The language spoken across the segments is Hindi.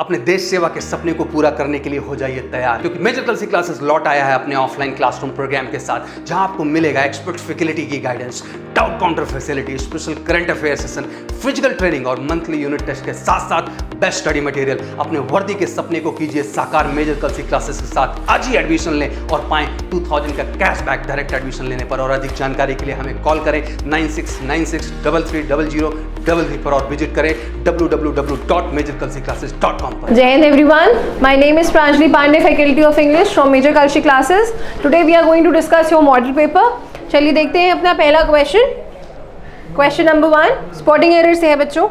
अपने देश सेवा के सपने को पूरा करने के लिए हो जाइए तैयार, क्योंकि मेजर कल्सी क्लासेस लौट आया है अपने ऑफलाइन क्लासरूम प्रोग्राम के साथ, जहां आपको मिलेगा एक्सपर्ट फैकल्टी की guidance, doubt counter facility, special current affair session, physical training और मंथली यूनिट टेस्ट के साथ साथ बेस्ट स्टडी मटेरियल। अपने वर्दी के सपने को कीजिए साकार मेजर कल्सी क्लासेस के साथ। आज ही एडमिशन लें और पाएं 2000 का कैशबैक डायरेक्ट एडमिशन लेने पर। और अधिक जानकारी के लिए हमें कॉल करें 9696333333 पर और विजिट करें www.majorkalsiclasses.com। Jai Hind everyone, my name is Pranjali Pandey, Faculty of English from Major Kalshi Classes. Today we are going to discuss your model paper. चलिए देखते हैं अपना पहला question. Question number 1 spotting error से है बच्चों।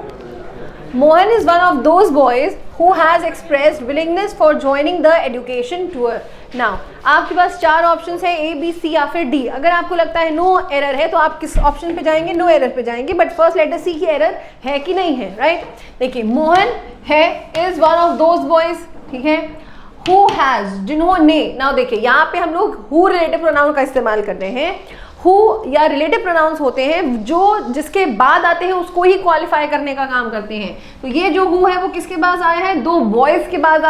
Mohan is one of those boys who has expressed willingness for joining the education tour. Now, आपके पास 4 ऑप्शंस है A, B, C या फिर D। अगर आपको लगता है नो एरर है तो आप किस ऑप्शन पे जाएंगे? नो एरर पे जाएंगे। But first let us see कि एरर है कि नहीं है, राइट? देखिए मोहन है is one of those boys, ठीक है, हु हैज, जिन्होंने। नाउ देखिए यहाँ पे हम लोग हु रिलेटिव प्रोनाउन का इस्तेमाल करते हैं। हु या रिलेटिव प्रोनाउंस होते हैं जो जिसके बाद आते हैं उसको ही क्वालिफाई करने का काम करते हैं। तो ये जो हु है वो किसके बाद आया है? 2 बॉयज के बाद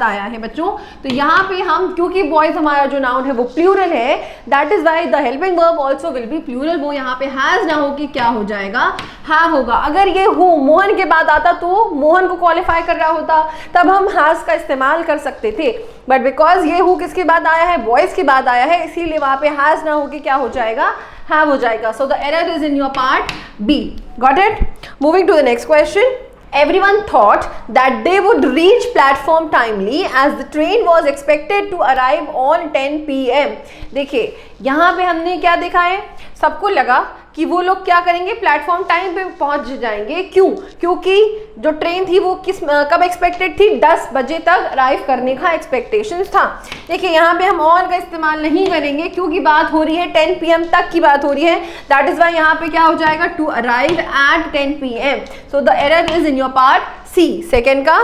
आया है बच्चों। तो यहाँ पे हम, क्योंकि बॉयज हमारा जो नाउन है वो प्लूरल है, that is why the helping verb also will be plural. वो यहाँ पे हैज ना हो कि क्या हो जाएगा? हैव होगा। अगर ये हु मोहन के बाद आता तो मोहन को क्वालिफाई कर रहा होता, तब हम हैज का इस्तेमाल कर सकते थे। बट बिकॉज ये हु किसके बाद आया है? बॉयज के बाद आया है, इसीलिए वहां पे हैज ना हो कि क्या हो जाएगा? हैव हो जाएगा। So the error is in your part B. Got it? Moving to the next question. Everyone thought that they would reach platform timely as the train was expected to arrive on 10 PM. देखिए यहाँ पे हमने क्या देखा है? सबको लगा कि वो लोग क्या करेंगे? प्लेटफॉर्म टाइम पे पहुंच जाएंगे। क्यों? क्योंकि जो ट्रेन थी वो कब एक्सपेक्टेड थी? 10 बजे तक अराइव करने का एक्सपेक्टेशन था। देखिए यहाँ पे हम ऑन का इस्तेमाल नहीं करेंगे क्योंकि बात हो रही है 10 PM तक की बात हो रही है। दैट इज वाई यहाँ पे क्या हो जाएगा? To arrive at 10 PM. So the error is in your part C. Second का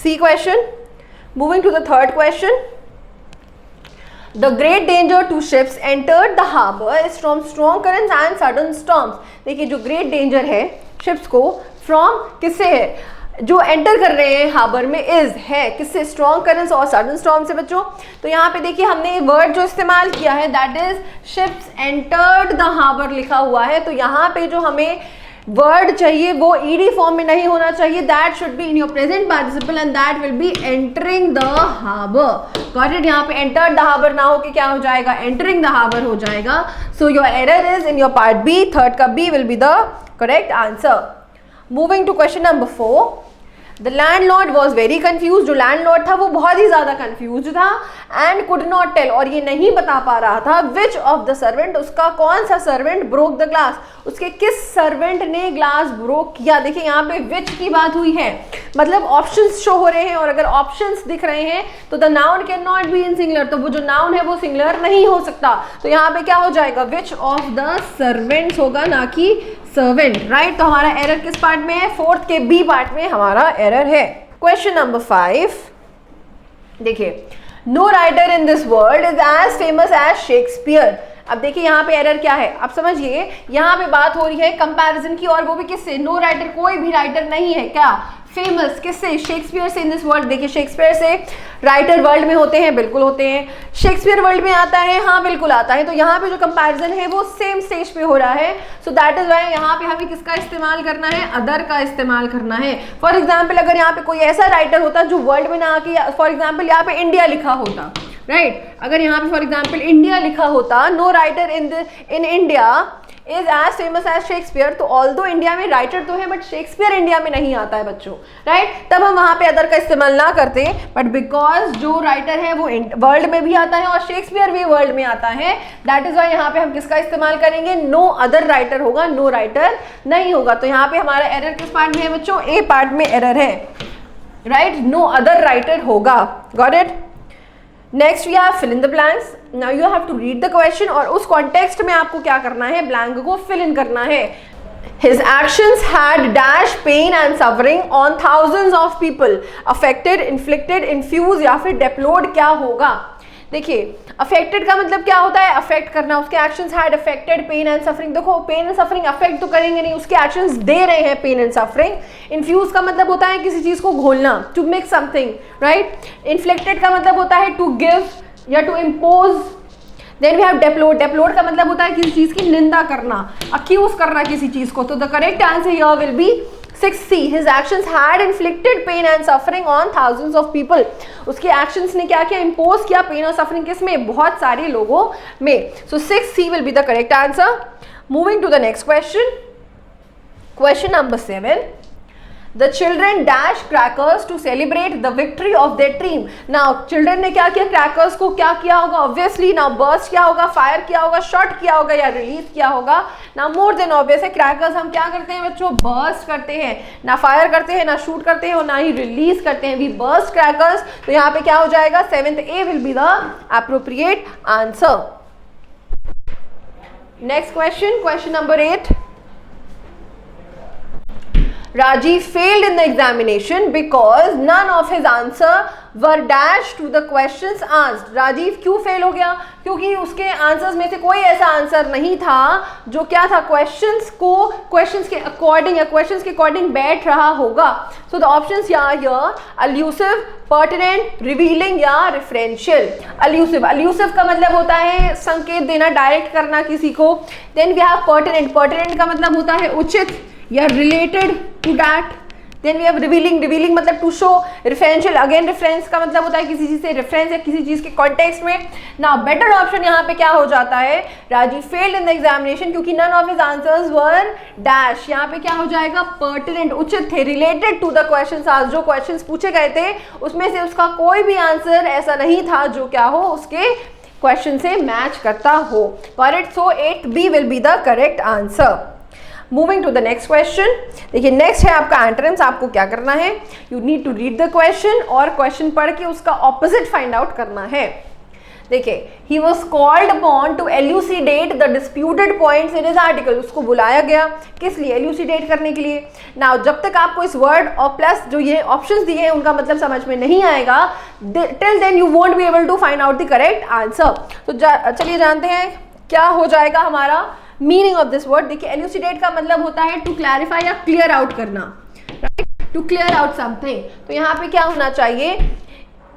C question. Moving to the third question. The great danger to ships entered the harbor is from strong currents and sudden storms. देखिए जो great danger है ships को from किससे है? जो एंटर कर रहे हैं हार्बर में इज है किससे? स्ट्रॉन्ग करंट्स और सडन स्टॉर्म से बच्चों। तो यहाँ पे देखिए हमने वर्ड जो इस्तेमाल किया है that is ships entered the harbour लिखा हुआ है। तो यहाँ पे जो हमें वर्ड चाहिए वो ईडी फॉर्म में नहीं होना चाहिए। That should be in your present participle and that will be entering the harbour. Got it? यहाँ पे एंटर द हार्बर ना हो कि क्या हो जाएगा? एंटरिंग द हार्बर हो जाएगा। So your error is in your part B. Third का B will be the correct answer. Moving to question number 4। The landlord was very confused. जो लैंडलॉर्ड था वो बहुत ही ज्यादा कंफ्यूज था and could not tell, और ये नहीं बता पा रहा था which of the servant, उसका कौन सा सर्वेंट broke the glass, उसके किस सर्वेंट ने ग्लास ब्रोक किया। देखिए यहाँ पे which की बात हुई है, मतलब ऑप्शंस शो हो रहे हैं और अगर ऑप्शंस दिख रहे हैं तो the noun can not be in singular. तो वो जो नाउन है वो सिंगुलर नहीं हो सकता। तो यहाँ पे क्या हो जाएगा? which of the servants होगा, ना कि सर्वेंट, राइट? तो हमारा एरर किस पार्ट में है? फोर्थ के बी पार्ट में हमारा एरर है। क्वेश्चन नंबर 5 देखिए, no writer in this world is as famous as Shakespeare. अब देखिए यहाँ पे एरर क्या है? अब समझिए यहाँ पे बात हो रही है कंपैरिजन की, और वो भी किससे? नो राइटर, कोई भी राइटर नहीं है क्या फेमस, किससे? शेक्सपियर से इन दिस वर्ल्ड। देखिए शेक्सपियर से राइटर वर्ल्ड में होते हैं, बिल्कुल होते हैं। शेक्सपियर वर्ल्ड में आता है, हाँ बिल्कुल आता है। तो यहाँ पे जो कंपैरिजन है वो सेम स्टेज पे हो रहा है। सो दैट इज वाई यहाँ पे हमें किसका इस्तेमाल करना है? अदर का इस्तेमाल करना है। फॉर एग्जाम्पल अगर यहाँ पे कोई ऐसा राइटर होता जो वर्ल्ड में ना आके, फॉर एग्जाम्पल यहाँ पे इंडिया लिखा होता, राइट? अगर यहाँ पे फॉर एग्जाम्पल इंडिया लिखा होता, no writer in India is as famous as Shakespeare. तो ऑल्दो इंडिया में राइटर तो है बट शेक्सपियर इंडिया में नहीं आता है बच्चों, राइट? तब हम वहां पे अदर का इस्तेमाल ना करते, बट बिकॉज जो राइटर है वो वर्ल्ड में भी आता है और शेक्सपियर भी वर्ल्ड में आता है, दैट इज वाई यहाँ पे हम किसका इस्तेमाल करेंगे? नो अदर राइटर होगा, नो राइटर नहीं होगा। तो यहाँ पे हमारा एरर किस पार्ट में है बच्चों? ए पार्ट में एरर है, राइट? नो अदर राइटर होगा। Got it? Next we have fill in the blanks. Now you have to read the question और उस कॉन्टेक्स्ट में आपको क्या करना है? ब्लैंक को फिल इन करना है। His actions had dash pain and suffering on thousands of people affected, inflicted, infused या फिर deplored क्या होगा? देखिए अफेक्टेड का मतलब क्या होता है, अफेक्ट करना, उसके actions had affected pain and suffering. देखो पेन एंड सफरिंग अफेक्ट तो करेंगे नहीं, उसके एक्शंस दे रहे हैं पेन एंड सफरिंग। इन्फ्यूज का मतलब होता है किसी चीज को घोलना, to make something, right. Inflicted का मतलब होता है टू गिव या to impose. Then we have deplored, deplored का मतलब होता है किसी चीज की निंदा करना, अक्यूज करना किसी चीज को। तो the correct answer here will B 6C. His actions had inflicted pain and suffering on thousands of people. उसके actions ने क्या किया, impose किया pain और suffering किसमें, बहुत सारे लोगों में। So 6C will be the correct answer. Moving to the next question. Question number 7. The children dash crackers to celebrate the victory of their team. Now children ने क्या किया, crackers को क्या किया होगा, obviously now burst किया होगा, fire किया होगा, shot किया होगा या release किया होगा। Now more than obvious है, crackers हम क्या करते हैं बच्चों, burst करते हैं, ना fire करते हैं, ना shoot करते हैं और ना ही release करते हैं, we burst crackers। तो यहाँ पे क्या हो जाएगा, 7th A will be the appropriate answer. Next question, question number 8. Rajiv failed in the examination because none of his answer were dashed to the questions asked. Rajiv क्यों फेल हो गया, क्योंकि उसके आंसर्स में से कोई ऐसा आंसर नहीं था जो क्या था, क्वेश्चंस के अकॉर्डिंग या क्वेश्चंस के अकॉर्डिंग बैठ रहा होगा। So the options here allusive, pertinent, revealing या रेफरेंशियल। अल्यूसिव का मतलब होता है संकेत देना, डायरेक्ट करना किसी को। Then we have pertinent, pertinent का मतलब होता है उचित या related to that. Then we have revealing, revealing मतलब to show. Referential again reference का मतलब होता है किसी चीज से रेफरेंस या किसी चीज के कॉन्टेक्स्ट में। नाउ बेटर ऑप्शन यहाँ पे क्या हो जाता है, Rajiv failed in the examination क्योंकि none of his answers were dash. यहाँ पे क्या हो जाएगा, पर्टिनेंट, उचित थे, related to the questions asked, जो क्वेश्चंस पूछे गए थे उसमें से उसका कोई भी आंसर ऐसा नहीं था जो क्या हो उसके क्वेश्चन से मैच करता हो। Correct, so 8B will be the correct answer. Moving to the next question. देखिए नेक्स्ट है आपका एंट्रेंस। आपको क्या करना है, you need to read the question और क्वेश्चन पढ़ के उसका ऑपोजिट फाइंड आउट करना है। देखिए he was called upon to elucidate the disputed points in his article. उसको बुलाया गया किस लिए, एल्यूसिडेट करने के लिए। नाउ जब तक आपको इस वर्ड और प्लस जो ये ऑप्शंस दिए हैं उनका मतलब समझ में नहीं आएगा, till then you won't be able to find out the correct answer. तो चलिए जानते हैं क्या हो जाएगा हमारा मीनिंग ऑफ दिस वर्ड। देखिए एल्यूसिडेट का मतलब होता है टू क्लैरिफाई या क्लियर आउट करना, right, to clear out something. तो यहाँ पे क्या होना चाहिए,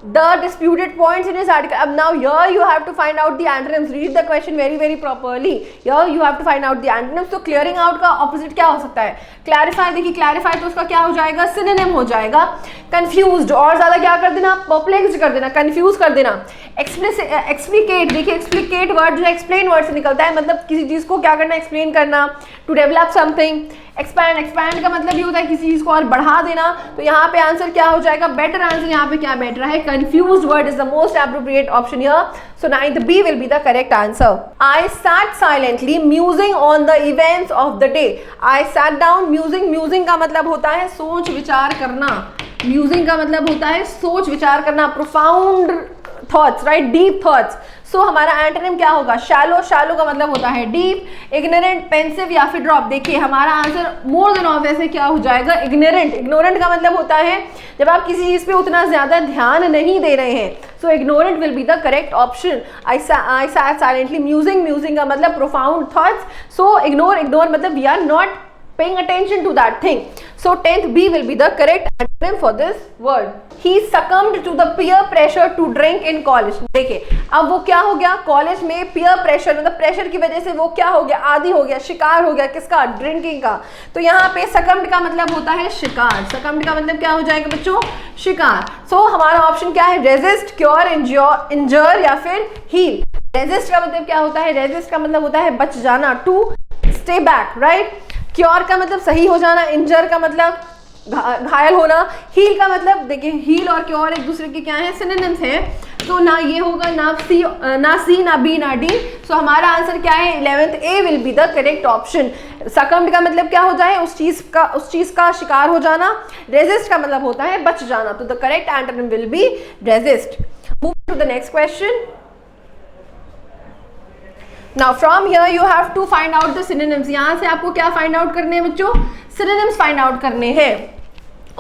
the disputed points in his article. अब now here you have to find out the antonyms. Read the question very properly. Here you have to find out the antonyms. तो clearing out का opposite क्या हो सकता है, clarify। देखिए clarify तो उसका क्या हो जाएगा, synonym हो जाएगा। confused और ज्यादा क्या कर देना, perplexed कर देना, confuse कर देना। explicate, देखिए explicate word जो explain word से निकलता है, मतलब किसी चीज को क्या करना, explain करना। to develop something। expand का मतलब ये होता है किसी चीज को और बढ़ा देना। तो यहाँ पे आंसर क्या हो जाएगा, बेटर आंसर यहाँ पे क्या बैठ रहा है, confused word is the most appropriate option here. So 9B will be the correct answer. I sat silently musing on the events of the day. I sat down musing का मतलब होता है सोच विचार करना। musing का मतलब होता है सोच विचार करना, profound thoughts, right, deep thoughts. सो हमारा एंटोनिम क्या होगा, शैलो। शैलो का मतलब होता है डीप। इग्नोरेंट, पेंसिव या फिर ड्रॉप। देखिए हमारा आंसर मोर देन ऑब्वियस से क्या हो जाएगा, इग्नोरेंट। इग्नोरेंट का मतलब होता है जब आप किसी चीज पे उतना ज्यादा ध्यान नहीं दे रहे हैं। So ignorant will be the correct option. I sat silently musing का मतलब प्रोफाउंड थॉट्स। सो इग्नोर मतलब we are not paying attention to that thing. So 10th B will be the correct antonym for this word. He succumbed to the peer pressure to drink in college. देखिए अब वो क्या हो गया, कॉलेज में peer pressure मतलब प्रेशर की वजह से वो क्या हो गया, आदी हो गया, शिकार हो गया किसका, ड्रिंकिंग का। तो यहाँ पे succumbed का मतलब होता है शिकार। succumbed का मतलब क्या हो जाएगा बच्चों, शिकार। So हमारा ऑप्शन क्या है, resist, cure, injure या फिर heal। resist का मतलब क्या होता है, resist का मतलब होता है बच जाना, to stay back, right। Cure का मतलब सही हो जाना, इंजर का मतलब घायल होना, हील का मतलब देखिए हील और क्योर एक दूसरे के क्या है, सिनोनिम्स हैं। तो ना ये होगा ना सी ना बी ना डी। सो हमारा आंसर क्या है, 11th A will be the correct option. Succumbed का मतलब क्या हो जाए, उस चीज का शिकार हो जाना। रेजिस्ट का मतलब होता है बच जाना। तो the correct antonym will be resist. Move to the next question. Now from here you have to find out the synonyms. यहाँ से आपको क्या find out करने हैं बच्चों, synonyms find out करने हैं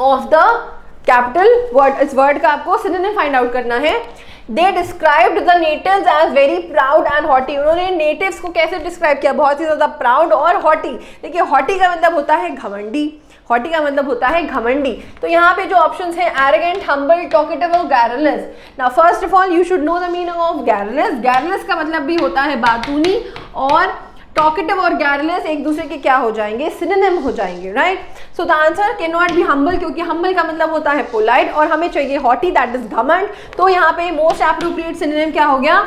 of the capital word। इस word का आपको synonym find out करना है। They described the natives as very proud and haughty. उन्होंने नेटिव्स को कैसे डिस्क्राइब किया, बहुत ही ज्यादा प्राउड और हॉटी। देखिए हॉटी का मतलब होता है घमंडी, हॉटी का मतलब होता है घमंडी। तो यहाँ पे जो ऑप्शंस हैं एरोगेंट, हम्बल, टॉकेटिव और guileless. Now first of all you should know the meaning of guileless. Guileless का मतलब भी होता है बातूनी, और टॉकेटिव और गैरलेस एक दूसरे के क्या हो जाएंगे, सिनोनिम हो जाएंगे, right. So the answer can not be humble, क्योंकि हम्बल का मतलब होता है पोलाइट और हमें चाहिए हॉटी, दैट इज घमंड। तो यहाँ पे मोस्ट एप्रोप्रिएट सिनोनिम क्या हो गया,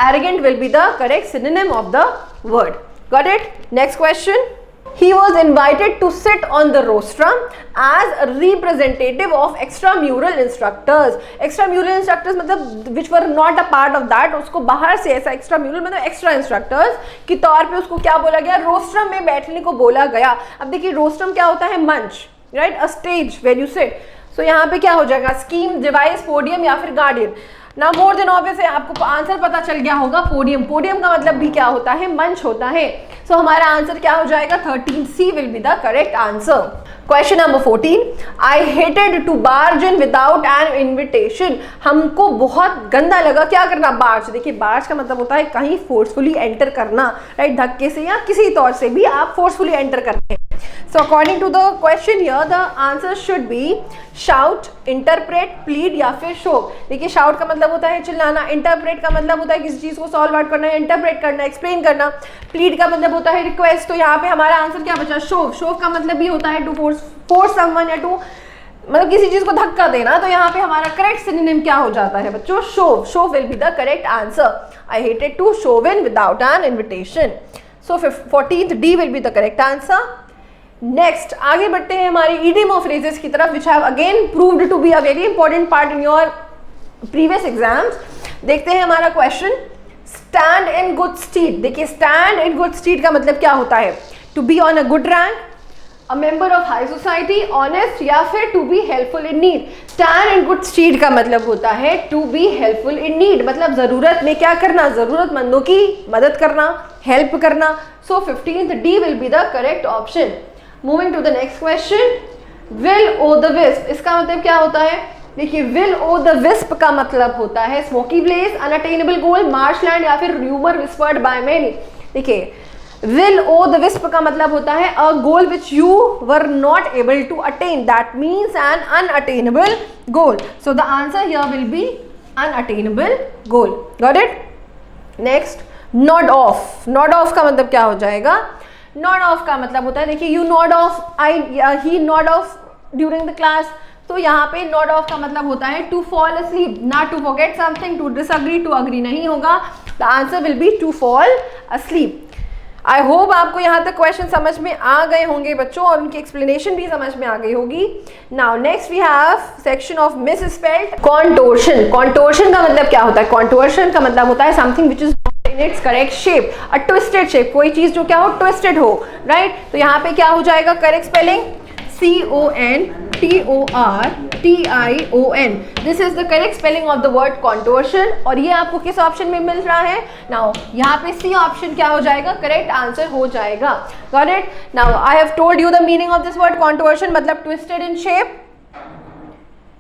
arrogant will be the correct synonym of the word. Got it. Next question, he was invited to sit on the rostrum as a representative of extramural instructors। extramural instructors मतलब which were not a part of that, उसको बाहर से ऐसा extramural मतलब extra instructors के तौर पे उसको क्या बोला गया, रोस्ट्रम में बैठने को बोला गया। अब देखिए रोस्ट्रम क्या होता है, मंच, right, a stage where you sit. So यहाँ पे क्या हो जाएगा, स्कीम, डिवाइस, पोडियम या फिर गार्डियन। ना मोर देन ऑब्वियस है, आपको आंसर पता चल गया होगा, पोडियम। पोडियम का मतलब भी क्या होता है, मंच होता है। सो हमारा आंसर क्या हो जाएगा, 13C will be the correct answer. Question number 14, I hated to barge in without an invitation. हमको बहुत गंदा लगा क्या करना, बार्ज। देखिए बार्ज का मतलब होता है कहीं फोर्सफुली एंटर करना, राइट, धक्के से या किसी तौर से भी आप फोर्सफुली एंटर करते हैं। So according to the question here, the answer should be shout, interpret, plead या फिर show। देखिए shout का मतलब होता है चिल्लाना, interpret का मतलब होता है किसी चीज को सॉल्व आउट करना, interpret करना, explain करना, plead का मतलब होता है request। तो यहाँ पे हमारा आंसर क्या बचा, show। show का मतलब भी होता है to force someone या to मतलब किसी चीज को धक्का देना। तो यहाँ पे हमारा करेक्ट सिनोनिम क्या हो जाता है बच्चों, show। show will be the correct answer। I hated to show in without an invitation। So 14th D will be the correct answer। Next आगे बढ़ते हैं हमारी इडियम ऑफ फ्रेजेस की तरफ, which have again proved to be a very important part in your previous exams. देखते हैं हमारा question, stand in good stead. देखिए स्टैंड इन गुड स्टीड का मतलब क्या होता है, to be on a good rank, a member of high society, honest या फिर to be helpful in need. Stand in good stead का मतलब होता है to be helpful in need, मतलब जरूरत में क्या करना, जरूरतमंदों की मदद करना, हेल्प करना। So 15th D will be the correct option. Moving to the next question, will O the wisp. इसका मतलब क्या होता है, देखिए विल ओ द विस्प का मतलब होता है smoky place, unattainable goal, marshland या फिर र्यूमर विस्पर्ड बाय मेनी। देखिए विल ओ द विस्प का मतलब होता है a goal which you were not able to attain, that means an unattainable goal. So the answer here will be unattainable goal. Got it. Next, nod off. Nod off का मतलब क्या हो जाएगा, नॉड ऑफ का मतलब होता है, देखिए you nod off, he nod off during the class. तो यहाँ पे नॉड ऑफ का मतलब होता है to fall asleep, not to forget something, to disagree, to agree नहीं होगा। The answer will be to fall asleep। I hope आपको यहाँ तक क्वेश्चन समझ में आ गए होंगे बच्चों, और उनकी एक्सप्लेनेशन भी समझ में आ गई होगी। Now next we have section of misspelled contortion. Contortion का मतलब क्या होता है, कॉन्टोर्शन का मतलब होता है something which is in its correct shape, a twisted shape, कोई चीज जो क्या हो, ट्विस्टेड हो, राइट। तो यहाँ पे क्या हो जाएगा correct spelling, CONTORTION। This is the correct spelling of the word contortion. और ये आपको किस ऑप्शन में मिल रहा है, नाउ यहाँ पे C ऑप्शन क्या हो जाएगा, करेक्ट आंसर हो जाएगा। Got it. Now I have told you the meaning of this word contortion, मतलब twisted in shape.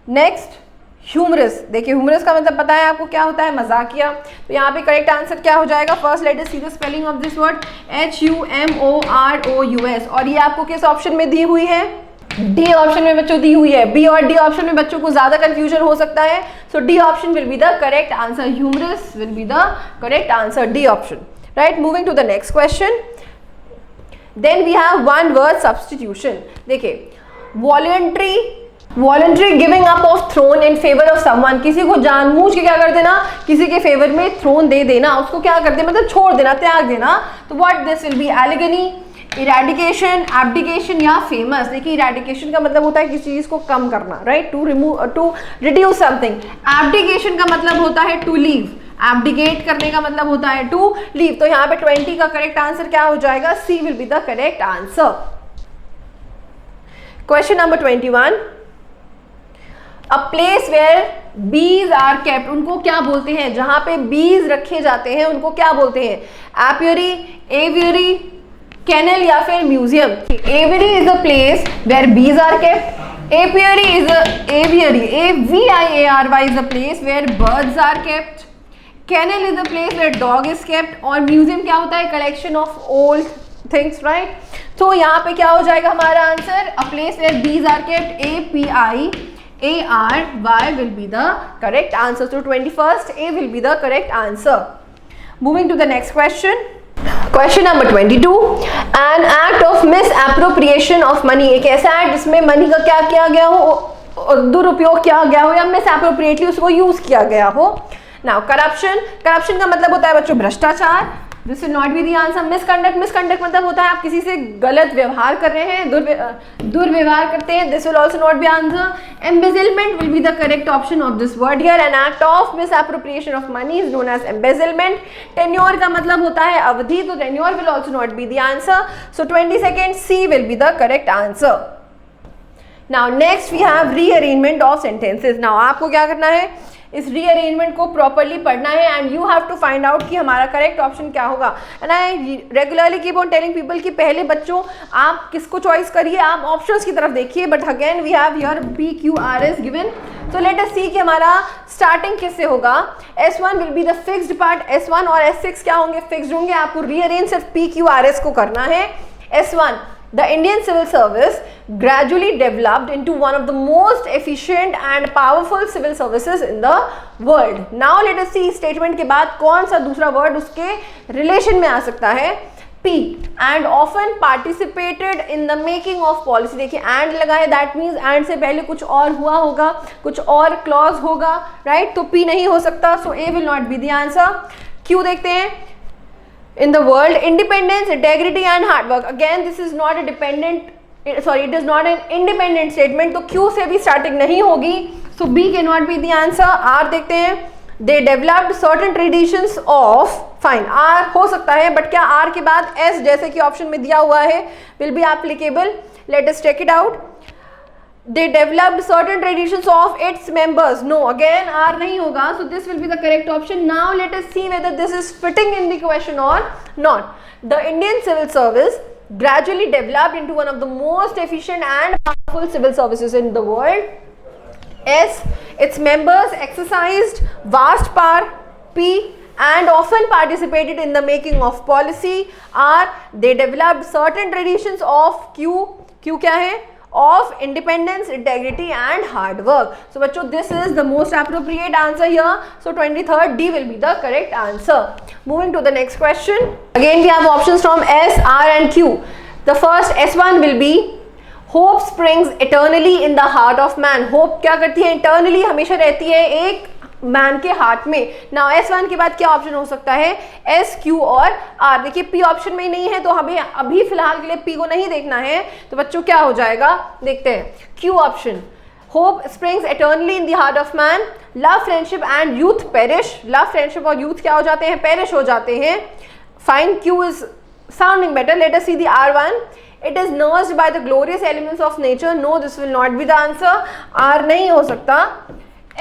Next, humorous. देखिए ह्यूमरस का मतलब पता है आपको क्या होता है, मजाकिया। तो यहाँ पे करेक्ट आंसर क्या हो जाएगा, first let us see the spelling of this word, HUMOROUS। और ये आपको किस ऑप्शन में दी हुई है, डी ऑप्शन में बच्चों दी हुई है। बी और डी ऑप्शन में बच्चों को ज्यादा कंफ्यूजन हो सकता है, so D option will be the correct answer. Humorous will be the correct answer, D option, right. Moving to the next question, then we have one word substitution. देखिए voluntary giving up of throne in favour of someone. किसी को जानबूझ के क्या कर देना, किसी के फेवर में थ्रोन दे देना, उसको क्या कर देना, मतलब छोड़ देना, त्याग देना। तो व्हाट दिस विल बी, एलिगनी, इरेडिकेशन, एब्डिकेशन या फेमस। देखिए इरेडिकेशन का मतलब होता है किसी चीज को कम करना, right, to remove, to reduce something. Abdication का मतलब होता है टू लीव, एब्डिकेट करने का मतलब होता है टू लीव। तो यहाँ पे 20 का करेक्ट आंसर क्या हो जाएगा, C will be the correct answer. Question number 21, a place where bees are kept. उनको क्या बोलते हैं, जहां पे बीज रखे जाते हैं उनको क्या बोलते हैं, एपियरी, एवियरी, कैनल या फिर museum. Aviary is a place where bees are kept, Apiary is a aviary. A-V-I-A-R-Y is a place where birds are kept. Kennel is a place where dog is kept. और म्यूजियम क्या होता है? Collection of old things, right? तो यहाँ पे क्या हो जाएगा हमारा आंसर? A place where bees are kept. A-P-I-A-R-Y will be the correct answer. So 21st A will be the correct answer. Moving to the next question. Question number 22. An act of misappropriation of money. एक ऐसा एक्ट जिसमें मनी का क्या किया गया हो, दुरुपयोग किया गया हो या मिसअप्रोप्रिएटली उसको यूज किया गया हो. Now corruption. करप्शन का मतलब होता है बच्चों भ्रष्टाचार. This will not be the answer. Misconduct. Misconduct मतलब होता है आप किसी से गलत व्यवहार कर रहे हैं, दुर्व्यवहार करते हैं. This will also not be answer. Embezzlement will be the correct option of this word here. An act of misappropriation of money is known as embezzlement. Tenure का मतलब होता है अवधि, तो tenure will also not be the answer. So 22nd C will be the correct answer. Now next we have rearrangement of sentences. Now आपको क्या करना है? इस रीअरेंजमेंट को प्रॉपरली पढ़ना है and you have to find out कि हमारा करेक्ट ऑप्शन क्या होगा. And I regularly keep on telling people कि पहले बच्चों आप किसको चॉइस करिए, आप ऑप्शंस की तरफ देखिए. But again we have here PQRS गिवन. तो लेट अस सी कि हमारा स्टार्टिंग किससे होगा. S1 will be the fixed part. S1 और S6 क्या होंगे? फिक्स्ड होंगे. आपको रीअरेंज सिर्फ PQRS को करना है. S1, the Indian civil service gradually developed into one of the most efficient and powerful civil services in the world. Now let us see statement के बाद कौन सा दूसरा word उसके relation में आ सकता है. P, and often participated in the making of policy. देखिए and लगा है, that means and से पहले कुछ और हुआ होगा, कुछ और clause होगा, right? तो P नहीं हो सकता, so A will not be the answer. Q देखते हैं. In the world, independence, integrity and hard work. Again, this is not a dependent, sorry, it is not an independent statement. तो Q से भी starting नहीं होगी. So B cannot be the answer. R देखते हैं. They developed certain traditions of, fine, R हो सकता है, but क्या R के बाद S जैसे कि ऑप्शन में दिया हुआ है will be applicable? Let us check it out. They developed certain traditions of its members. No, again R नहीं होगा, so this will be the correct option. Now let us see whether this is fitting in the question or not. The Indian civil service gradually developed into one of the most efficient and powerful civil services in the world. S, its members exercised vast power. P, and often participated in the making of policy. R, they developed certain traditions of Q. Q क्या है? Of independence, integrity and hard work. So बच्चों, this is the most appropriate answer here. So 23rd D will be the correct answer. Moving to the next question. Again we have options from S, R and Q. The first S1 will be hope springs eternally in the heart of man. Hope क्या करती है? Eternally हमेशा रहती है एक मैन के हार्ट में. नाउ S1 के बाद क्या ऑप्शन हो सकता है? S, Q और R. देखिए P ऑप्शन में ही नहीं है, तो हमें अभी फिलहाल के लिए P को नहीं देखना है. तो बच्चों क्या हो जाएगा? देखते हैं. Q option. Hope springs eternally in the heart of man. Love, friendship and youth perish. Love, friendship और यूथ क्या हो जाते हैं? पेरिश हो जाते हैं. Fine, Q is sounding better. Let us see the R1. It is nourished by the glorious elements of nature. No, this will not be the answer. R नहीं हो सकता.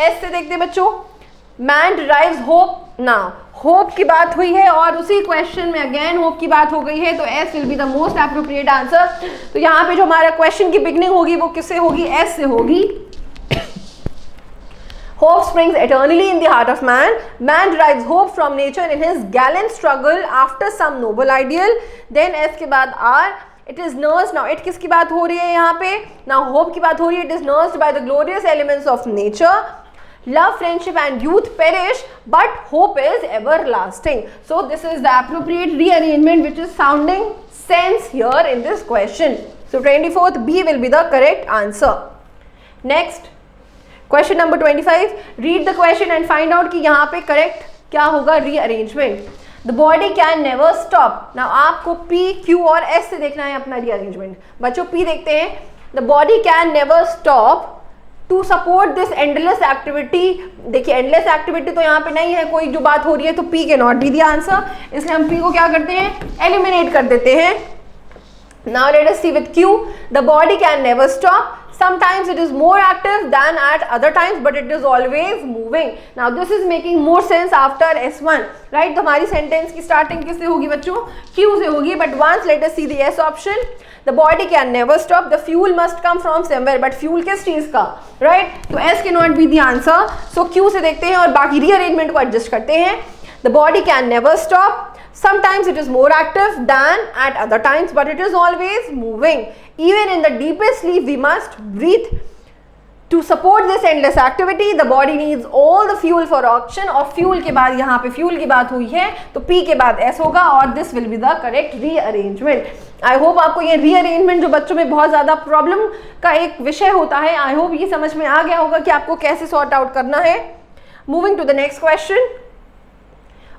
S से देखते हैं बच्चों. Man derives hope. Now hope की बात हुई है और उसी क्वेश्चन में अगेन होप की बात हो गई है, तो S will be the most appropriate answer. तो यहाँ पे जो हमारा क्वेश्चन की बिगनिंग होगी वो किससे होगी? S से होगी. Hope springs eternally in the heart of man. Man derives hope from nature in his gallant struggle after some noble ideal. Then S के बाद R. It is nursed. Now it किसकी बात हो रही है यहाँ पे? Now hope की बात हो रही है. It is nursed by the glorious elements of nature. Love, friendship and youth perish, but hope is everlasting. So this is the appropriate rearrangement which is sounding sense here in this question. So 24th B will be the correct answer. Next, question number 25. Read the question and find out कि यहाँ पे correct क्या होगा rearrangement. The body can never stop. Now आपको P, Q और S से देखना है अपना rearrangement. बच्चों P देखते हैं. The body can never stop to support this endless activity. देखिए एंडलेस एक्टिविटी तो यहाँ पे नहीं है कोई जो बात हो रही है, तो P के नॉट बी द आंसर. इसलिए हम P को क्या करते हैं? एलिमिनेट कर देते हैं. Now let us see with Q. The body can never stop. Sometimes it is more active than at other times, but it is always moving. Now this is making more sense after S1, right? तो हमारी sentence की starting किससे होगी बच्चों? Q से होगी. But once let us see the S option. The body can never stop. The fuel must come from somewhere. But fuel किस चीज़ का, right? तो S cannot be the answer. So Q से देखते हैं और बाकी rearrangement को adjust करते हैं. The body can never stop. Sometimes it is more active than at other times, but it is always moving. Even in the deepest sleep, we must breathe. To support this endless activity, the body needs all the fuel for oxygen. और fuel के बाद यहाँ पे fuel की बात हुई है, तो P के बाद S होगा और this will be the correct rearrangement. I hope आपको ये rearrangement जो बच्चों में बहुत ज़्यादा problem का एक विषय होता है, I hope ये समझ में आ गया होगा कि आपको कैसे sort out करना है. Moving to the next question.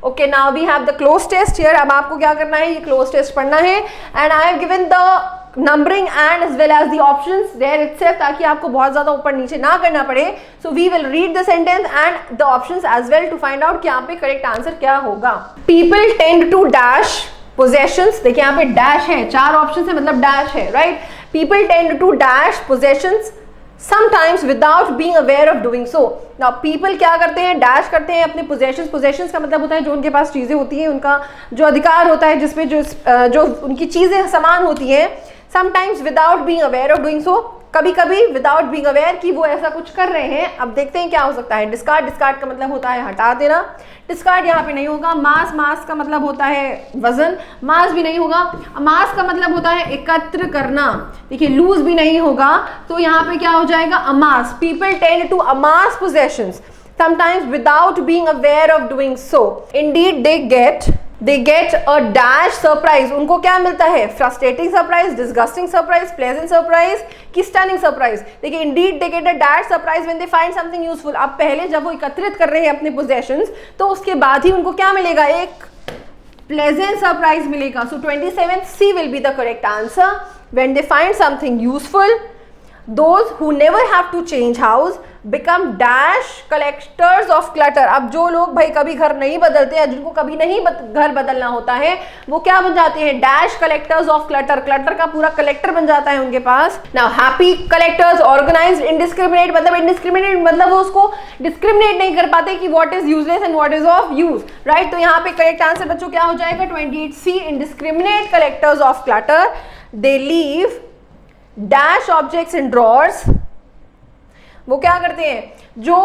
Okay, now we have the cloze test here. अब आपको क्या करना है, ये cloze test पढ़ना है. And I have given the numbering and as well as the options there itself, ताकि आपको बहुत ज़्यादा ऊपर नीचे ना करना पड़े. So we will read the sentence and the options as well to find out कि यहाँ पे correct answer क्या होगा. People tend to dash possessions. देखिए यहाँ पे dash है, 4 options है मतलब dash है, right? People tend to dash possessions sometimes without being aware of doing so. Now people क्या करते हैं, dash करते हैं अपने possessions का मतलब होता है जो उनके पास चीज़ें होती हैं, उनका जो अधिकार होता है, जिसपे जो उनकी चीज़ें समान होती हैं. Sometimes without being aware of doing so, कभी कभी without being aware कि वो ऐसा कुछ कर रहे हैं. अब देखते हैं क्या हो सकता है. discard का मतलब होता है हटा देना. discard यहाँ पे नहीं होगा. mass का मतलब होता है वजन. mass भी नहीं होगा. mass का मतलब होता है एकत्र करना. देखिए lose भी नहीं होगा, तो यहाँ पे क्या हो जाएगा, amass. people tend to amass possessions sometimes without being aware of doing so. Indeed they get a dash surprise. उनको क्या मिलता है, frustrating surprise, disgusting surprise, pleasant surprise कि stunning surprise. देखिए indeed they get a dash surprise when they find something useful. अब पहले जब वो एकत्रित कर रहे हैं अपने possessions, तो उसके बाद ही उनको क्या मिलेगा, एक pleasant surprise मिलेगा. So 27th C will be the correct answer. When they find something useful, those who never have to change house become dash collectors of clutter. अब जो लोग भाई कभी घर नहीं बदलते या जिनको कभी नहीं घर बदलना होता है, वो क्या बन जाते हैं, dash collectors of clutter. clutter का पूरा collector बन जाता है उनके पास. Now happy collectors organized indiscriminate मतलब वो उसको discriminate नहीं कर पाते कि what is useless and what is of use, right? तो यहाँ पे correct answer बच्चों क्या हो जाएगा, 28C. indiscriminate collectors of clutter. They leave dash objects in drawers. वो क्या करते हैं, जो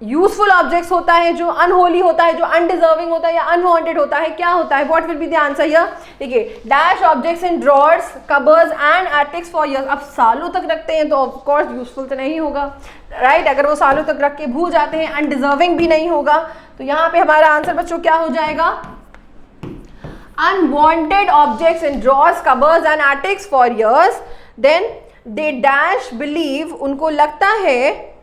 यूजफुल ऑब्जेक्ट्स होता है, जो अनहोली होता है, जो अनडिजर्विंग होता है या अनवांटेड होता है, क्या होता है, what will be the answer here. देखिए dash objects in drawers, cupboards and attics for years. अब सालों तक रखते हैं तो ऑफ कोर्स यूजफुल तो नहीं होगा, राइट? अगर वो सालों तक रख के भूल जाते हैं, अनडिजर्विंग भी नहीं होगा. तो यहाँ पे हमारा आंसर बच्चों क्या हो जाएगा, unwanted objects in drawers, cupboards and attics for years. Then they dash believe, उनको लगता है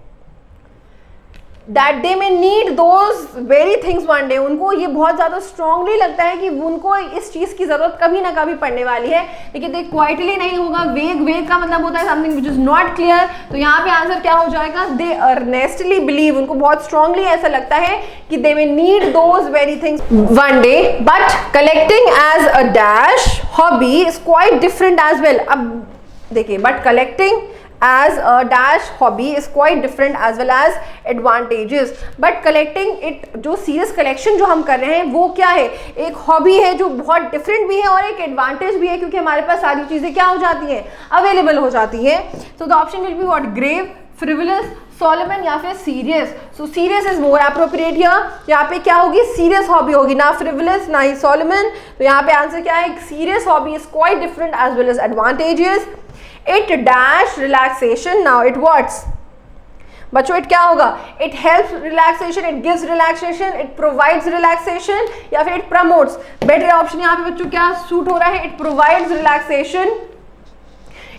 that they may need those very things one day. उनको ये बहुत ज़्यादा strongly लगता है कि उनको इस चीज़ की ज़रूरत कभी ना कभी पड़ने वाली है. लेकिन they quietly नहीं होगा. vague का मतलब होता है something which is not clear. तो यहाँ पे आंसर क्या हो जाएगा, they earnestly believe, उनको बहुत strongly ऐसा लगता है कि they may need those very things one day. But collecting as a dash hobby is quite different as well. अब देखिए, but collecting as a dash hobby is quite different as well as advantages. But collecting it, जो serious collection जो हम कर रहे हैं वो क्या है, एक hobby है जो बहुत different भी है और एक advantage भी है, क्योंकि हमारे पास सारी चीज़ें क्या हो जाती हैं, available हो जाती हैं. So the option will be what, grave, frivolous, Solomon या फिर serious. So serious is more appropriate here. यहाँ पे क्या होगी, सीरियस हॉबी होगी, ना फ्रिवलस ना ही सोलोमन. तो यहाँ पे आंसर क्या है, serious hobby is quite different as well as advantages. It dash relaxation. Now it what's बच्चों, इट क्या होगा, it helps relaxation, it gives relaxation, it provides relaxation या फिर इट प्रमोट्स. बेटर ऑप्शन यहाँ पे बच्चों क्या सूट हो रहा है, it provides relaxation.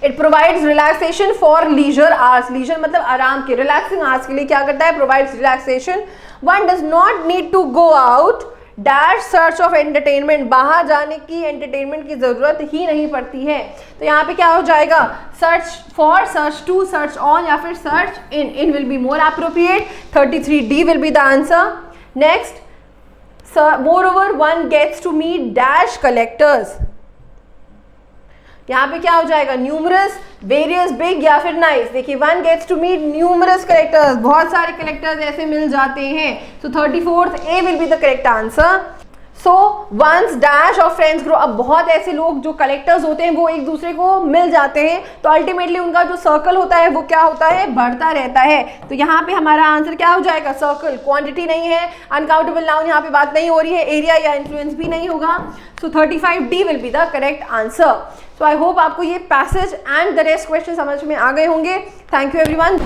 It provides relaxation for leisure hours. Leisure मतलब आराम के, रिलैक्सिंग आवर्स के लिए क्या करता है, provides relaxation. One does not need to go out dash search of entertainment. बाहर जाने की, एंटरटेनमेंट की जरूरत ही नहीं पड़ती है. तो यहाँ पे क्या हो जाएगा, search for, search to, search on या फिर search in. In will be more appropriate. 33D will be the answer. Next, moreover one gets to meet dash collectors. यहाँ पे क्या हो जाएगा, न्यूमरस, वेरियस, बिग या फिर नाइस। देखिए 1 gets to meet numerous characters, बहुत सारे करेक्टर्स ऐसे मिल जाते हैं। So 34th A will be the correct answer. So once dash of friends grow, अब बहुत ऐसे लोग जो कलेक्टर्स होते हैं वो एक दूसरे को मिल जाते हैं, तो अल्टीमेटली उनका जो सर्कल होता है वो क्या होता है, बढ़ता रहता है। तो यहाँ पे हमारा आंसर क्या हो जाएगा, सर्कल। क्वांटिटी नहीं है, अनकाउंटेबल नाउन यहाँ पे बात नहीं हो रही है, एरिया या इन्फ्लुएंस भी नहीं होगा। सो 35D will be the correct answer. So I hope आपको ये passage and the rest question समझ में आ गए होंगे। Thank you everyone.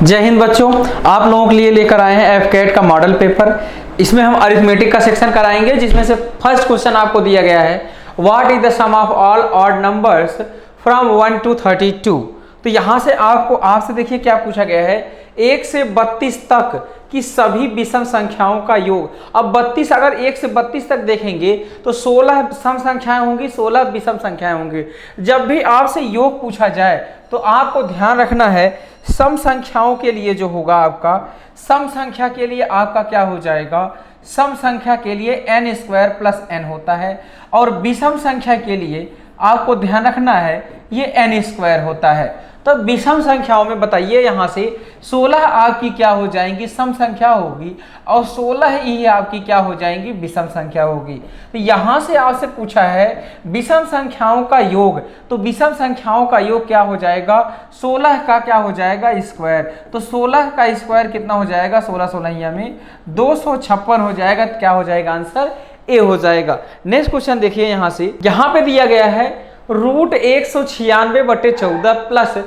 जय हिंद बच्चों, आप लोगों के लिए लेकर आए हैं FCAT का मॉडल पेपर। इसमें हम अरिथमेटिक का सेक्शन कराएंगे, जिसमें से फर्स्ट क्वेश्चन आपको दिया गया है, what is the sum of all odd numbers from 1 to 32। तो यहाँ से आपसे देखिए क्या पूछा गया है, 1 से 32 तक की सभी विषम संख्याओं का योग। अब 32, अगर 1 से 32 तक देखेंगे तो 16 सम संख्याएं होंगी, 16 विषम संख्याएं होंगी। जब भी आपसे योग पूछा जाए तो आपको ध्यान रखना है, सम संख्याओं के लिए जो होगा आपका, सम संख्या के लिए आपका क्या हो जाएगा, सम संख्या के लिए n² + n होता है, और विषम संख्या के लिए आपको ध्यान रखना है ये n² होता है। तो विषम संख्याओं में बताइए, यहाँ से 16 आपकी क्या हो जाएंगी, सम संख्या होगी, और 16 ही आपकी क्या हो जाएंगी, विषम संख्या होगी। तो यहाँ से आपसे पूछा है विषम संख्याओं का योग, तो विषम संख्याओं का योग क्या हो जाएगा, 16 का क्या हो जाएगा, स्क्वायर। तो 16 का स्क्वायर कितना हो जाएगा, 16 16 में 256 हो जाएगा। क्या हो जाएगा, आंसर ए हो जाएगा। नेक्स्ट क्वेश्चन देखिए, यहाँ से यहाँ पे दिया गया है √196/14 प्लस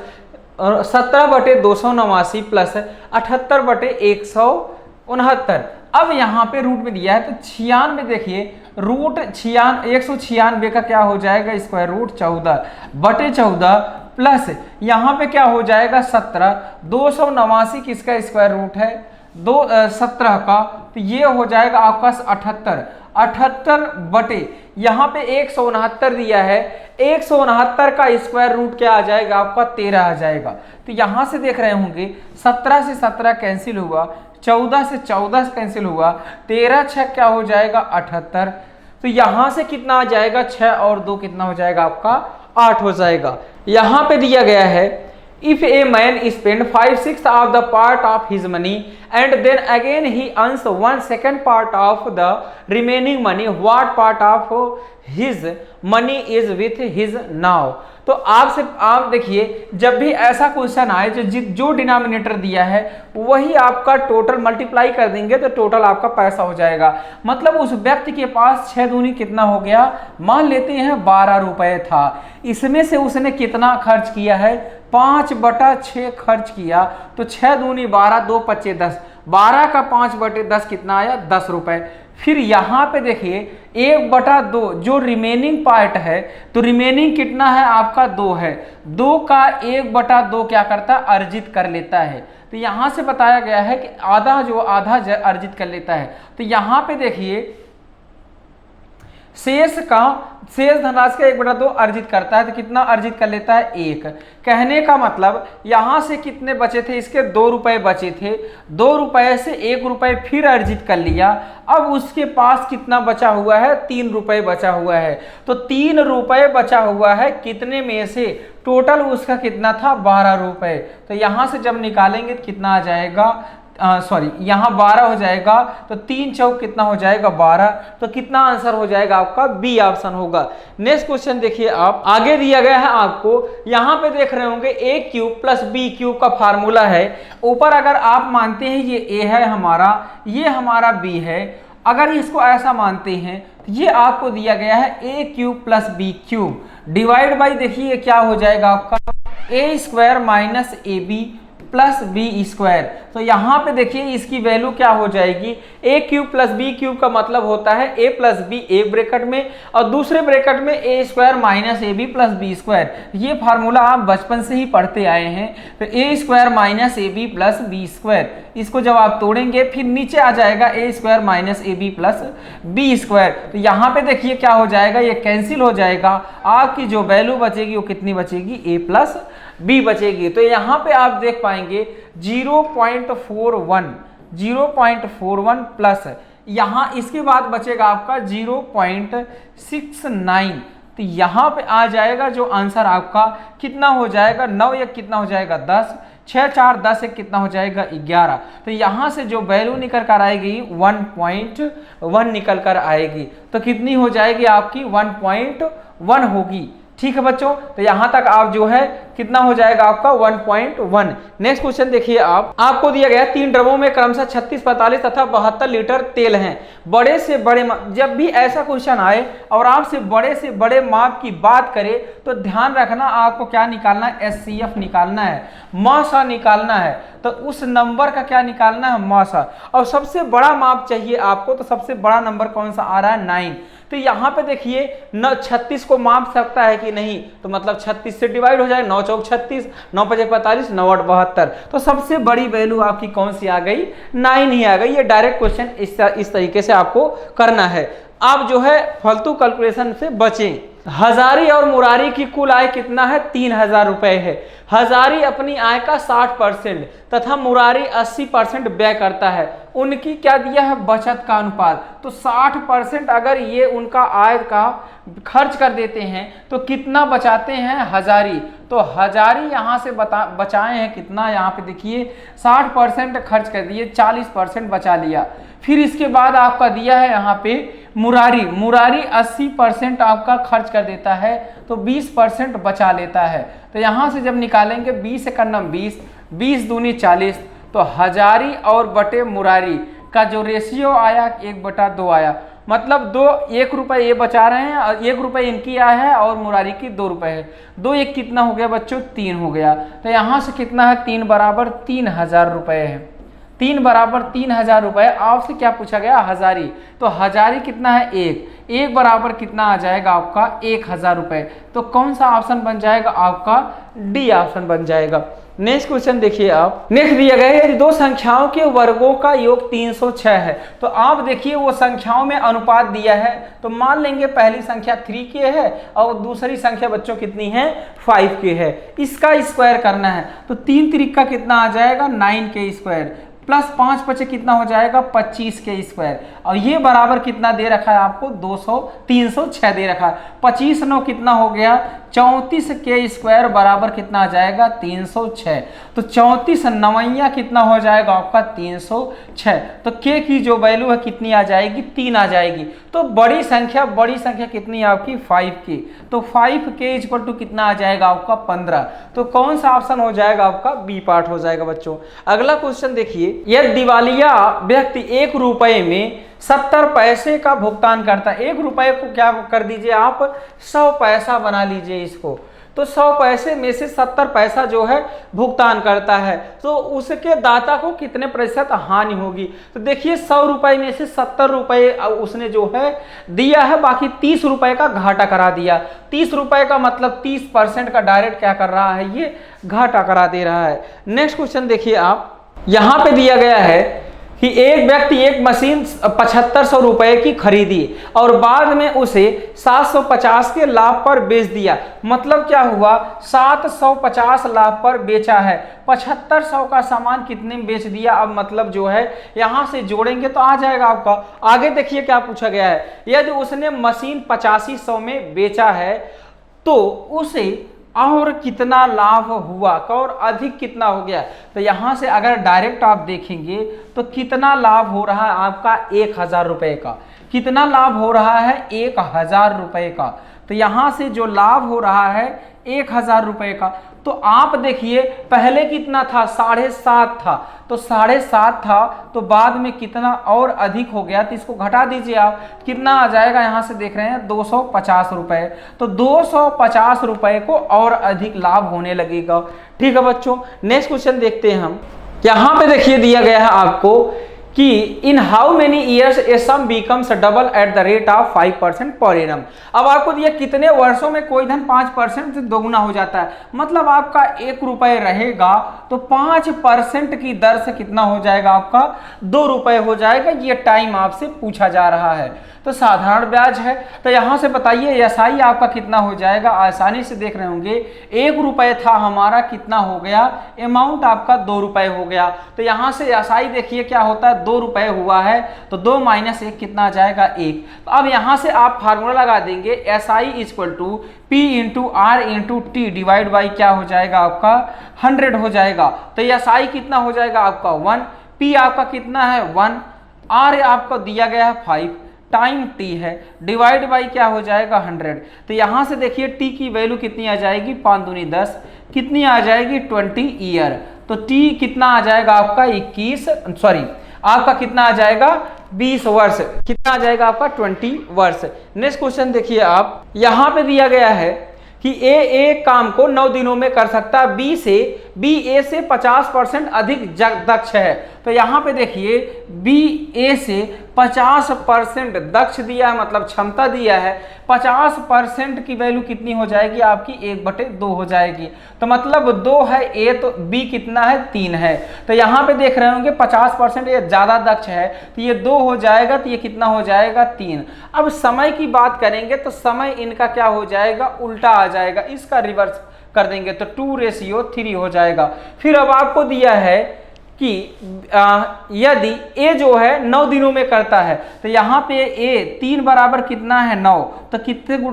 17/289 प्लस 78/169। अब यहाँ पे रूट में दिया है तो 96, देखिए √196 का क्या हो जाएगा, स्क्वायर रूट 14/14 प्लस यहाँ पे क्या हो जाएगा 17, 289 किसका स्क्वायर रूट है, 17 का, तो ये हो जाएगा आपका 78 बटे यहाँ पे 169 दिया है, 169 का स्क्वायर रूट क्या आ जाएगा आपका, 13 आ जाएगा। तो यहाँ से देख रहे होंगे 17 से 17 कैंसिल हुआ, 14 से 14 कैंसिल हुआ, 13 6 क्या हो जाएगा 78। तो यहाँ से कितना आ जाएगा, 6 और 2 कितना हो जाएगा आपका 8 हो जाएगा। यहाँ पे दिया गया है if a man spend 5/6 of the part of his money and then again he earns 1/2 part of the remaining money, what part of his money is with his now। तो आप देखिए, जब भी ऐसा क्वेश्चन आए जो डिनोमिनेटर दिया है वही आपका टोटल मल्टीप्लाई कर देंगे तो टोटल आपका पैसा हो जाएगा। मतलब उस व्यक्ति के पास 6 दूनी कितना हो गया, मान लेते हैं 12 रुपए था, इसमें से उसने कितना खर्च किया है, 5/6 खर्च किया, तो 6 दूनी 12, 2 5 10, 12 का 5/10 कितना आया, 10 रुपए। फिर यहाँ पे देखिए 1/2 जो रिमेनिंग पार्ट है, तो रिमेनिंग कितना है आपका 2 है, 2 का 1/2 क्या करता है, अर्जित कर लेता है। तो यहाँ से बताया गया है कि आधा अर्जित कर लेता है। तो यहाँ पे देखिए शेष धनराशि का 1/2 अर्जित करता है, तो कितना अर्जित कर लेता है, 1। कहने का मतलब यहाँ से कितने बचे थे, इसके 2 रुपए बचे थे, 2 रुपए से 1 रुपए फिर अर्जित कर लिया। अब उसके पास कितना बचा हुआ है, 3 रुपए बचा हुआ है। तो 3 रुपए बचा हुआ है, कितने में से, टोटल उसका कितना था, 12 रुपए। तो यहाँ से जब निकालेंगे तो कितना आ जाएगा, यहाँ 12 हो जाएगा, तो 3 चौक कितना हो जाएगा, 12। तो कितना आंसर हो जाएगा आपका, बी ऑप्शन होगा। नेक्स्ट क्वेश्चन देखिए, आप आगे दिया गया है आपको, यहाँ पे देख रहे होंगे a³ + b³ का फार्मूला है। ऊपर अगर आप मानते हैं ये a है हमारा, ये हमारा b है, अगर इसको ऐसा मानते हैं तो ये आपको दिया गया है a³ + b³ डिवाइड बाई, देखिए क्या हो जाएगा आपका, a² - ab + b²। तो यहाँ पे देखिए इसकी वैल्यू क्या हो जाएगी, a³ + b³ का मतलब होता है a + b एक ब्रैकेट में और दूसरे ब्रैकेट में a² - ab + b²। ये फार्मूला आप बचपन से ही पढ़ते आए हैं। तो a² - ab + b², इसको जब आप तोड़ेंगे फिर नीचे आ जाएगा a² - ab + b²। तो यहाँ पे देखिए क्या हो जाएगा, ये कैंसिल हो जाएगा, आपकी जो वैल्यू बचेगी वो कितनी बचेगी, a + b बचेगी। तो यहाँ पे आप देख पाएंगे 0.41 प्लस यहाँ इसके बाद बचेगा आपका 0.69, तो यहाँ पे आ जाएगा जो आंसर आपका कितना हो जाएगा, 9 एक कितना हो जाएगा 10, 6 4 10 एक कितना हो जाएगा 11। तो यहाँ से जो वैल्यू निकल कर आएगी 1.1 निकल कर आएगी, तो कितनी हो जाएगी आपकी 1.1 होगी। ठीक है बच्चों, तो यहाँ तक आप जो है कितना हो जाएगा आपका 1.1। नेक्स्ट क्वेश्चन देखिए आप, आपको दिया गया 3 ड्रमों में क्रमशः 36, 45 तथा 72 लीटर तेल हैं। बड़े से बड़े जब भी ऐसा क्वेश्चन आए और आपसे बड़े से बड़े माप की बात करे तो ध्यान रखना आपको क्या निकालना है, SCF निकालना है, मौसा निकालना है। तो उस नंबर का क्या निकालना है, मौसा। और सबसे बड़ा माप चाहिए आपको, तो सबसे बड़ा नंबर कौन सा आ रहा है, 9। तो यहाँ पे देखिए 36 को माप सकता है कि नहीं, तो मतलब 36 से डिवाइड हो जाए, 9 चौक 36, 9 पचे 45, 9 8 72। तो सबसे बड़ी वैल्यू आपकी कौन सी आ गई, 9 ही आ गई। ये डायरेक्ट क्वेश्चन इस तरीके से आपको करना है। आप जो है फालतू कैलकुलेशन से बचें। हजारी और मुरारी की कुल आय कितना है, 3000 रुपए है। हजारी अपनी आय का 60% तथा मुरारी 80% व्यय करता है। उनकी क्या दिया है, बचत का अनुपात। तो 60% अगर ये उनका आय का खर्च कर देते हैं तो कितना बचाते हैं हजारी। तो हजारी यहाँ से बचाए हैं कितना, यहाँ पे देखिए 60% खर्च कर दिए, 40% बचा लिया। फिर इसके बाद आपका दिया है यहाँ पे मुरारी, मुरारी 80% आपका खर्च कर देता है, तो 20% बचा लेता है। तो यहाँ से जब निकालेंगे 20 से करना 20, 20 दूनी 40, तो हजारी और बटे मुरारी का जो रेशियो आया 1/2 आया। मतलब 1 रुपये ये बचा रहे हैं और 1 रुपये इनकी आय है और मुरारी की 2 रुपये है। 2 1 कितना हो गया बच्चों, 3 हो गया। तो यहाँ से कितना है, 3 बराबर 3000 रुपये है। 3 बराबर 3000 रुपये। आपसे क्या पूछा गया, हजारी। तो हजारी कितना है, 1 बराबर कितना आ जाएगा आपका 1000 रुपये। तो कौन सा ऑप्शन बन जाएगा आपका, डी ऑप्शन बन जाएगा। नेक्स्ट क्वेश्चन देखिए आप, नेक्स्ट दिया गया है 2 संख्याओं के वर्गों का योग 306 है। तो आप देखिए वो संख्याओं में अनुपात दिया है, तो मान लेंगे पहली संख्या 3 के है और दूसरी संख्या बच्चों कितनी है, 5 के है। इसका स्क्वायर करना है, तो 3 3 का कितना आ जाएगा, 9 के स्क्वायर, प्लस 5 5 कितना हो जाएगा, 25 के स्क्वायर। और ये बराबर कितना दे रखा है आपको, 306 दे रखा है। 25 9 कितना हो गया, 34 के स्क्वायर बराबर कितना आ जाएगा, 306। तो 34 9 कितना हो जाएगा आपका, 306। तो के की जो वैल्यू है कितनी आ जाएगी, 3 आ जाएगी। तो बड़ी संख्या कितनी आपकी, 5 की। तो 5 के इक्वल टू कितना आ जाएगा आपका, 15। तो कौन सा ऑप्शन हो जाएगा आपका, बी पार्ट हो जाएगा बच्चों। अगला क्वेश्चन देखिए, यह दिवालिया व्यक्ति 1 रुपये में 70 पैसे का भुगतान करता है। 1 रुपये को क्या कर दीजिए आप, 100 पैसा बना लीजिए इसको। तो 100 पैसे में से 70 पैसा जो है भुगतान करता है, तो उसके दाता को कितने प्रतिशत हानि होगी। तो देखिए 100 रुपये में से 70 रुपये उसने जो है दिया है, बाकी 30 रुपये का घाटा करा दिया। 30 रुपये का मतलब 30% का डायरेक्ट क्या कर रहा है, ये घाटा करा दे रहा है। नेक्स्ट क्वेश्चन देखिए आप, यहाँ पे दिया गया है कि एक व्यक्ति एक मशीन 7500 रुपए की खरीदी और बाद में उसे 750 के लाभ पर बेच दिया। मतलब क्या हुआ, 750 लाभ पर बेचा है, 7500 का सामान कितने में बेच दिया। अब मतलब जो है यहां से जोड़ेंगे तो आ जाएगा आपका। आगे देखिए क्या पूछा गया है, यदि उसने मशीन 8500 में बेचा है तो उसे और कितना लाभ हुआ, और अधिक कितना हो गया। तो यहां से अगर डायरेक्ट आप देखेंगे तो कितना लाभ हो रहा है आपका, 1000 रुपए का। कितना लाभ हो रहा है, 1000 रुपए का। तो यहां से जो लाभ हो रहा है 1000 रुपए का। तो आप देखिए पहले कितना था, 7.5 था, तो 7.5 था, तो बाद में कितना और अधिक हो गया। तो इसको घटा दीजिए आप, कितना आ जाएगा, यहां से देख रहे हैं 250 रुपए। तो 250 रुपए को और अधिक लाभ होने लगेगा। ठीक है बच्चों, नेक्स्ट क्वेश्चन देखते हैं हम। यहां पे देखिए दिया गया है आपको कि in how many years A some becomes double at the rate of 5% per annum. अब आपको दिया कितने वर्षों में कोई धन 5% से दोगुना हो जाता है। मतलब आपका 1 रुपये रहेगा तो 5% की दर से कितना हो जाएगा आपका, 2 रुपये हो जाएगा। ये टाइम आपसे पूछा जा रहा है, तो साधारण ब्याज है। तो यहां से बताइए एसआई आपका कितना हो जाएगा, आसानी से देख रहे होंगे 1 रुपये था हमारा, कितना हो गया, अमाउंट आपका 2 रुपये हो गया। तो यहां से एसआई देखिए क्या होता है, 2 रुपए हुआ है, तो 2 माइनस 1 कितना आ जाएगा 1। तो अब यहां से आप फार्मूला लगा देंगे SI equal to P into R into T divide by क्या हो जाएगा आपका 100 हो जाएगा। तो SI कितना हो जाएगा आपका 1, P आपका कितना है 1, R आपको दिया गया है 5 टाइम T है, डिवाइड बाई क्या हो जाएगा 100। तो यहां से देखिए T की वैल्यू कितनी आ जाएगी 5 दूनी 10, कितनी आ जाएगी 20 ईयर। तो T कितना आ जाएगा आपका 21, सॉरी आपका कितना आ जाएगा 20 वर्ष, कितना आ जाएगा आपका 20 वर्ष। नेक्स्ट क्वेश्चन देखिए आप, यहां पे दिया गया है कि ए एक काम को 9 दिनों में कर सकता है, बी ए से 50% अधिक दक्ष है। तो यहाँ पे देखिए बी ए से 50% दक्ष दिया है, मतलब क्षमता दिया है। 50% की वैल्यू कितनी हो जाएगी आपकी 1/2 हो जाएगी। तो मतलब 2 है ए, तो बी कितना है 3 है। तो यहाँ पे देख रहे होंगे 50% ये ज़्यादा दक्ष है, तो ये 2 हो जाएगा, तो ये कितना हो जाएगा 3। अब समय की बात करेंगे तो समय इनका क्या हो जाएगा उल्टा आ जाएगा, इसका रिवर्स कर देंगे तो 2:3 हो जाएगा। फिर अब आपको दिया है कि यदि ए जो है 9 दिनों में करता है, तो यहाँ पे ए 3 बराबर कितना है 9, तो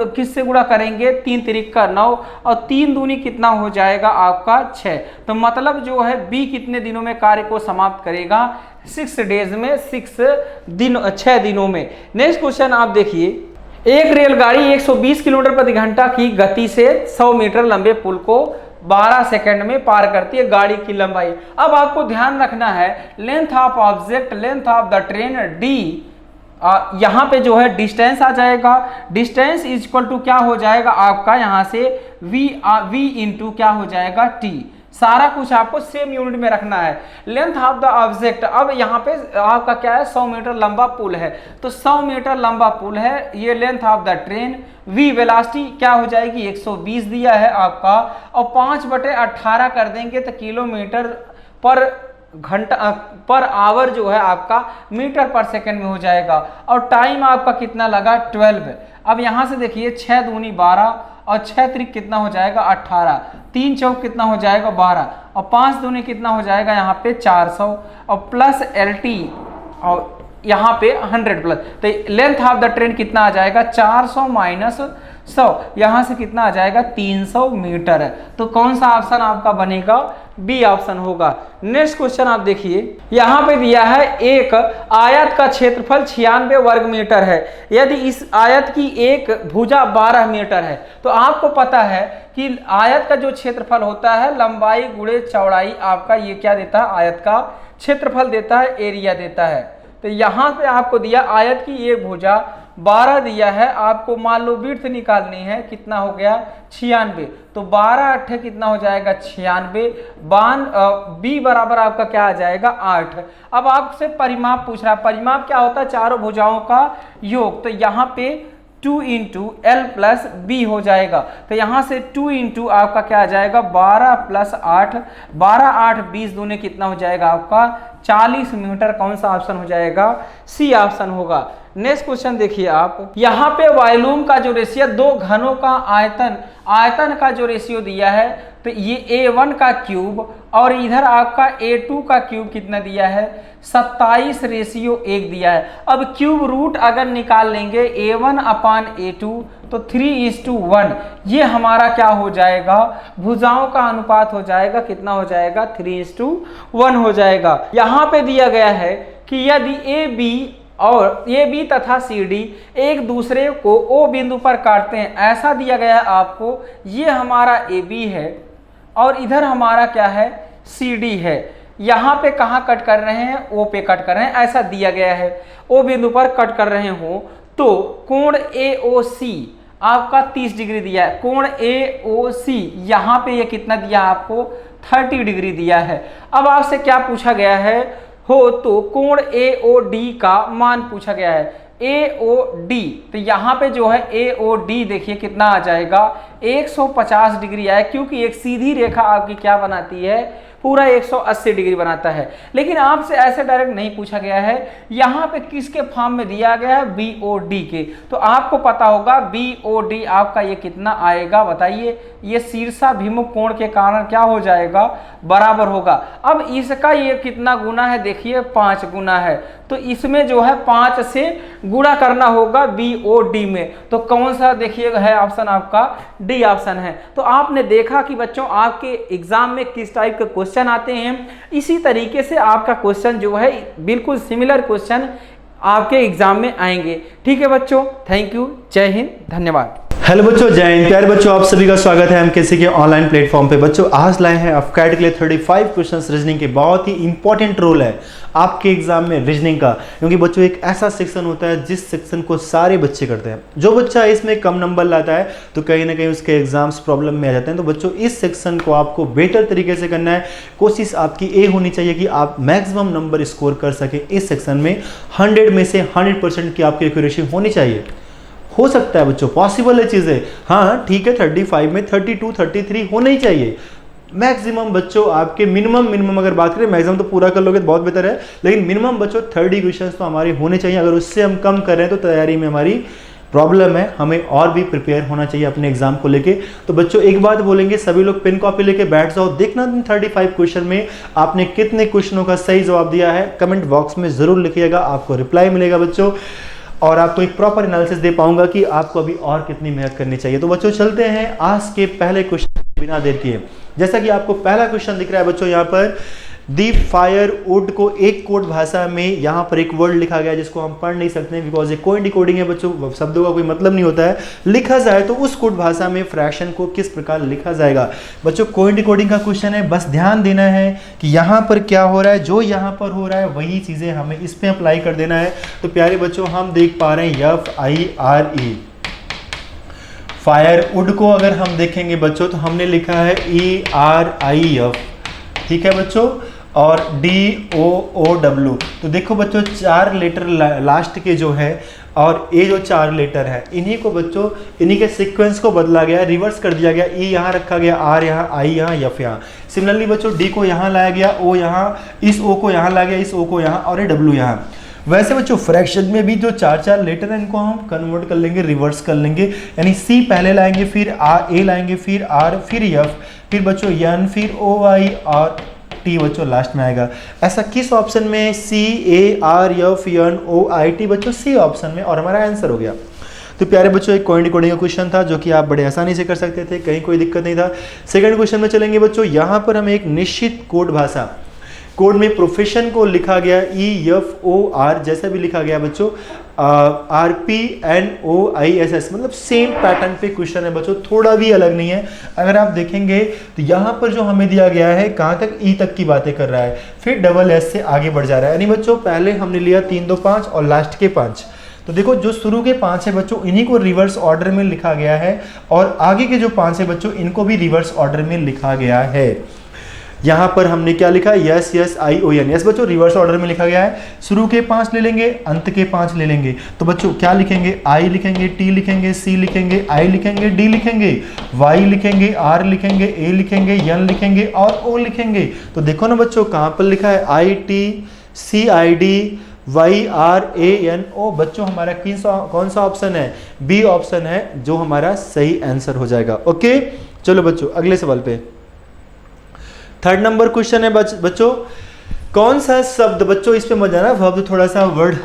किससे गुणा करेंगे 3 तिरिक का 9 और 3 दूनी कितना हो जाएगा आपका 6। तो मतलब जो है बी कितने दिनों में कार्य को समाप्त करेगा 6 डेज में, 6 दिनों में। नेक्स्ट क्वेश्चन आप देखिए, एक रेलगाड़ी 120 किलोमीटर प्रति घंटा की गति से 100 मीटर लंबे पुल को 12 सेकंड में पार करती है। गाड़ी की लंबाई, अब आपको ध्यान रखना है length of object, length of the Tren de, यहाँ पे जो है डिस्टेंस आ जाएगा। डिस्टेंस इज इक्वल टू क्या हो जाएगा आपका यहाँ से v इंटू क्या हो जाएगा t। सारा कुछ आपको सेम यूनिट में रखना है। लेंथ ऑफ द ऑब्जेक्ट, अब यहाँ पे आपका क्या है 100 मीटर लंबा पुल है, तो 100 मीटर लंबा पुल है, ये length of the train. v velocity क्या हो जाएगी 120 दिया है आपका, और 5/18 कर देंगे तो किलोमीटर पर घंटा पर आवर जो है आपका मीटर पर सेकंड में हो जाएगा। और टाइम आपका कितना लगा 12। अब यहाँ से देखिए 6 दूनी 12 और 6 त्रिक कितना हो जाएगा 18, 3 चौक कितना हो जाएगा 12 और 5 दूनी कितना हो जाएगा यहाँ पे 400 और प्लस LT और यहाँ पे 100 प्लस। तो लेंथ ऑफ द ट्रेन कितना आ जाएगा 400 माइनस 100, यहाँ से कितना आ जाएगा 300 मीटर है। तो कौन सा ऑप्शन आपका बनेगा बी ऑप्शन होगा। नेक्स्ट क्वेश्चन आप देखिए, यहाँ पे दिया है एक आयत का क्षेत्रफल 96 वर्ग मीटर है, यदि इस आयत की एक भुजा 12 मीटर है। तो आपको पता है कि आयत का जो क्षेत्रफल होता है लंबाई गुणे चौड़ाई, आपका ये क्या देता है आयत का क्षेत्रफल देता है, एरिया देता है। तो यहाँ पे आपको दिया आयत की ये भुजा 12 दिया है, आपको मान लो विड्थ निकालनी है, कितना हो गया 96, तो 12 8 कितना हो जाएगा 96, बी बराबर आपका क्या आ जाएगा 8। अब आपसे परिमाप पूछ रहा है, परिमाप क्या होता है चारों भुजाओं का योग, तो यहाँ पे 2 इंटू एल प्लस बी हो जाएगा। तो यहाँ से 2 इंटू आपका क्या आ जाएगा 12 प्लस 8, 12 8 20 दूने कितना हो जाएगा आपका 40 मीटर। कौन सा ऑप्शन हो जाएगा सी ऑप्शन होगा। नेक्स्ट क्वेश्चन देखिए आप, यहाँ पे वॉल्यूम का जो रेशियो, दो घनों का आयतन का जो रेशियो दिया है, तो ये A1 का क्यूब और इधर आपका A2 का क्यूब कितना दिया है 27:1 दिया है। अब क्यूब रूट अगर निकाल लेंगे A1/A2 तो 3:1, ये हमारा क्या हो जाएगा भुजाओं का अनुपात हो जाएगा, कितना हो जाएगा 3:1 हो जाएगा। यहाँ पे दिया गया है कि यदि AB तथा CD एक दूसरे को O बिंदु पर काटते हैं, ऐसा दिया गया है आपको, ये हमारा AB है और इधर हमारा क्या है CD है। यहाँ पे कहाँ कट कर रहे हैं O पे कट कर रहे हैं, ऐसा दिया गया है। O बिंदु पर कट कर रहे हो तो कोण AOC आपका 30 डिग्री दिया है। कोण AOC यहाँ पे ये कितना दिया आपको 30 डिग्री दिया है। अब आपसे क्या पूछा गया है हो, तो कोण AOD का मान पूछा गया है, AOD। तो यहाँ पे जो है AOD देखिए कितना आ जाएगा 150 डिग्री है, क्योंकि एक सीधी रेखा आपकी क्या बनाती है पूरा 180 डिग्री बनाता है। लेकिन आपसे ऐसे डायरेक्ट नहीं पूछा गया है, यहाँ पे किसके फॉर्म में दिया गया है, BOD के। तो आपको पता होगा BOD आपका ये कितना आएगा बताइए, ये शीर्षाभिमुख कोण के कारण क्या हो जाएगा, बराबर होगा। अब इसका ये कितना गुना है, देखिए 5 गुना है, तो इसमें जो है 5 से गुणा करना होगा BOD में। तो कौन सा देखिए है ऑप्शन, आपका डी ऑप्शन है। तो आपने देखा कि बच्चों आपके एग्जाम में किस टाइप के क्वेश्चन आते हैं, इसी तरीके से आपका क्वेश्चन जो है बिल्कुल सिमिलर क्वेश्चन आपके एग्जाम में आएंगे। ठीक है बच्चों, थैंक यू, जय हिंद, धन्यवाद। हेलो बच्चों, जय हिंद। प्यारे बच्चों, आप सभी का स्वागत है MKC के ऑनलाइन प्लेटफॉर्म पे। बच्चों आज लाए हैं अपकैट के लिए 35 क्वेश्चंस रीजनिंग के। बहुत ही इंपॉर्टेंट रोल है आपके एग्जाम में रीजनिंग का, क्योंकि बच्चों एक ऐसा सेक्शन होता है जिस सेक्शन को सारे बच्चे करते हैं। जो बच्चा इसमें कम नंबर लाता है तो कहीं ना कहीं उसके एग्जाम्स प्रॉब्लम में आ जाते हैं। तो बच्चों इस सेक्शन को आपको बेटर तरीके से करना है। कोशिश आपकी ये होनी चाहिए कि आप मैक्सिमम नंबर स्कोर कर सके इस सेक्शन में। 100 में से 100% की आपकी एक्यूरेसी होनी चाहिए। हो सकता है बच्चों, पॉसिबल है चीज़ें, हाँ ठीक है, 35 में 32 33 होना ही चाहिए मैक्सिमम। बच्चों आपके मिनिमम अगर बात करें, मैक्सिमम तो पूरा कर लोगे तो बहुत बेहतर है, लेकिन मिनिमम बच्चों 30 क्वेश्चन तो हमारे होने चाहिए। अगर उससे हम कम कर रहे हैं तो तैयारी में हमारी प्रॉब्लम है, हमें और भी प्रिपेयर होना चाहिए अपने एग्जाम को लेके। तो बच्चों एक बात बोलेंगे, सभी लोग पेन कॉपी लेके बैठ जाओ, देखना 35 क्वेश्चन में आपने कितने क्वेश्चनों का सही जवाब दिया है। कमेंट बॉक्स में जरूर लिखिएगा, आपको रिप्लाई मिलेगा बच्चों, और आपको एक प्रॉपर एनालिसिस दे पाऊंगा कि आपको अभी और कितनी मेहनत करनी चाहिए। तो बच्चों चलते हैं आज के पहले क्वेश्चन बिना देर किए। जैसा कि आपको पहला क्वेश्चन दिख रहा है बच्चों, यहाँ पर दी फायरवुड को एक कोड भाषा में यहाँ पर एक वर्ड लिखा गया है जिसको हम पढ़ नहीं सकते बिकॉज ये कोई डिकोडिंग है बच्चों, शब्दों का कोई मतलब नहीं होता है। लिखा जाए तो उस कोड भाषा में फ्रैक्शन को किस प्रकार लिखा जाएगा। बच्चों कोई डिकोडिंग का क्वेश्चन है, बस ध्यान देना है कि यहाँ पर क्या हो रहा है, जो यहाँ पर हो रहा है वही चीज़ें हमें इस पर अप्लाई कर देना है। तो प्यारे बच्चों हम देख पा रहे हैं FIRE, फायरवुड को अगर हम देखेंगे बच्चों तो हमने लिखा है ERIF, ठीक है बच्चों, और DOOW। तो देखो बच्चों 4 लेटर लास्ट के जो है, और ये जो 4 लेटर है इन्हीं को बच्चों, इन्हीं के सीक्वेंस को बदला गया, रिवर्स कर दिया गया। E यहाँ रखा गया, R यहाँ, I यहाँ, F यहाँ। सिमिलरली बच्चों D को यहाँ लाया गया, O यहाँ, इस O को यहाँ लाया गया, इस O को यहाँ, और ये W यहाँ। वैसे बच्चों फ्रैक्शन में भी जो 4 लेटर हैं इनको हम कन्वर्ट कर लेंगे, रिवर्स कर लेंगे, यानी C पहले लाएंगे, फिर A लाएंगे, फिर R, फिर F, फिर बच्चों N, फिर OI और T बच्चों लास्ट में आएगा। ऐसा किस ऑप्शन में, CARFNOIT बच्चों C ऑप्शन में, और हमारा आंसर हो गया। तो प्यारे बच्चों एक कोड डिकोडिंग का क्वेश्चन था जो कि आप बड़े आसानी से कर सकते थे, कहीं कोई दिक्कत नहीं था। सेकंड क्वेश्चन में चलेंगे बच्चों, यहाँ पर हमें एक निश्चित कोड भाषा, कोड में प्रोफेशन को लिखा गया EFOR जैसा भी लिखा गया बच्चों, RPNOISS, मतलब सेम पैटर्न पे क्वेश्चन है बच्चों, थोड़ा भी अलग नहीं है। अगर आप देखेंगे तो यहाँ पर जो हमें दिया गया है कहाँ तक, E तक की बातें कर रहा है, फिर SS से आगे बढ़ जा रहा है। यानी बच्चों पहले हमने लिया 3 2 5 और लास्ट के 5। तो देखो जो शुरू के 5 है बच्चों इन्हीं को रिवर्स ऑर्डर में लिखा गया है, और आगे के जो 5 है बच्चों इनको भी रिवर्स ऑर्डर में लिखा गया है। यहाँ पर हमने क्या लिखा, SION, यस बच्चों रिवर्स ऑर्डर में लिखा गया है। शुरू के 5 ले लेंगे, अंत के 5 ले लेंगे। तो बच्चों क्या लिखेंगे, I लिखेंगे, T लिखेंगे, C लिखेंगे, I लिखेंगे, D लिखेंगे, Y लिखेंगे, R लिखेंगे, A लिखेंगे, N लिखेंगे और O लिखेंगे। तो देखो ना बच्चों कहाँ पर लिखा है, ITCIDYRANO। बच्चों हमारा कौन सा ऑप्शन है, B ऑप्शन है जो हमारा सही आंसर हो जाएगा। ओके चलो बच्चों अगले सवाल पे। थर्ड नंबर क्वेश्चन है बच्चों, कौन सा शब्द, बच्चों इस पे मत जाना, वर्ब थोड़ा सा वर्ड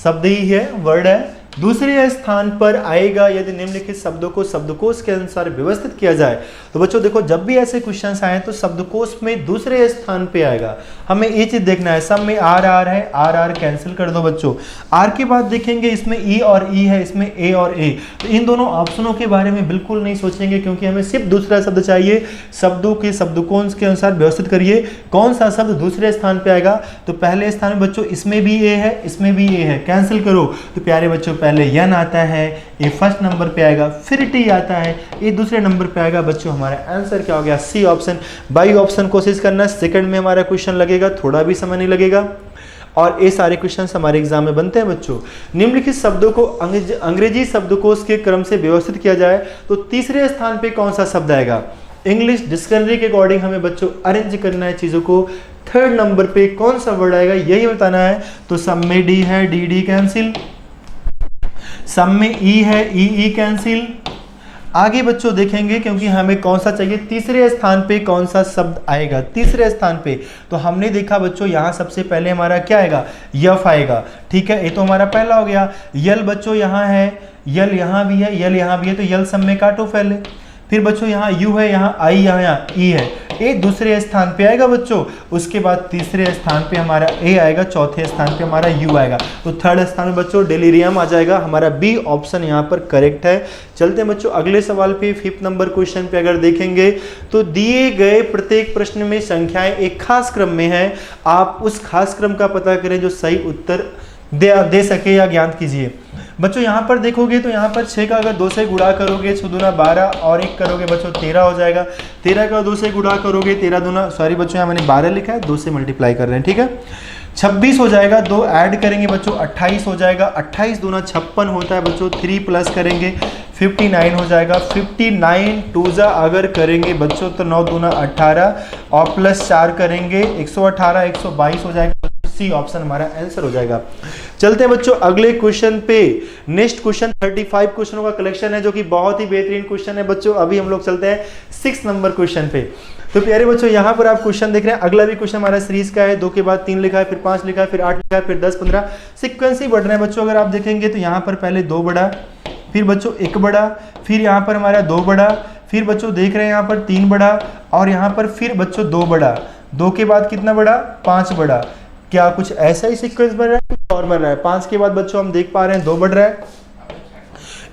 शब्द ही है, वर्ड है, दूसरे स्थान पर आएगा यदि निम्नलिखित शब्दों को शब्दकोश के अनुसार व्यवस्थित किया जाए। तो बच्चों देखो जब भी ऐसे क्वेश्चंस आए तो शब्दकोश में दूसरे स्थान पे आएगा। हमें ये चीज देखना है, सब में आर है, आर कैंसिल कर दो बच्चों। आर के बाद देखेंगे इसमें ई और ई है, इसमें ए और ए, तो इन दोनों ऑप्शनों के बारे में बिल्कुल नहीं सोचेंगे क्योंकि हमें सिर्फ दूसरा शब्द चाहिए। शब्दों के शब्दकोश के अनुसार व्यवस्थित करिए, कौन सा शब्द दूसरे स्थान पे आएगा। तो पहले स्थान में बच्चों इसमें भी ए है, इसमें भी ए है, कैंसिल करो। तो प्यारे बच्चों पहले यन आता है, ये फर्स्ट नंबर पे आएगा, फिर टी आता है, ये दूसरे नंबर पे आएगा। बच्चों हमारा आंसर क्या हो गया, सी ऑप्शन। बाई ऑप्शन कोशिश करना, सेकंड में हमारा क्वेश्चन लगेगा, थोड़ा भी समय नहीं लगेगा। और ये सारे क्वेश्चंस हमारे एग्जाम में बनते हैं बच्चों। निम्नलिखित शब्दों को अंग्रेजी शब्दकोश के क्रम से व्यवस्थित किया जाए तो तीसरे स्थान पे कौन सा शब्द आएगा। इंग्लिश डिक्शनरी के अकॉर्डिंग हमें बच्चों अरेंज करना है चीज़ों को। थर्ड नंबर पे कौन सा वर्ड आएगा यही बताना है। तो सब में डी है, डी डी कैंसिल, सब में ई है, ई ई कैंसिल। आगे बच्चों देखेंगे क्योंकि हमें कौन सा चाहिए, तीसरे स्थान पे कौन सा शब्द आएगा। तीसरे स्थान पे तो हमने देखा बच्चों यहाँ सबसे पहले हमारा क्या आएगा, यफ आएगा। ठीक है, ये तो हमारा पहला हो गया। यल बच्चों यहाँ है, यल यहाँ भी है, यल यहाँ भी है, तो यल सब में काटो पहले। फिर बच्चों यहाँ यू है, यहाँ आई, यहाँ ई है, ए दूसरे स्थान पे आएगा बच्चों। उसके बाद तीसरे स्थान पे हमारा ए आएगा, चौथे स्थान पे हमारा यू आएगा। तो थर्ड स्थान में बच्चों डेलिरियम आ जाएगा। हमारा बी ऑप्शन यहाँ पर करेक्ट है। चलते हैं बच्चों अगले सवाल पे। 5th नंबर क्वेश्चन पे अगर देखेंगे तो दिए गए प्रत्येक प्रश्न में संख्याएं एक खास क्रम में है। आप उस खास क्रम का पता करें जो सही उत्तर दे सके या ज्ञात कीजिए। बच्चों यहाँ पर देखोगे तो यहाँ पर 6 का अगर 2 से गुणा करोगे 6 दूना 12 और 1 करोगे बच्चों 13 हो जाएगा। 13 का 2 से गुणा करोगे 13 दूना, सॉरी बच्चों यहाँ मैंने 12 लिखा है, 2 से मल्टीप्लाई कर रहे हैं। ठीक है, 26 हो जाएगा, 2 ऐड करेंगे बच्चों 28 हो जाएगा। 28 दूना 56 होता है बच्चों, 3 प्लस करेंगे 59 हो जाएगा। 59 टूजा अगर करेंगे बच्चों तो 9 दूना 18 और प्लस 4 करेंगे 118, 122 हो जाएगा। सी ऑप्शन हमारा आंसर हो जाएगा। चलते हैं बच्चों अगले क्वेश्चन पे। नेक्स्ट क्वेश्चन 35 क्वेश्चनों का कलेक्शन है जो कि बहुत ही बेहतरीन क्वेश्चन है बच्चों। अभी हम लोग चलते हैं 6 नंबर क्वेश्चन पे। तो प्यारे बच्चों यहाँ पर आप क्वेश्चन देख रहे हैं, अगला भी क्वेश्चन हमारा सीरीज का है। 2 के बाद 3 लिखा है, फिर 5 लिखा है, फिर 8 लिखा है, फिर 10, 15 सीक्वेंस ही बढ़ रहे हैं बच्चों। अगर आप देखेंगे तो यहाँ पर पहले 2 बड़ा, फिर बच्चों 1 बड़ा, फिर यहाँ पर हमारा 2 बड़ा, फिर बच्चों देख रहे हैं यहाँ पर 3 बड़ा और यहाँ पर फिर बच्चों 2 बड़ा। 2 के बाद कितना बड़ा, 5 बड़ा। क्या कुछ ऐसा ही सीक्वेंस बन रहा है, कुछ और बन रहा है? 5 के बाद बच्चों हम देख पा रहे हैं 2 बढ़ रहा है।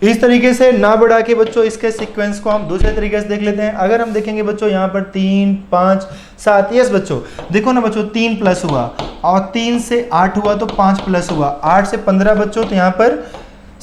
इस तरीके से ना बढ़ा के बच्चों इसके सीक्वेंस को हम दूसरे तरीके से देख लेते हैं। अगर हम देखेंगे बच्चों यहाँ पर 3, 5, 7, यस बच्चों देखो ना बच्चों 3 प्लस हुआ और 3 से 8 हुआ तो 5 प्लस हुआ, 8 से 15 बच्चों तो यहाँ पर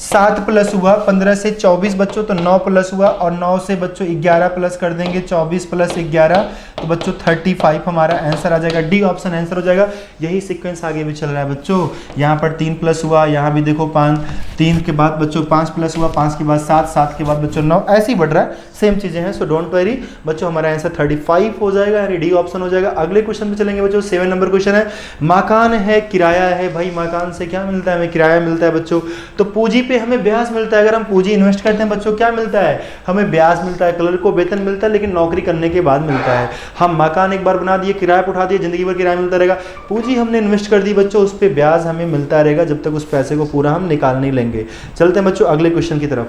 7 प्लस हुआ, 15 से 24 बच्चों तो 9 प्लस हुआ और 9 से बच्चों 11 प्लस कर देंगे, 24 प्लस 11 तो बच्चों 35 हमारा आंसर आ जाएगा। डी ऑप्शन आंसर हो जाएगा। यही सीक्वेंस आगे भी चल रहा है बच्चों। यहाँ पर 3 प्लस हुआ, यहाँ भी देखो 5, 3 के बाद बच्चों 5 प्लस हुआ, 5 के बाद 7, 7 के बाद बच्चों 9, ऐसे ही बढ़ रहा है, सेम चीजें हैं। सो डोंट वरी बच्चों, हमारा आंसर 35 हो जाएगा, यानी डी ऑप्शन हो जाएगा। अगले क्वेश्चन पे चलेंगे बच्चों। 7 नंबर क्वेश्चन है, मकान है किराया है। भाई मकान से क्या मिलता है, हमें किराया मिलता है बच्चों। तो पूंजी पे हमें ब्याज मिलता है। अगर हम पूंजी इन्वेस्ट करते हैं बच्चों क्या मिलता है, हमें ब्याज मिलता है। क्लर्क को वेतन मिलता है लेकिन नौकरी करने के बाद मिलता है। हम मकान एक बार बना दिए, किराया पे उठा दिए, जिंदगी भर किराया मिलता रहेगा। पूंजी हमने इन्वेस्ट कर दी बच्चों, उस पर ब्याज हमें मिलता रहेगा जब तक उस पैसे को पूरा हम निकाल नहीं लेंगे। चलते हैं बच्चों अगले क्वेश्चन की तरफ।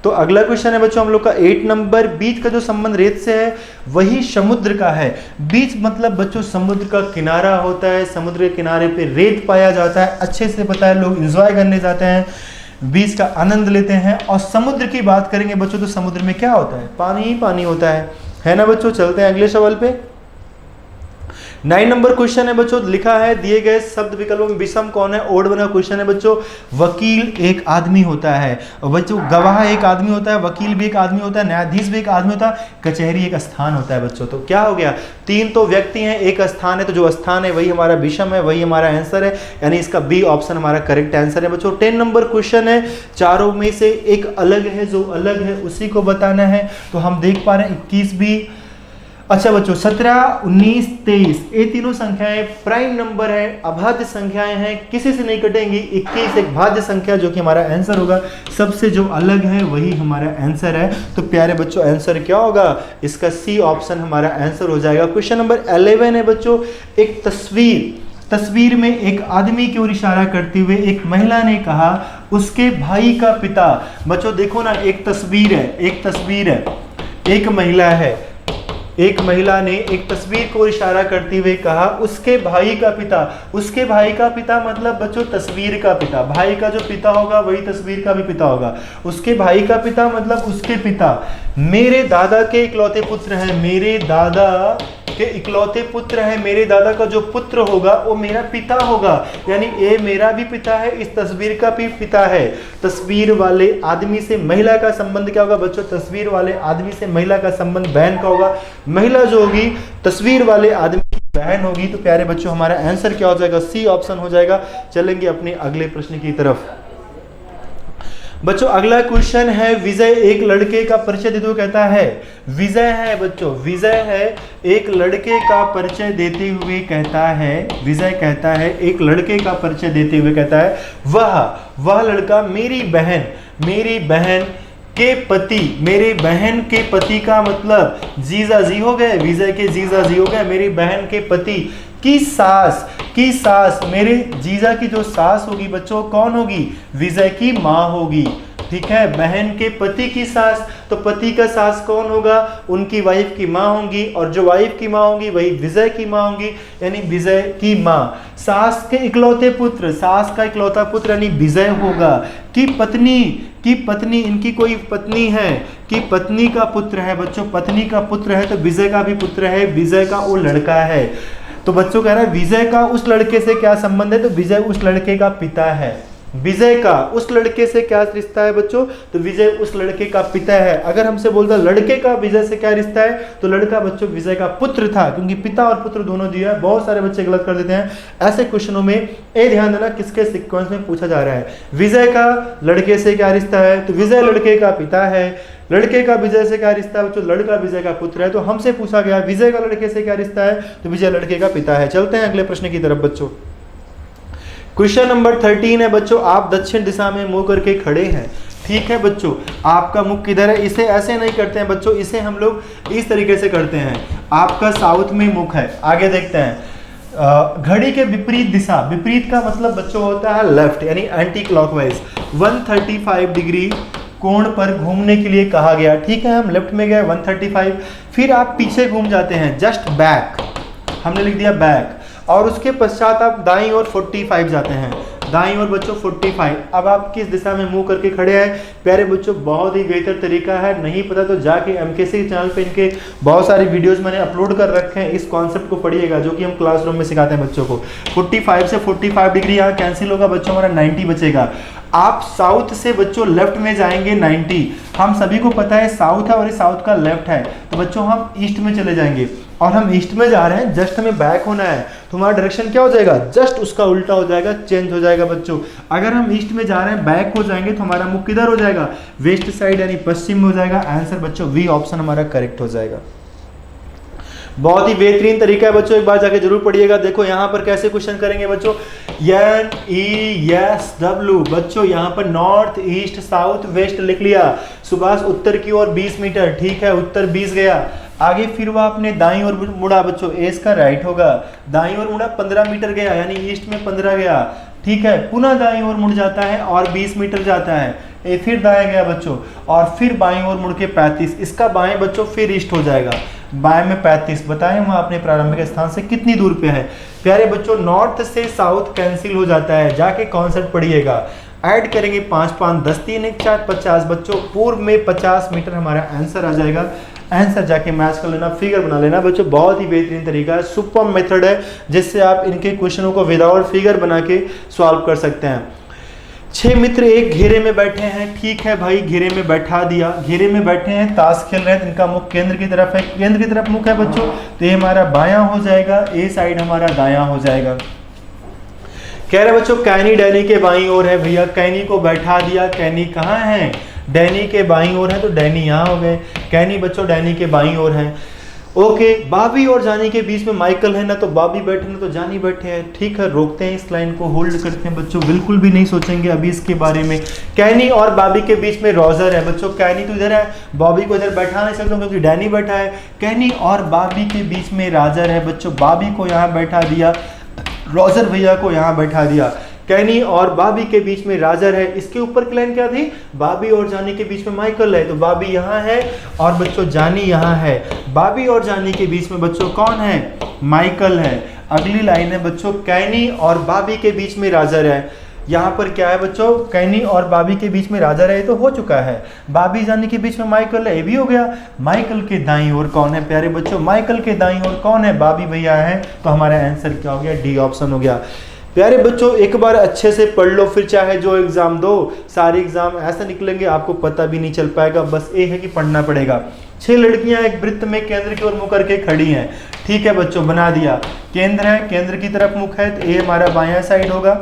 तो अगला क्वेश्चन है बच्चों हम लोग का 8 नंबर। बीच का जो संबंध रेत से है वही समुद्र का है। बीच मतलब बच्चों समुद्र का किनारा होता है, समुद्र के किनारे पे रेत पाया जाता है। अच्छे से पता है, लोग एंजॉय करने जाते हैं, बीच का आनंद लेते हैं। और समुद्र की बात करेंगे बच्चों तो समुद्र में क्या होता है, पानी ही पानी होता है ना बच्चों। चलते हैं अगले सवाल पे। 9 नंबर क्वेश्चन है बच्चों, लिखा है दिए गए शब्द विकल्पों में विषम कौन है। ओड बना क्वेश्चन है बच्चों। वकील एक आदमी होता है बच्चों, गवाह एक आदमी होता है, वकील भी एक आदमी होता है, न्यायाधीश भी एक आदमी होता है, कचहरी एक स्थान होता है बच्चों। तो क्या हो गया, 3 तो व्यक्ति हैं, एक स्थान है, तो जो स्थान है वही हमारा विषम है, वही हमारा आंसर है, यानी इसका बी ऑप्शन हमारा करेक्ट आंसर है बच्चों। 10 नंबर क्वेश्चन है, चारों में से एक अलग है, जो अलग है उसी को बताना है। तो हम देख पा रहे हैं 21 भी, अच्छा बच्चों 17, 19, 23 ये तीनों संख्याएं प्राइम नंबर है, अभाज्य संख्याएं हैं, किसी से नहीं कटेंगी। 21 एक भाज्य संख्या जो कि हमारा आंसर होगा। सबसे जो अलग है वही हमारा आंसर है। तो प्यारे बच्चों आंसर क्या होगा, इसका सी ऑप्शन हमारा आंसर हो जाएगा। क्वेश्चन नंबर 11 है बच्चों, एक तस्वीर में एक आदमी की ओर इशारा करते हुए एक महिला ने कहा उसके भाई का पिता। बच्चों देखो ना, एक तस्वीर है, एक महिला है, एक महिला ने एक तस्वीर को इशारा करते हुए कहा उसके भाई का पिता। उसके भाई का पिता मतलब बच्चों तस्वीर का पिता। भाई का जो पिता होगा वही तस्वीर का भी पिता होगा। उसके भाई का पिता मतलब उसके पिता मेरे दादा के इकलौते पुत्र हैं, मेरे दादा के इकलौते पुत्र हैं। मेरे दादा का जो पुत्र होगा वो मेरा पिता होगा, यानी ये मेरा भी पिता है, इस तस्वीर का भी पिता है। तस्वीर वाले आदमी से महिला का संबंध क्या होगा बच्चों, तस्वीर वाले आदमी से महिला का संबंध बहन का होगा। महिला जो होगी तस्वीर वाले आदमी की बहन होगी। तो प्यारे बच्चों हमारा आंसर क्या हो जाएगा, सी ऑप्शन हो जाएगा। चलेंगे अपने अगले प्रश्न की तरफ। बच्चों अगला क्वेश्चन है, विजय एक लड़के का परिचय देते हुए कहता है, विजय है बच्चों, विजय है एक लड़के का परिचय देते हुए कहता है, विजय कहता है एक लड़के का परिचय देते हुए कहता है, वह लड़का मेरी बहन के पति, मेरी बहन के पति का मतलब जीजा जी हो गए, विजय के जीजा जी हो गए, मेरी बहन के पति की सास, मेरे जीजा की जो सास होगी बच्चों कौन होगी, विजय की माँ होगी। ठीक है, बहन के पति की सास, तो पति का सास कौन होगा, उनकी वाइफ की माँ होंगी, और जो वाइफ की माँ होंगी वही विजय की माँ होंगी, यानी विजय की माँ। सास के इकलौते पुत्र, सास का इकलौता पुत्र यानी विजय होगा। की पत्नी, इनकी कोई पत्नी है, कि पत्नी का पुत्र है बच्चों, पत्नी का पुत्र है तो विजय का भी पुत्र है, विजय का वो लड़का है। तो बच्चों कह रहा है विजय का उस लड़के से क्या संबंध है, तो विजय उस लड़के का पिता है। विजय का उस लड़के से क्या रिश्ता है बच्चों, तो विजय उस लड़के का पिता है। अगर हमसे बोलता लड़के का विजय से क्या रिश्ता है, तो लड़का बच्चों विजय का पुत्र था, क्योंकि पिता और पुत्र दोनों दिया है। बहुत सारे बच्चे गलत कर देते हैं ऐसे क्वेश्चनों में। ये ध्यान देना किसके सीक्वेंस में पूछा जा रहा है। विजय का लड़के से क्या रिश्ता है, तो विजय लड़के का पिता है। लड़के का विजय से क्या रिश्ता है बच्चों, लड़का विजय का पुत्र है। तो हमसे पूछा गया विजय का लड़के से क्या रिश्ता है, तो विजय लड़के का पिता है। चलते हैं अगले प्रश्न की तरफ बच्चों। क्वेश्चन नंबर 13 है बच्चों, आप दक्षिण दिशा में मुंह करके खड़े हैं। ठीक है बच्चों, आपका मुख किधर है, इसे ऐसे नहीं करते हैं बच्चों, इसे हम लोग इस तरीके से करते हैं। आपका साउथ में मुख है। आगे देखते हैं, घड़ी के विपरीत दिशा, विपरीत का मतलब बच्चों होता है लेफ्ट, यानी एंटी क्लॉकवाइज। 135 डिग्री कोण पर घूमने के लिए कहा गया। ठीक है, हम लेफ्ट में गए 135, फिर आप पीछे घूम जाते हैं, जस्ट बैक, हमने लिख दिया बैक, और उसके पश्चात आप दाईं ओर 45 जाते हैं, दाईं ओर बच्चों 45। अब आप किस दिशा में मुंह करके खड़े हैं प्यारे बच्चों, बहुत ही बेहतर तरीका है। नहीं पता तो जाके एमकेसी चैनल पे इनके बहुत सारी वीडियोस मैंने अपलोड कर रखे हैं, इस कॉन्सेप्ट को पढ़िएगा जो कि हम क्लासरूम में सिखाते हैं बच्चों को। 45 से 45 डिग्री यहाँ कैंसिल होगा बच्चों, हमारा 90 बचेगा। आप साउथ से बच्चों लेफ्ट में जाएंगे 90, हम सभी को पता है साउथ है और ये साउथ का लेफ्ट है, तो बच्चों हम ईस्ट में चले जाएंगे, और हम ईस्ट में जा रहे हैं, जस्ट हमें बैक होना है, तो हमारा डायरेक्शन क्या हो जाएगा, जस्ट उसका उल्टा हो जाएगा, चेंज हो जाएगा बच्चों। अगर हम ईस्ट में जा रहे हैं बैक हो जाएंगे तो हमारा मुख किधर हो जाएगा, वेस्ट साइड यानी पश्चिम में हो जाएगा। आंसर बच्चों बी ऑप्शन हमारा करेक्ट हो जाएगा। बहुत ही बेहतरीन तरीका है बच्चों, एक बार जाके जरूर पढ़िएगा। देखो यहाँ पर कैसे क्वेश्चन करेंगे बच्चों, NESW बच्चों, यहाँ पर नॉर्थ ईस्ट साउथ वेस्ट लिख लिया। सुभाष उत्तर की ओर 20 मीटर, ठीक है, उत्तर 20 गया। आगे फिर वह अपने दाईं ओर मुड़ा बच्चों, ए इसका राइट होगा, दाईं ओर मुड़ा 15 मीटर गया, यानी ईस्ट में 15 गया। ठीक है, पुनः दाईं ओर मुड़ जाता है और 20 मीटर जाता है, ए फिर दाएं गया बच्चों, और फिर बाईं ओर मुड़ के 35, इसका बाएं बच्चों फिर ईस्ट हो जाएगा, बाएं में 35। बताएं वहाँ अपने प्रारंभिक स्थान से कितनी दूर पे है प्यारे बच्चों। नॉर्थ से साउथ कैंसिल हो जाता है, जाके कॉन्सेप्ट पढ़िएगा। ऐड करेंगे 5 5 10 3 1 4 50 बच्चों, पूर्व में 50 मीटर हमारा आंसर आ जाएगा। आंसर जाके मैच कर लेना, फिगर बना लेना बच्चों, बहुत ही बेहतरीन तरीका है, सुपर मेथड है जिससे आप इनके क्वेश्चनों को विदाउट फिगर बना के सॉल्व कर सकते हैं। 6 मित्र एक घेरे में बैठे हैं। ठीक है भाई, घेरे में बैठा दिया, घेरे में बैठे हैं, ताश खेल रहे हैं, इनका मुख केंद्र की तरफ है, केंद्र की तरफ मुख है बच्चों, तो ये हमारा बायां हो जाएगा, ए साइड हमारा दायां हो जाएगा। कह रहे बच्चों कैनी डैनी के बाईं ओर है। भैया कैनी को बैठा दिया, कैनी कहाँ है, डैनी के बाईं ओर है, तो डैनी यहाँ हो गए, कैनी बच्चों डैनी के बाईं ओर है। ओके, बाबी और जानी के बीच में माइकल है ना, तो बाबी बैठे ना तो जानी बैठे हैं। ठीक है, रोकते हैं इस लाइन को, होल्ड करते हैं बच्चों, बिल्कुल भी नहीं सोचेंगे अभी इसके बारे में। कैनी और बाबी के बीच में रोजर है बच्चों, कैनी तो इधर है, बॉबी को इधर बैठा नहीं सकते क्योंकि डैनी बैठा है। कैनी और बाबी के बीच में राजर है बच्चों, बाबी को यहाँ बैठा दिया, रोजर भैया को यहाँ बैठा दिया। कैनी और बाबी के बीच में राजर है, इसके ऊपर की लाइन क्या थी, बाबी और जानी के बीच में माइकल है, तो बाबी यहाँ है और बच्चों जानी यहाँ है। बाबी और जानी के बीच में बच्चों कौन है, माइकल है। अगली लाइन है बच्चों, कैनी और बाबी के बीच में राजर है। यहाँ पर क्या है बच्चों, कैनी और बाबी के बीच में राजर है, तो हो चुका है। बाबी जानी के बीच में माइकल है, ये भी हो गया। माइकल के दाईं ओर कौन है प्यारे बच्चों, माइकल के दाईं ओर कौन है, बाबी भैया है, तो हमारा आंसर क्या हो गया, डी ऑप्शन हो गया। प्यारे बच्चों एक बार अच्छे से पढ़ लो, फिर चाहे जो एग्जाम दो, सारे एग्जाम ऐसे निकलेंगे आपको पता भी नहीं चल पाएगा, बस ये है कि पढ़ना पड़ेगा। 6 लड़कियां एक वृत्त में केंद्र की ओर मुख करके खड़ी हैं। ठीक है बच्चों, बना दिया, केंद्र है, केंद्र की तरफ मुख है, तो ए हमारा बायां साइड होगा,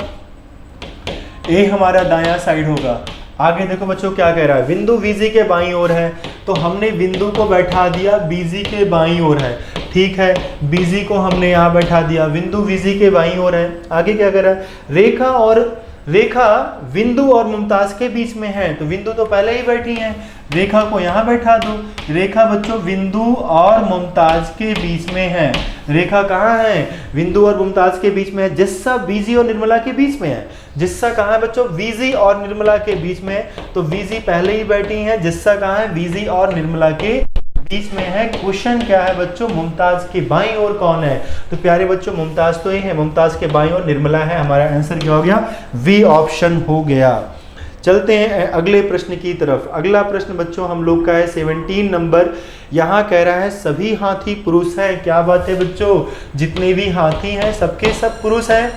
ए हमारा दायां साइड होगा। आगे देखो बच्चों क्या कह रहा है, बिंदु बीजी के बाईं ओर है, तो हमने बिंदु को बैठा दिया बीजी के बाईं ओर है, ठीक है। बीजी को हमने यहाँ बैठा दिया, बिंदु बीजी के बाईं ओर है। आगे क्या कर रहा है, रेखा बिंदु और मुमताज के बीच में है, तो बिंदु तो पहले ही बैठी है, रेखा को यहाँ बैठा दो। रेखा बच्चों बिंदु और मुमताज के बीच में है। रेखा कहाँ है, बिंदु और मुमताज के बीच में है। जिस्सा बीजी और निर्मला के बीच में है। जिस्सा कहाँ है बच्चों, बीजी और निर्मला के बीच में है, तो बीजी पहले ही बैठी है। जिस्सा कहाँ है, बीजी और निर्मला के बीच में है। क्वेश्चन क्या है बच्चों, मुमताज के बाईं ओर कौन है, तो प्यारे बच्चों मुमताज तो ये है, मुमताज के बाईं ओर निर्मला है। हमारा आंसर क्या हो गया, वी ऑप्शन हो गया। चलते हैं अगले प्रश्न की तरफ। अगला प्रश्न बच्चों हम लोग का है 17 नंबर। यहाँ कह रहा है सभी हाथी पुरुष हैं। क्या बात है बच्चों, जितने भी हाथी हैं सबके सब पुरुष हैं।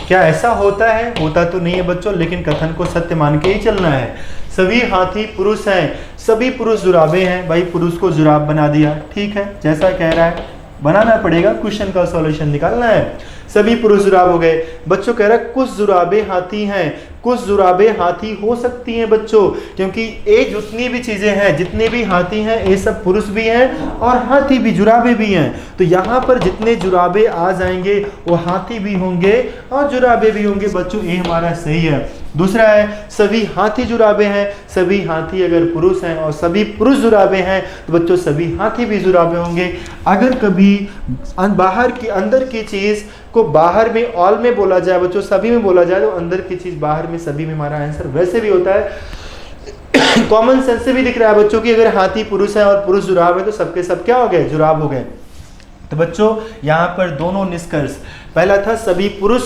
क्या ऐसा होता है, होता तो नहीं है बच्चों, लेकिन कथन को सत्य मान के ही चलना है। सभी हाथी पुरुष हैं, सभी पुरुष जुराबे हैं। भाई पुरुष को जुराब बना दिया, ठीक है, जैसा कह रहा है बनाना पड़ेगा, क्वेश्चन का सॉल्यूशन निकालना है। सभी पुरुष जुराब हो गए। बच्चों कह रहा है कुछ जुराबे हाथी हैं, कुछ जुराबे हाथी हो सकती हैं बच्चों, क्योंकि ये जितनी भी चीजें हैं, जितने भी हाथी हैं, ये सब पुरुष भी हैं और हाथी भी, जुराबे भी हैं। तो यहाँ पर जितने जुराबे आ जाएंगे वो हाथी भी होंगे और जुराबे भी होंगे बच्चों, ये हमारा सही है। दूसरा है सभी हाथी जुराबे हैं। सभी हाथी अगर पुरुष हैं और सभी पुरुष जुराबे हैं तो बच्चों सभी हाथी भी जुराबे होंगे। अगर कभी बाहर की अंदर की चीज को बाहर में ऑल में बोला जाए बच्चों, सभी में बोला जाए, तो अंदर की चीज बाहर में सभी में हमारा आंसर वैसे भी होता है। कॉमन सेंस से भी दिख रहा है बच्चों कि अगर हाथी पुरुष है और पुरुष जुराब है तो सबके सब क्या हो गए, जुराब हो गए। तो बच्चों यहाँ पर दोनों निष्कर्ष, पहला था सभी पुरुष,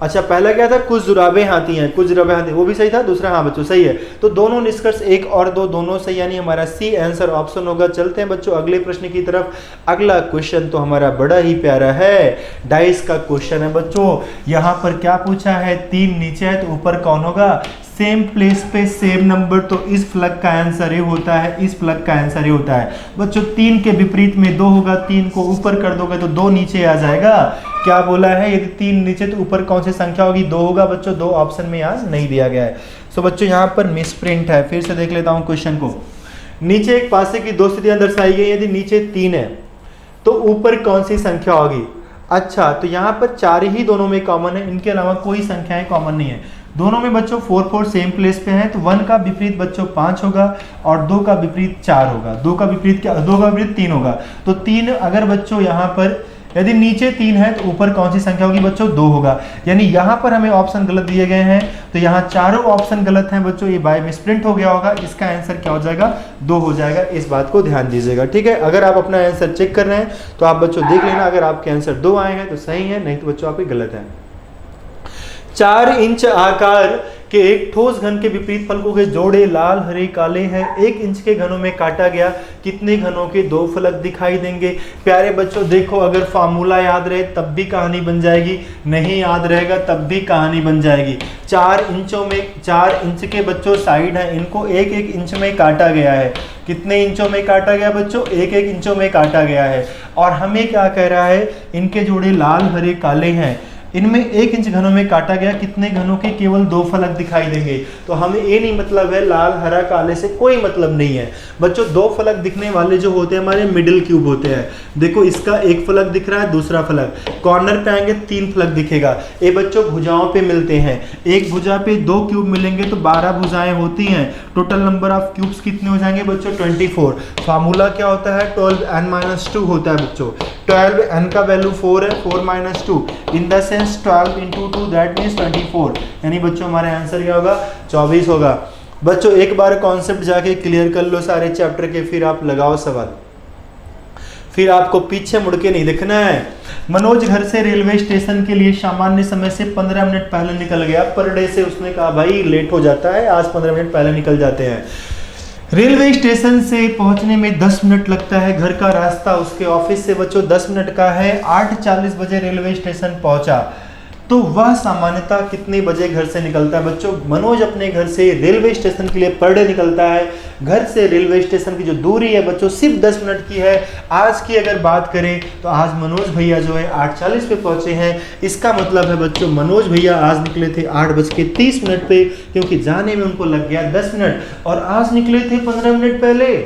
अच्छा पहला क्या था, कुछ जुराबे हाथी हैं, कुछ जुराबे हाथी, वो भी सही था। दूसरा हाँ बच्चों सही है। तो दोनों निष्कर्ष एक और दो दोनों सही, यानी हमारा सी आंसर ऑप्शन होगा। चलते हैं बच्चों अगले प्रश्न की तरफ। अगला क्वेश्चन तो हमारा बड़ा ही प्यारा है, डाइस का क्वेश्चन है बच्चों। यहाँ पर क्या पूछा है, 3 नीचे है तो ऊपर कौन होगा, सेम प्लेस पे सेम नंबर, तो इस फ्लग का आंसर ये होता है, इस फ्लग का आंसर ये होता है बच्चों। 3 के विपरीत में 2 होगा, 3 को ऊपर कर दोगे तो 2 नीचे आ जाएगा। क्या बोला है, यदि 3 नीचे तो ऊपर कौन सी संख्या होगी, 2 होगा बच्चों। 2 ऑप्शन में यहाँ नहीं दिया गया है। सो बच्चों यहाँ पर मिसप्रिंट है, फिर से देख लेता हूँ क्वेश्चन को। नीचे एक पासे की 2 स्थितियां दर्शाई गई, यदि नीचे 3 है तो ऊपर कौन सी संख्या होगी। अच्छा तो यहाँ पर 4 ही दोनों में कॉमन है, इनके अलावा कोई संख्याएं कॉमन नहीं है। दोनों में बच्चों 4 4 सेम प्लेस पे है, तो 1 का विपरीत बच्चों 5 होगा और 2 का विपरीत 4 होगा। 2 का विपरीत क्या, 2 का विपरीत 3 होगा। तो 3 अगर बच्चों यहाँ पर यदि नीचे 3 है तो ऊपर कौन सी संख्या होगी बच्चों, 2 होगा। यानी यहाँ पर हमें ऑप्शन गलत दिए गए हैं, तो यहाँ चारों ऑप्शन गलत हैं बच्चों, ये बाय मिसप्रिंट हो गया होगा। इसका आंसर क्या हो जाएगा, 2 हो जाएगा। इस बात को ध्यान दीजिएगा, ठीक है। अगर आप अपना आंसर चेक कर रहे हैं तो आप बच्चों देख लेना, अगर आपके आंसर 2 आए हैं तो सही है, नहीं तो बच्चों आपके गलत है। 4 इंच आकार के एक ठोस घन के विपरीत फलकों के जोड़े लाल हरे काले हैं। 1 इंच के घनों में काटा गया, कितने घनों के 2 फलक दिखाई देंगे। प्यारे बच्चों देखो, अगर फार्मूला याद रहे तब भी कहानी बन जाएगी, नहीं याद रहेगा तब भी कहानी बन जाएगी। 4 इंचों में 4 इंच के बच्चों साइड है, इनको 1-1 इंच में काटा गया है। कितने इंचों में काटा गया बच्चों, 1-1 इंचों में काटा गया है। और हमें क्या कह रहा है, इनके जोड़े लाल हरे काले हैं, इनमें 1 इंच घनों में काटा गया, कितने घनों के केवल 2 फलक दिखाई देंगे। तो हमें ये नहीं मतलब है, लाल हरा काले से कोई मतलब नहीं है बच्चों। 2 फलक दिखने वाले जो होते हैं हमारे मिडिल क्यूब होते हैं। देखो इसका 1 फलक दिख रहा है, दूसरा फलक, कॉर्नर पे आएंगे 3 फलक दिखेगा। ये बच्चों भुजाओं पे मिलते हैं, एक भुजा पे 2 क्यूब मिलेंगे तो 12 भुजाएं होती हैं। टोटल नंबर ऑफ क्यूब्स कितने हो जाएंगे बच्चों, 24। फार्मूला क्या होता है, 12n-2 होता है बच्चों। 12n का वैल्यू 4 है, 4 - 2 in the sense 12 × 2 that means 24, यानी बच्चों हमारे आंसर क्या होगा, 24 होगा। बच्चों एक बार कॉन्सेप्ट जाके क्लियर कर लो सारे चैप्टर के, फिर आप लगाओ सवाल, फिर आपको पीछे मुड़ के नहीं देखना है। मनोज घर से रेलवे स्टेशन के लिए सामान्य समय से 15 मिनट पहले निकल गया। पर डे से उसने कहा भाई लेट हो जाता है, आज 15 मिनट पहले निकल जाते हैं। रेलवे स्टेशन से पहुंचने में 10 मिनट लगता है। घर का रास्ता उसके ऑफिस से बच्चों 10 मिनट का है। 8:40 बजे रेलवे स्टेशन पहुंचा। तो वह सामान्यतः कितने बजे घर से निकलता है बच्चों? मनोज अपने घर से रेलवे स्टेशन के लिए पर डे निकलता है। घर से रेलवे स्टेशन की जो दूरी है बच्चों सिर्फ 10 मिनट की है। आज की अगर बात करें तो आज मनोज भैया जो है 8:40 पे पहुंचे हैं। इसका मतलब है बच्चों मनोज भैया आज निकले थे 8:30 पे, क्योंकि जाने में उनको लग गया 10 मिनट और आज निकले थे 15 मिनट पहले।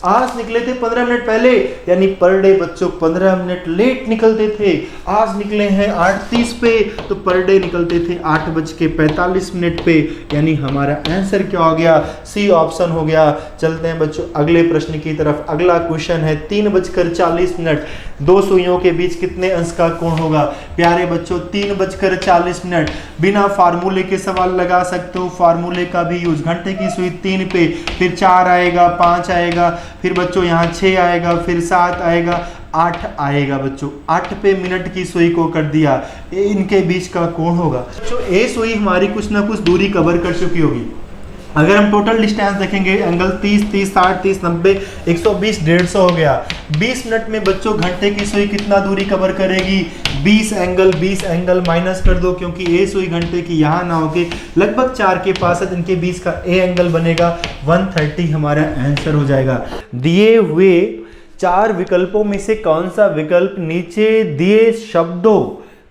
आज निकले थे 15 मिनट पहले, यानी पर डे बच्चों 15 मिनट लेट निकलते थे। आज निकले हैं 8:30 पे, तो पर डे निकलते थे 8:45 पे, यानी हमारा आंसर क्या हो गया? सी ऑप्शन हो गया। चलते हैं बच्चों अगले प्रश्न की तरफ। अगला क्वेश्चन है 3:40 दो सुइयों के बीच कितने अंश का कोण होगा? प्यारे बच्चों 3:40 बिना फार्मूले के सवाल लगा सकते हो, फार्मूले का भी यूज। घंटे की सुई 3 पे, फिर 4 आएगा, 5 आएगा, फिर बच्चों यहाँ 6 आएगा, फिर 7 आएगा, 8 आएगा बच्चों। 8 पे मिनट की सुई को कर दिया, इनके बीच का कोण होगा बच्चों। ए सुई हमारी कुछ ना कुछ दूरी कवर कर चुकी होगी। अगर हम टोटल डिस्टेंस देखेंगे एंगल 30, 30, 60, 30, 90, 120, 150 हो गया। 20 मिनट में बच्चों घंटे की सुई कितना दूरी कवर करेगी? 20 एंगल माइनस कर दो, क्योंकि ए सुई घंटे की यहाँ ना होके लगभग 4 के पास है, इनके बीच का ए एंगल बनेगा 130 हमारा आंसर हो जाएगा। दिए हुए 4 विकल्पों में से कौन सा विकल्प नीचे दिए शब्दों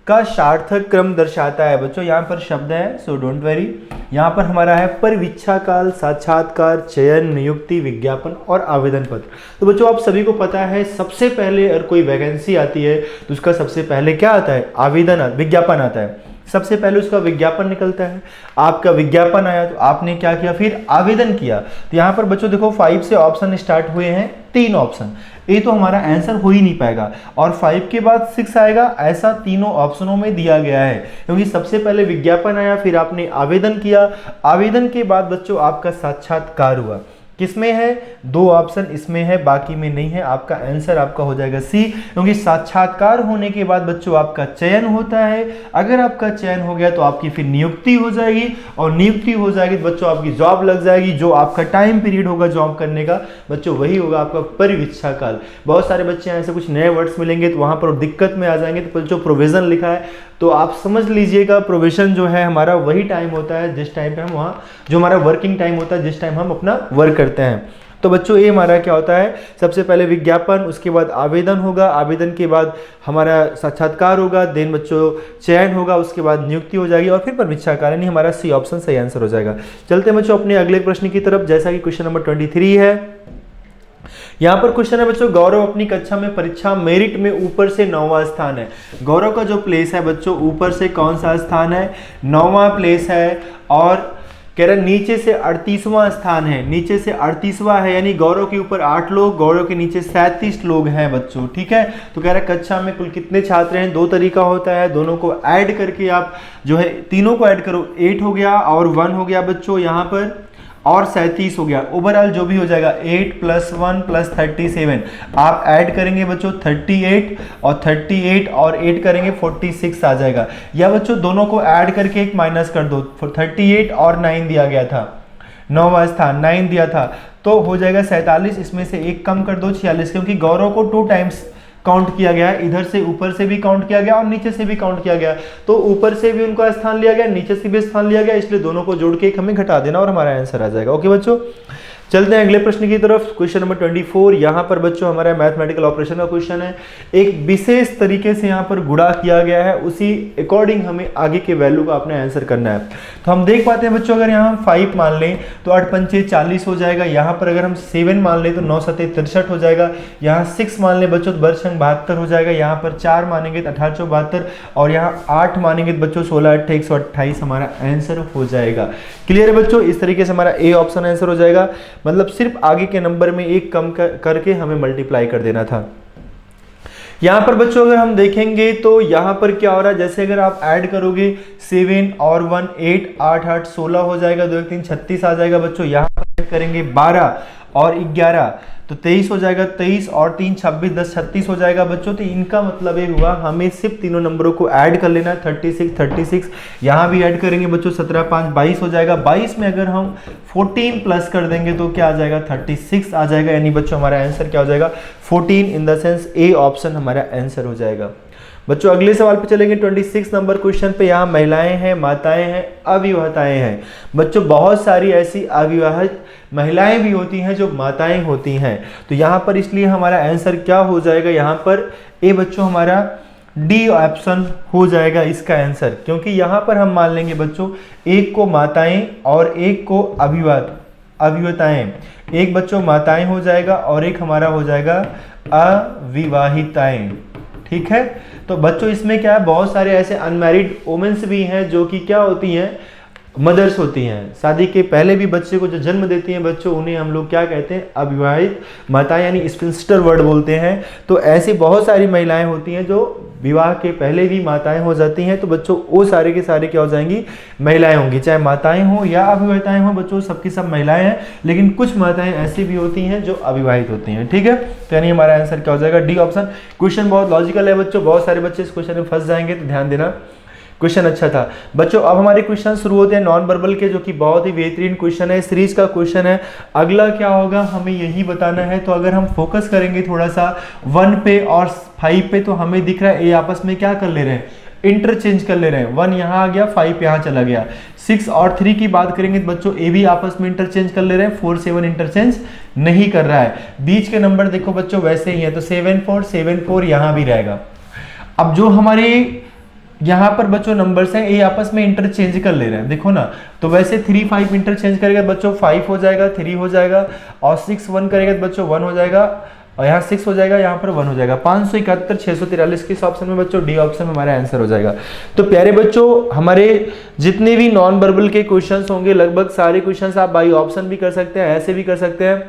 का सार्थक क्रम दर्शाता है? बच्चों यहाँ पर शब्द है, सो डोंट वरी। यहाँ पर हमारा है परीक्षा काल, साक्षात्कार, चयन, नियुक्ति, विज्ञापन और आवेदन पत्र। तो बच्चों आप सभी को पता है सबसे पहले अगर कोई वैकेंसी आती है तो उसका सबसे पहले क्या आता है? विज्ञापन आता है। सबसे पहले उसका विज्ञापन निकलता है। आपका विज्ञापन आया तो आपने क्या किया? फिर आवेदन किया। तो यहाँ पर बच्चों देखो 5 से ऑप्शन स्टार्ट हुए हैं, 3 ऑप्शन। ये तो हमारा आंसर हो ही नहीं पाएगा, और 5 के बाद 6 आएगा, ऐसा तीनों ऑप्शनों में दिया गया है। क्योंकि सबसे पहले विज्ञापन आया, फिर आपने आवेदन किया, आवेदन के बाद बच्चों आपका साक्षात्कार हुआ। किसमें है? 2 ऑप्शन इसमें है, बाकी में नहीं है। आपका आंसर आपका हो जाएगा सी, क्योंकि साक्षात्कार होने के बाद बच्चों आपका चयन होता है। अगर आपका चयन हो गया तो आपकी फिर नियुक्ति हो जाएगी, और नियुक्ति हो जाएगी तो बच्चों आपकी जॉब लग जाएगी। जो आपका टाइम पीरियड होगा जॉब करने का बच्चों वही होगा आपका परीक्षा काल। बहुत सारे बच्चे ऐसे कुछ नए वर्ड्स मिलेंगे तो वहाँ पर दिक्कत में आ जाएंगे। तो बच्चों प्रोविजन लिखा है तो आप समझ लीजिएगा, प्रोविजन जो है हमारा वही टाइम होता है जिस टाइम पे हम वहाँ, जो हमारा वर्किंग टाइम होता है जिस टाइम हम अपना वर्क करते हैं। तो बच्चों ये हमारा क्या होता है? सबसे पहले विज्ञापन, उसके बाद आवेदन होगा, आवेदन के बाद हमारा साक्षात्कार होगा, देन बच्चों चयन होगा, उसके बाद नियुक्ति हो जाएगी, और फिर परीक्षा काल, यानी हमारा सी ऑप्शन सही आंसर हो जाएगा। चलते हैं बच्चों अपने अगले प्रश्न की तरफ, जैसा कि क्वेश्चन नंबर 23 है। यहाँ पर क्वेश्चन है बच्चों, गौरव अपनी कक्षा में परीक्षा मेरिट में ऊपर से 9वां स्थान है। गौरव का जो प्लेस है बच्चों ऊपर से कौन सा स्थान है? 9वां प्लेस है। और कह रहा नीचे से 38वां स्थान है, नीचे से 38वां है, यानी गौरव के ऊपर 8 लोग, गौरव के नीचे 37 लोग हैं बच्चों। ठीक है, तो कह रहा है कक्षा में कुल कितने छात्र हैं? 2 तरीका होता है, दोनों को ऐड करके आप जो है तीनों को ऐड करो, 8 हो गया और 1 हो गया बच्चों यहाँ पर, और 37 हो गया। ओवरऑल जो भी हो जाएगा 8 + 1 + 37। आप ऐड करेंगे बच्चों 38 और 38 और 8 करेंगे 46 आ जाएगा। या बच्चों दोनों को ऐड करके एक माइनस कर दो, 38 और 9 दिया गया था, 9वां स्थान 9 दिया था, तो हो जाएगा 47। इसमें से एक कम कर दो 46, क्योंकि गौरव को 2 टाइम्स काउंट किया गया है। इधर से ऊपर से भी काउंट किया गया और नीचे से भी काउंट किया गया, तो ऊपर से भी उनका स्थान लिया गया, नीचे से भी स्थान लिया गया, इसलिए दोनों को जोड़ के एक हमें घटा देना और हमारा आंसर आ जाएगा। ओके बच्चों, चलते हैं अगले प्रश्न की तरफ। क्वेश्चन नंबर 24 यहाँ पर बच्चों हमारा मैथमेटिकल ऑपरेशन का क्वेश्चन है। एक विशेष तरीके से यहाँ पर गुणा किया गया है, उसी अकॉर्डिंग हमें आगे के वैल्यू का अपने आंसर करना है। तो हम देख पाते हैं बच्चों, अगर यहाँ हम 5 मान लें तो 8 × 5 = 40 हो जाएगा। यहाँ पर अगर हम 7 मान लें तो 9 × 7 = 63 हो जाएगा। यहाँ 6 मान लें बच्चों तो 72 हो जाएगा। यहाँ पर 4 मानेंगे तो 18 × 72, और यहाँ 8 मानेंगे तो बच्चों 16 × 8 = 128 हमारा आंसर हो जाएगा। क्लियर है बच्चों? इस तरीके से हमारा ए ऑप्शन आंसर हो जाएगा, मतलब सिर्फ आगे के नंबर में एक कम करके हमें मल्टीप्लाई कर देना था। यहाँ पर बच्चों अगर हम देखेंगे तो यहाँ पर क्या हो रहा है, जैसे अगर आप ऐड करोगे 7 और 1 8, 8 8 16 हो जाएगा, 2 1 3 36 आ जाएगा बच्चों। यहाँ पर ऐड करेंगे 12 और 11 तो 23 हो जाएगा, 23 और 3 26 10 36 हो जाएगा बच्चों। तो इनका मतलब ये हुआ हमें सिर्फ तीनों नंबरों को ऐड कर लेना है, 36 यहाँ भी ऐड करेंगे बच्चों, 17 5 22 हो जाएगा। 22 में अगर हम 14 प्लस कर देंगे तो क्या आ जाएगा, 36 आ जाएगा। यानी बच्चों हमारा आंसर क्या हो जाएगा, 14 in the sense A option हमारा आंसर हो जाएगा। बच्चों अगले सवाल पे चलेंगे 26 नंबर क्वेश्चन पे। यहाँ महिलाएं हैं, माताएं हैं, अविवाहिताएं हैं। बच्चों बहुत सारी ऐसी अविवाहित महिलाएं भी होती हैं जो माताएं होती हैं। तो यहाँ पर इसलिए हमारा आंसर क्या हो जाएगा, यहाँ पर ए बच्चों हमारा डी ऑप्शन हो जाएगा इसका आंसर, क्योंकि यहाँ पर हम मान लेंगे बच्चों एक को माताएं और एक को अविवाहिताएं। एक बच्चों माताएं हो जाएगा और एक हमारा हो जाएगा अविवाहिताएं। ठीक है, तो बच्चों इसमें क्या है, बहुत सारे ऐसे अनमैरिड वुमेन्स भी हैं जो कि क्या होती हैं, मदर्स होती हैं। शादी के पहले भी बच्चे को जो जन्म देती हैं बच्चों, उन्हें हम लोग क्या कहते हैं, अविवाहित माता, यानी स्पिंस्टर वर्ड बोलते हैं। तो ऐसी बहुत सारी महिलाएं होती हैं जो विवाह के पहले भी माताएं हो जाती हैं। तो बच्चों वो सारे के सारे क्या हो जाएंगी, महिलाएं होंगी, चाहे माताएं हो या अविवाहिताएं हो। बच्चों सबकी सब महिलाएं हैं, लेकिन कुछ माताएं ऐसी भी होती हैं जो अविवाहित होती हैं। ठीक है, तो यानी हमारा आंसर क्या हो जाएगा, डी ऑप्शन। क्वेश्चन बहुत लॉजिकल है बच्चों, बहुत सारे बच्चे इस क्वेश्चन में फंस जाएंगे, तो ध्यान देना, क्वेश्चन अच्छा था बच्चों। अब हमारे क्वेश्चन शुरू होते हैं नॉन वर्बल के, जो कि बहुत ही बेहतरीन क्वेश्चन है, सीरीज का क्वेश्चन है। अगला क्या होगा हमें यही बताना है। तो अगर हम फोकस करेंगे थोड़ा सा 1 पे और 5 पे, तो हमें दिख रहा है ये आपस में क्या कर ले रहे हैं, इंटरचेंज कर ले रहे हैं। 1 यहाँ आ गया, 5 यहाँ चला गया। 6 और 3 की बात करेंगे तो बच्चों ए भी आपस में इंटरचेंज कर ले रहे हैं। 4 7 इंटरचेंज नहीं कर रहा है। बीच के नंबर देखो बच्चों वैसे ही है, तो 7 4 यहाँ भी रहेगा। अब जो हमारे यहाँ पर बच्चों नंबर्स हैं ये आपस में इंटरचेंज कर ले रहे हैं, देखो ना। तो वैसे 3 5 इंटरचेंज करेगा बच्चों 5 हो जाएगा, 3 हो जाएगा, और 6 1 करेगा तो बच्चों 1 हो जाएगा, और यहाँ 6 हो जाएगा, यहाँ पर 1 हो जाएगा। 571 643 किस ऑप्शन में बच्चों, डी ऑप्शन में हमारा आंसर हो जाएगा। तो प्यारे बच्चों हमारे जितने भी नॉन वर्बल के क्वेश्चंस होंगे, लगभग सारे क्वेश्चंस आप बाई ऑप्शन भी कर सकते हैं, ऐसे भी कर सकते हैं।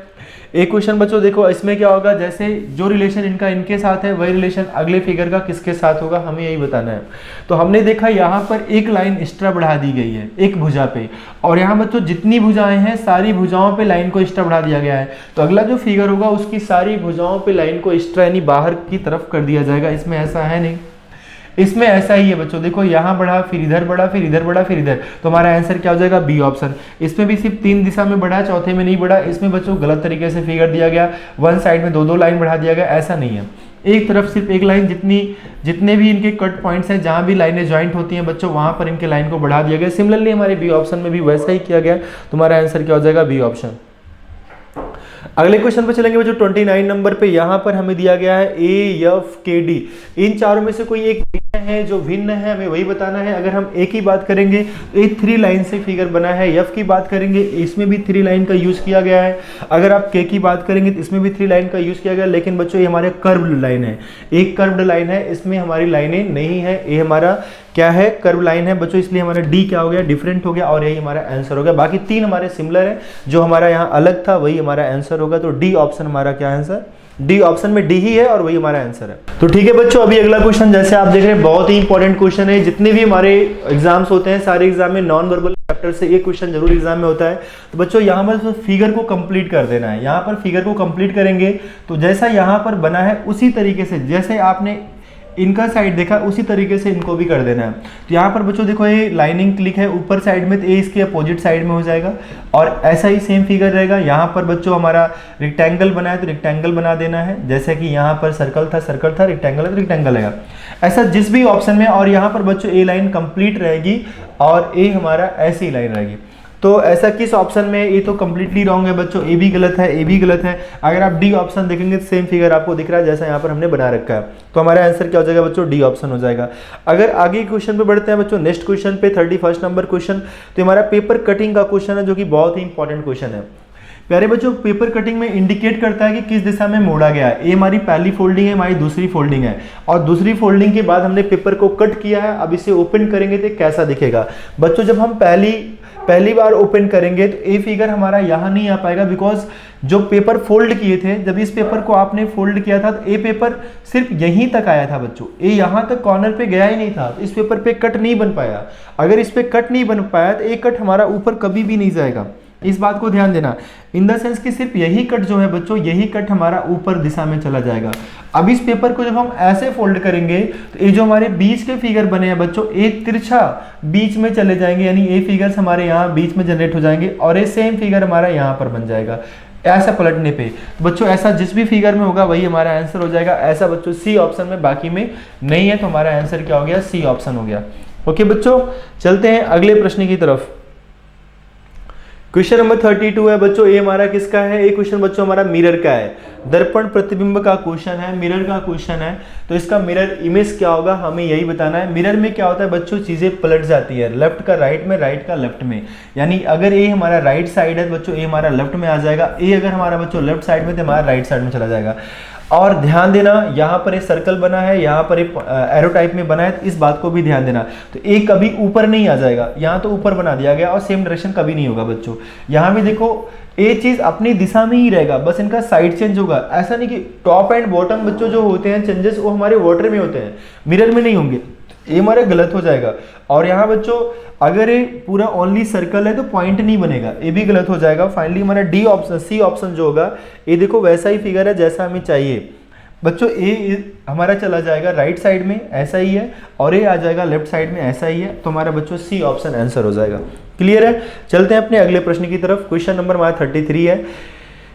एक क्वेश्चन बच्चों देखो इसमें क्या होगा, जैसे जो रिलेशन इनका इनके साथ है वही रिलेशन अगले फिगर का किसके साथ होगा, हमें यही बताना है। तो हमने देखा यहाँ पर एक लाइन एक्स्ट्रा बढ़ा दी गई है एक भुजा पे, और यहाँ बच्चों जितनी भुजाएं हैं सारी भुजाओं पे लाइन को एक्स्ट्रा बढ़ा दिया गया है। तो अगला जो फिगर होगा उसकी सारी भुजाओं पे लाइन को एक्स्ट्रा यानी बाहर की तरफ कर दिया जाएगा। इसमें ऐसा है नहीं, इसमें ऐसा ही है बच्चों, देखो यहाँ बढ़ा, फिर इधर बढ़ा, फिर इधर बढ़ा, फिर इधर। तो हमारा आंसर क्या हो जाएगा, बी ऑप्शन। इसमें भी सिर्फ 3 दिशा में बढ़ा, चौथे में नहीं बढ़ा। इसमें बच्चों गलत तरीके से फिगर दिया गया, 1 साइड में 2 लाइन बढ़ा दिया गया, ऐसा नहीं है। एक तरफ सिर्फ एक लाइन, जितने भी इनके कट पॉइंट्स हैं जहां भी लाइनें ज्वाइंट होती हैं बच्चों, वहां पर इनके लाइन को बढ़ा दिया गया। सिमिलरली हमारे बी ऑप्शन में भी वैसा ही किया गया। तुम्हारा आंसर क्या हो जाएगा, बी ऑप्शन। अगले क्वेश्चन पे चलेंगे बच्चों 29 नंबर पे। यहाँ पर हमें दिया गया है ए एफ के डी, इन चारों में से कोई एक है जो भिन्न है, हमें वही बताना है। अगर हम ए की बात करेंगे तो ये 3 लाइन से फिगर बना है। एफ की बात करेंगे इसमें भी 3 लाइन का यूज किया गया है। अगर आप के की बात करेंगे तो इसमें भी 3 लाइन का यूज किया गया, लेकिन बच्चों ये हमारे कर्व्ड लाइन है, एक कर्व्ड लाइन है, इसमें हमारी लाइनें नहीं है। ये हमारा क्या है, कर्व लाइन है बच्चों, इसलिए हमारा डी क्या हो गया, डिफरेंट हो गया, और यही हमारा आंसर हो गया। बाकी 3 हमारे सिमिलर है, जो हमारा यहाँ अलग था वही हमारा आंसर होगा। तो डी ऑप्शन हमारा क्या आंसर, डी ऑप्शन में डी ही है और वही हमारा आंसर है। तो ठीक है बच्चों, अभी अगला क्वेश्चन जैसे आप देख रहे हैं बहुत ही इंपॉर्टेंट क्वेश्चन है। जितने भी हमारे एग्जाम्स होते हैं सारे एग्जाम में नॉन वर्बल चैप्टर से एक क्वेश्चन जरूर एग्जाम में होता है। तो बच्चों यहाँ पर फिगर को कंप्लीट कर देना है। यहाँ पर फिगर को कंप्लीट करेंगे तो जैसा यहाँ पर बना है उसी तरीके से, जैसे आपने इनका साइड देखा उसी तरीके से इनको भी कर देना है। तो यहाँ पर बच्चों देखो ये लाइनिंग क्लिक है ऊपर साइड में, तो ये इसके अपोजिट साइड में हो जाएगा, और ऐसा ही सेम फिगर रहेगा। यहाँ पर बच्चों हमारा रेक्टेंगल बना है तो रेक्टेंगल बना देना है, जैसे कि यहाँ पर सर्कल था, रेक्टेंगल है तो रेक्टेंगल है, ऐसा जिस भी ऑप्शन में। और यहाँ पर बच्चों ए लाइन कंप्लीट रहेगी और ए हमारा ऐसी लाइन रहेगी। तो ऐसा किस ऑप्शन में, ये तो कंप्लीटली रॉन्ग है बच्चों, ए भी गलत है, ए भी गलत है। अगर आप डी ऑप्शन देखेंगे तो सेम फिगर आपको दिख रहा है जैसा यहाँ पर हमने बना रखा है। तो हमारा आंसर क्या हो जाएगा बच्चों, डी ऑप्शन हो जाएगा। अगर आगे क्वेश्चन पे बढ़ते हैं बच्चों, नेक्स्ट क्वेश्चन पे 31 नंबर क्वेश्चन, तो हमारा पेपर कटिंग का क्वेश्चन है, जो कि बहुत ही इंपॉर्टेंट क्वेश्चन है। प्यारे बच्चों पेपर कटिंग में इंडिकेट करता है कि किस दिशा में मोड़ा गया है। ये हमारी पहली फोल्डिंग है, हमारी दूसरी फोल्डिंग है, और दूसरी फोल्डिंग के बाद हमने पेपर को कट किया है। अब इसे ओपन करेंगे तो कैसा दिखेगा बच्चों, जब हम पहली बार ओपन करेंगे तो ये फिगर हमारा यहाँ नहीं आ पाएगा, बिकॉज जो पेपर फोल्ड किए थे, जब इस पेपर को आपने फोल्ड किया था तो ये पेपर सिर्फ यहीं तक आया था बच्चों, ये यहाँ तक कॉर्नर पे गया ही नहीं था, तो इस पेपर पे कट नहीं बन पाया। अगर इस पे कट नहीं बन पाया तो ये कट हमारा ऊपर कभी भी नहीं जाएगा, इस बात को ध्यान देना। इन द सेंस कि सिर्फ यही कट जो है बच्चों, यही कट हमारा ऊपर दिशा में चला जाएगा। अब इस पेपर को जब हम ऐसे फोल्ड करेंगे तो ये जो हमारे बीच के फिगर बने हैं बच्चों, एक तिरछा बीच में चले जाएंगे, यानी ये फिगर्स हमारे यहाँ बीच में जनरेट हो जाएंगे, और ये सेम फिगर हमारा यहाँ पर बन जाएगा। ऐसा पलटने पे। बच्चों ऐसा जिस भी फिगर में होगा वही हमारा आंसर हो जाएगा। ऐसा बच्चों सी ऑप्शन में, बाकी में नहीं है, तो हमारा आंसर क्या हो गया, सी ऑप्शन हो गया। ओके बच्चों, चलते हैं अगले प्रश्न की तरफ। क्वेश्चन नंबर 32 है बच्चों। ये हमारा किसका है? ये क्वेश्चन बच्चों हमारा मिरर का है, दर्पण प्रतिबिंब का क्वेश्चन है, मिरर का क्वेश्चन है। तो इसका मिरर इमेज क्या होगा हमें यही बताना है। मिरर में क्या होता है बच्चों, चीजें पलट जाती है, लेफ्ट का राइट में, राइट का लेफ्ट में। यानी अगर ये हमारा राइट साइड है बच्चों, ये हमारा लेफ्ट में आ जाएगा। ये अगर हमारा बच्चों लेफ्ट साइड में तो हमारा राइट साइड में चला जाएगा। और ध्यान देना, यहाँ पर एक सर्कल बना है, यहाँ पर एक एरो टाइप में बना है, तो इस बात को भी ध्यान देना। तो एक कभी ऊपर नहीं आ जाएगा, यहाँ तो ऊपर बना दिया गया, और सेम डायरेक्शन कभी नहीं होगा बच्चों। यहाँ भी देखो ये चीज अपनी दिशा में ही रहेगा, बस इनका साइड चेंज होगा। ऐसा नहीं कि टॉप एंड बॉटम बच्चों जो होते हैं चेंजेस वो हमारे वाटर में होते हैं, मिरर में नहीं होंगे। ये हमारा गलत हो जाएगा। और यहाँ बच्चों अगर ये पूरा ओनली सर्कल है तो पॉइंट नहीं बनेगा, ये भी गलत हो जाएगा। फाइनली हमारा डी ऑप्शन, सी ऑप्शन जो होगा, ये देखो वैसा ही फिगर है जैसा हमें चाहिए बच्चों। ये हमारा चला जाएगा राइट साइड में, ऐसा ही है, और ये आ जाएगा लेफ्ट साइड में, ऐसा ही है। तो हमारा बच्चों सी ऑप्शन आंसर हो जाएगा। क्लियर है? चलते हैं अपने अगले प्रश्न की तरफ। क्वेश्चन नंबर हमारा 33 है।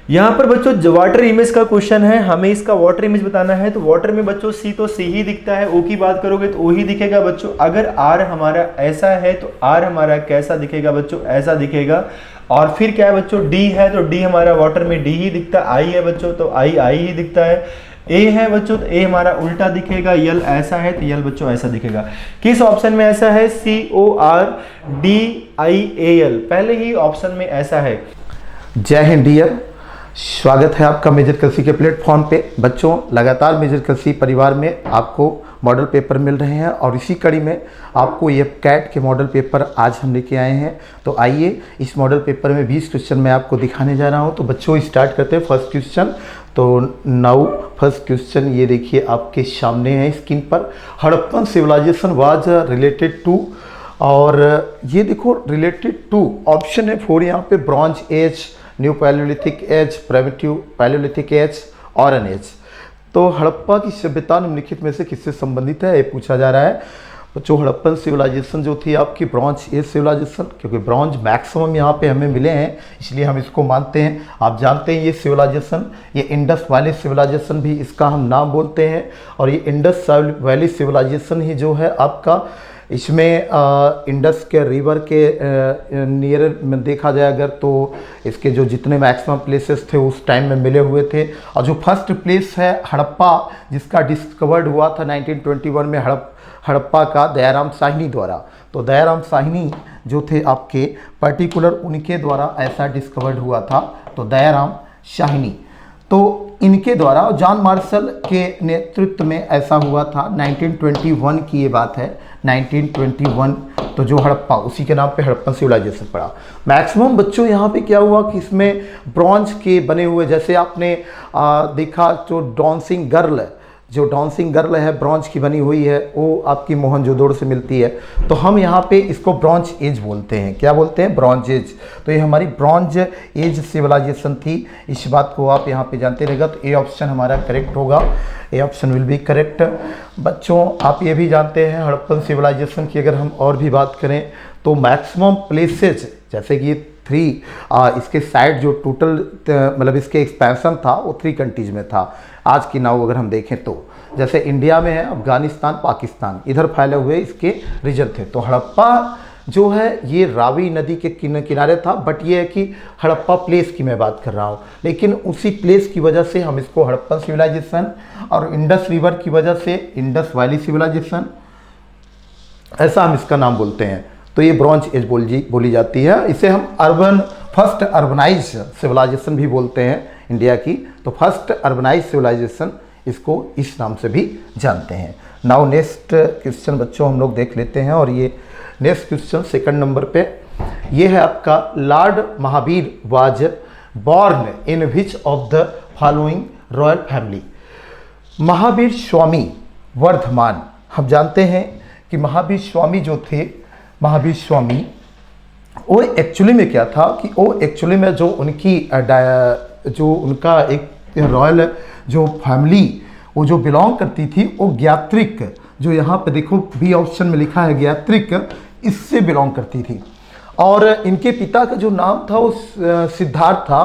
यहाँ पर बच्चों जो वाटर इमेज का क्वेश्चन है, हमें इसका वाटर इमेज बताना है। तो वाटर में बच्चों सी तो सी ही दिखता है, ओ की बात करोगे तो ओ ही दिखेगा बच्चों। अगर आर हमारा ऐसा है तो आर हमारा कैसा दिखेगा बच्चों, ऐसा दिखेगा। और फिर क्या है बच्चों, डी है तो डी हमारा वाटर में डी ही दिखता है। आई है बच्चों तो आई ही दिखता है। ए है बच्चों तो ए हमारा उल्टा दिखेगा। यल ऐसा है तो यल बच्चों ऐसा दिखेगा। किस ऑप्शन में ऐसा है? CORDIAL, पहले ही ऑप्शन में ऐसा है। जय हिंद डियर, स्वागत है आपका मेजर कलसी के प्लेटफॉर्म पे। बच्चों लगातार मेजर कलसी परिवार में आपको मॉडल पेपर मिल रहे हैं, और इसी कड़ी में आपको ये कैट के मॉडल पेपर आज हम लेके आए हैं। तो आइए इस मॉडल पेपर में 20 क्वेश्चन मैं आपको दिखाने जा रहा हूं। तो बच्चों स्टार्ट करते हैं फर्स्ट क्वेश्चन। तो नाउ फर्स्ट क्वेश्चन ये देखिए आपके सामने है स्क्रीन पर। Harappan civilization was related to, और ये देखो रिलेटेड टू ऑप्शन है 4 यहाँ पे, bronze age, new palaeolithic age, primitive palaeolithic age, iron age. तो हड़प्पा की सभ्यता निम्नलिखित में से किससे संबंधित है ये पूछा जा रहा है। बच्चों हड़प्पन सिविलाइजेशन जो थी आपकी ब्रॉन्ज एज सिविलाइजेशन, क्योंकि ब्रॉन्ज मैक्सिमम यहाँ पे हमें मिले हैं इसलिए हम इसको मानते हैं। आप जानते हैं ये सिविलाइजेशन, ये इंडस वैली सिविलाइजेशन भी इसका हम नाम बोलते हैं। और ये इंडस वैली सिविलाइजेशन ही जो है आपका, इसमें इंडस के रिवर के नियर में देखा जाए अगर, तो इसके जो जितने मैक्सिमम प्लेसेस थे उस टाइम में मिले हुए थे। और जो फर्स्ट प्लेस है हड़प्पा, जिसका डिस्कवर्ड हुआ था 1921 में हड़प्पा का दयाराम साहनी द्वारा। तो दयाराम साहनी जो थे आपके पर्टिकुलर उनके द्वारा ऐसा डिस्कवर्ड हुआ था। तो दयाराम साहनी तो इनके द्वारा, जॉन मार्शल के नेतृत्व में ऐसा हुआ था। 1921 की ये बात है, 1921। तो जो हड़प्पा, उसी के नाम पे हड़प्पन सिविलाइजेशन पड़ा। मैक्सिमम बच्चों यहाँ पे क्या हुआ कि इसमें ब्रॉन्ज के बने हुए, जैसे आपने देखा जो डांसिंग गर्ल, जो डांसिंग गर्ल है ब्रॉन्ज की बनी हुई है, वो आपकी मोहनजोदड़ो से मिलती है। तो हम यहाँ पे इसको ब्रॉन्ज एज बोलते हैं। क्या बोलते हैं? Bronze age. तो ये हमारी ब्रॉन्ज एज सिविलाइजेशन थी, इस बात को आप यहाँ पे जानते रहेगा। तो ए ऑप्शन हमारा करेक्ट होगा, A option will be correct. बच्चों आप ये भी जानते हैं हड़प्पन सिविलाइजेशन की अगर हम और भी बात करें तो मैक्सिमम प्लेसेज, जैसे कि 3 इसके साइड जो टोटल मतलब इसके एक्सपेंशन था वो 3 कंट्रीज में था। आज की नाव अगर हम देखें तो जैसे इंडिया में है अफगानिस्तान, पाकिस्तान, इधर फैले हुए इसके रीजन थे। तो हड़प्पा जो है ये रावी नदी के किनारे था, बट ये है कि हड़प्पा प्लेस की मैं बात कर रहा हूँ, लेकिन उसी प्लेस की वजह से हम इसको हड़प्पन सिविलाइजेशन, और इंडस रिवर की वजह से इंडस वैली सिविलाइजेशन, ऐसा हम इसका नाम बोलते हैं। तो ये ब्रॉन्ज एज बोली जाती है। इसे हम फर्स्ट अर्बनाइज सिविलाइजेशन भी बोलते हैं इंडिया की। तो फर्स्ट अर्बनाइज सिविलाइजेशन इसको इस नाम से भी जानते हैं। नाउ नेक्स्ट क्वेश्चन बच्चों हम लोग देख लेते हैं, और ये नेक्स्ट क्वेश्चन सेकंड नंबर पे ये है आपका, lord Mahavir was born in which of the following royal family. Mahavir Swami Vardhaman, हम जानते हैं कि महावीर स्वामी जो थे, महावीर स्वामी वो एक्चुअली में क्या था कि वो एक्चुअली में जो उनकी जो उनका एक रॉयल जो फैमिली वो जो बिलोंग करती थी वो ज्ञात्रिक, जो यहाँ पे देखो बी ऑप्शन में लिखा है ज्ञात्रिक, इससे बिलोंग करती थी। और इनके पिता का जो नाम था वो सिद्धार्थ था।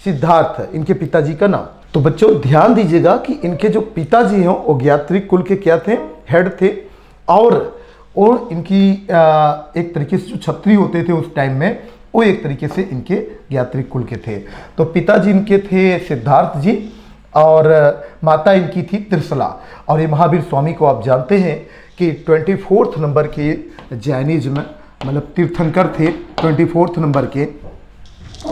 सिद्धार्थ इनके पिताजी का नाम। तो बच्चों ध्यान दीजिएगा कि इनके जो पिताजी हैं वो ज्ञात्रिक कुल के क्या थे, हेड थे, और इनकी एक तरीके से जो छत्री होते थे उस टाइम में वो एक तरीके से इनके ज्ञात्रिक कुल के थे। तो पिताजी इनके थे सिद्धार्थ जी और माता इनकी थी त्रिशला। और ये महावीर स्वामी को आप जानते हैं कि 24 नंबर के जैनिज्म मतलब तीर्थंकर थे, 24 नंबर के।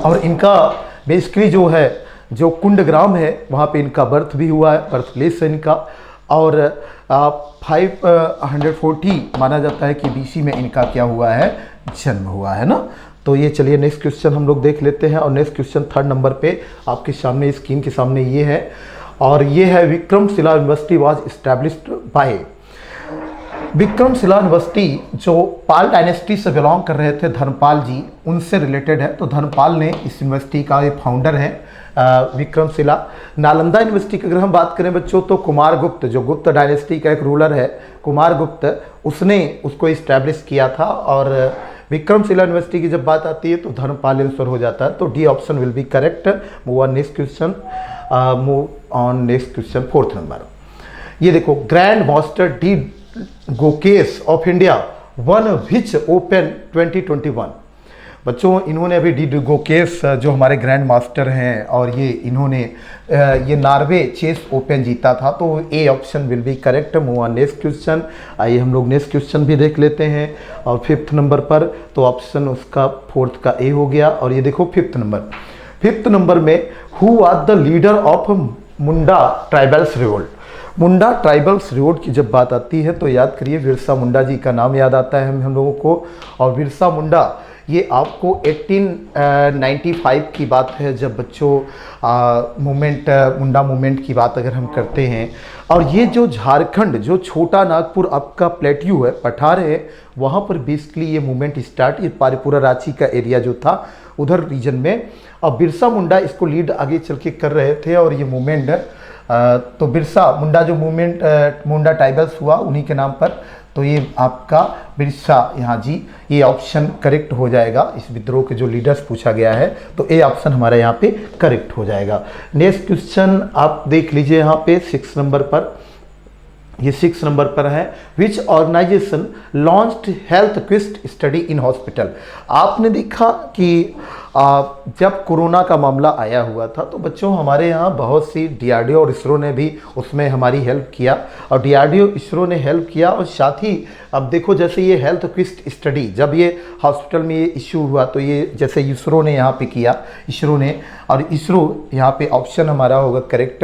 और इनका बेसिकली जो है जो कुंडग्राम है वहाँ पे इनका बर्थ भी हुआ है, बर्थ प्लेस है इनका। और 540 माना जाता है कि BC में इनका क्या हुआ है, जन्म हुआ है ना। तो ये चलिए नेक्स्ट क्वेश्चन हम लोग देख लेते हैं। और नेक्स्ट क्वेश्चन 3rd नंबर पे आपके सामने स्क्रीन के सामने ये है, और ये है Vikramshila university was established bye. Vikramshila university जो पाल डायनेस्टी से बिलोंग कर रहे थे, धर्मपाल जी, उनसे रिलेटेड है। तो धर्मपाल ने इस यूनिवर्सिटी का ये फाउंडर है विक्रमशिला। नालंदा यूनिवर्सिटी की अगर हम बात करें बच्चों तो कुमारगुप्त, जो गुप्त डायनेस्टी का एक रूलर है कुमारगुप्त, उसने उसको इस्टेब्लिश किया था। और विक्रमशिला यूनिवर्सिटी की जब बात आती है तो धर्मपाल आंसर हो जाता है। तो D option will be correct. Move on next question, move on next question 4th number. ये देखो, grand master D Gukesh of India won which open 2021। बच्चों इन्होंने अभी डी गोकेस जो हमारे ग्रैंड मास्टर हैं, और ये इन्होंने ये नॉर्वे चेस ओपन जीता था। तो A option will be correct. Move on next question. आइए हम लोग नेक्स्ट क्वेश्चन भी देख लेते हैं। और 5th नंबर पर तो ऑप्शन उसका 4th का ए हो गया। और ये देखो 5th नंबर में who was the leader of Munda tribals revolt. Munda tribals revolt की जब बात आती है तो याद करिए बिरसा मुंडा जी का नाम याद आता है हम लोगों को। और बिरसा मुंडा ये आपको 1895 की बात है जब बच्चों मुंडा मूवमेंट की बात अगर हम करते हैं। और ये जो झारखंड, जो छोटा नागपुर आपका प्लेट्यू है, पठार है, वहाँ पर बेसिकली ये मूवमेंट स्टार्ट, ये पूरा रांची का एरिया जो था उधर रीजन में। और बिरसा मुंडा इसको लीड आगे चल के कर रहे थे। और ये मूवमेंट तो बिरसा मुंडा जो मूवमेंट मुंडा ट्राइबल्स हुआ उन्हीं के नाम पर। तो ये आपका बिरसा यहाँ जी, ये ऑप्शन करेक्ट हो जाएगा। इस विद्रोह के जो लीडर्स पूछा गया है तो ए ऑप्शन हमारा यहाँ पे करेक्ट हो जाएगा। नेक्स्ट क्वेश्चन आप देख लीजिए यहाँ पे 6 नंबर पर। ये 6 नंबर पर है, which organisation launched health quest study in hospital. आपने देखा कि जब कोरोना का मामला आया हुआ था तो बच्चों हमारे यहाँ बहुत सी DRDO और इसरो ने भी उसमें हमारी हेल्प किया। और DRDO इसरो ने हेल्प किया। और साथ ही अब देखो जैसे ये हेल्थ क्विस्ट स्टडी जब ये हॉस्पिटल में ये इश्यू हुआ तो ये जैसे इसरो ने यहाँ पे किया, इसरो ने, और इसरो यहाँ पे ऑप्शन हमारा होगा करेक्ट।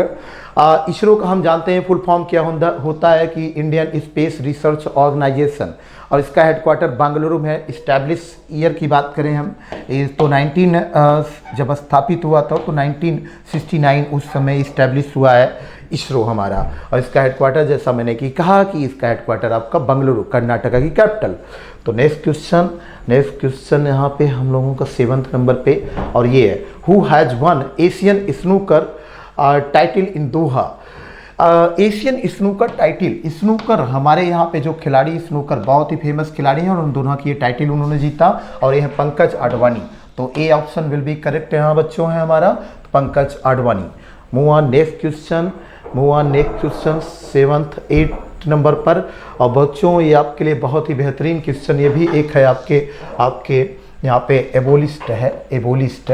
इसरो का हम जानते हैं फुल फॉर्म क्या होता है कि इंडियन स्पेस रिसर्च ऑर्गेनाइजेशन। और इसका हेडक्वार्टर बेंगलुरु में है। इस्टेब्लिश ईयर की बात करें हम तो 19 जब स्थापित हुआ था तो 1969 उस समय इस्टेब्लिश हुआ है इसरो हमारा। और इसका हेडक्वार्टर जैसा मैंने कि कहा कि इसका हेडक्वार्टर आपका बेंगलुरु, कर्नाटका की कैपिटल। तो नेक्स्ट क्वेश्चन यहाँ पे हम लोगों का 7th नंबर पे। और ये है, who has one Asian snooker title in Doha. Asian snooker title, snooker हमारे यहाँ पे जो खिलाड़ी स्नूकर बहुत ही फेमस खिलाड़ी हैं और उन दोनों की ये टाइटल उन्होंने जीता। और ये है पंकज अडवाणी। तो A option will be correct यहाँ बच्चों है हमारा, Pankaj Advani. Move on next question, 7th 8 number पर। और बच्चों ये आपके लिए बहुत ही बेहतरीन क्वेश्चन ये भी एक है आपके यहाँ पे एबोलिस्ट है, एबोलिस्ट।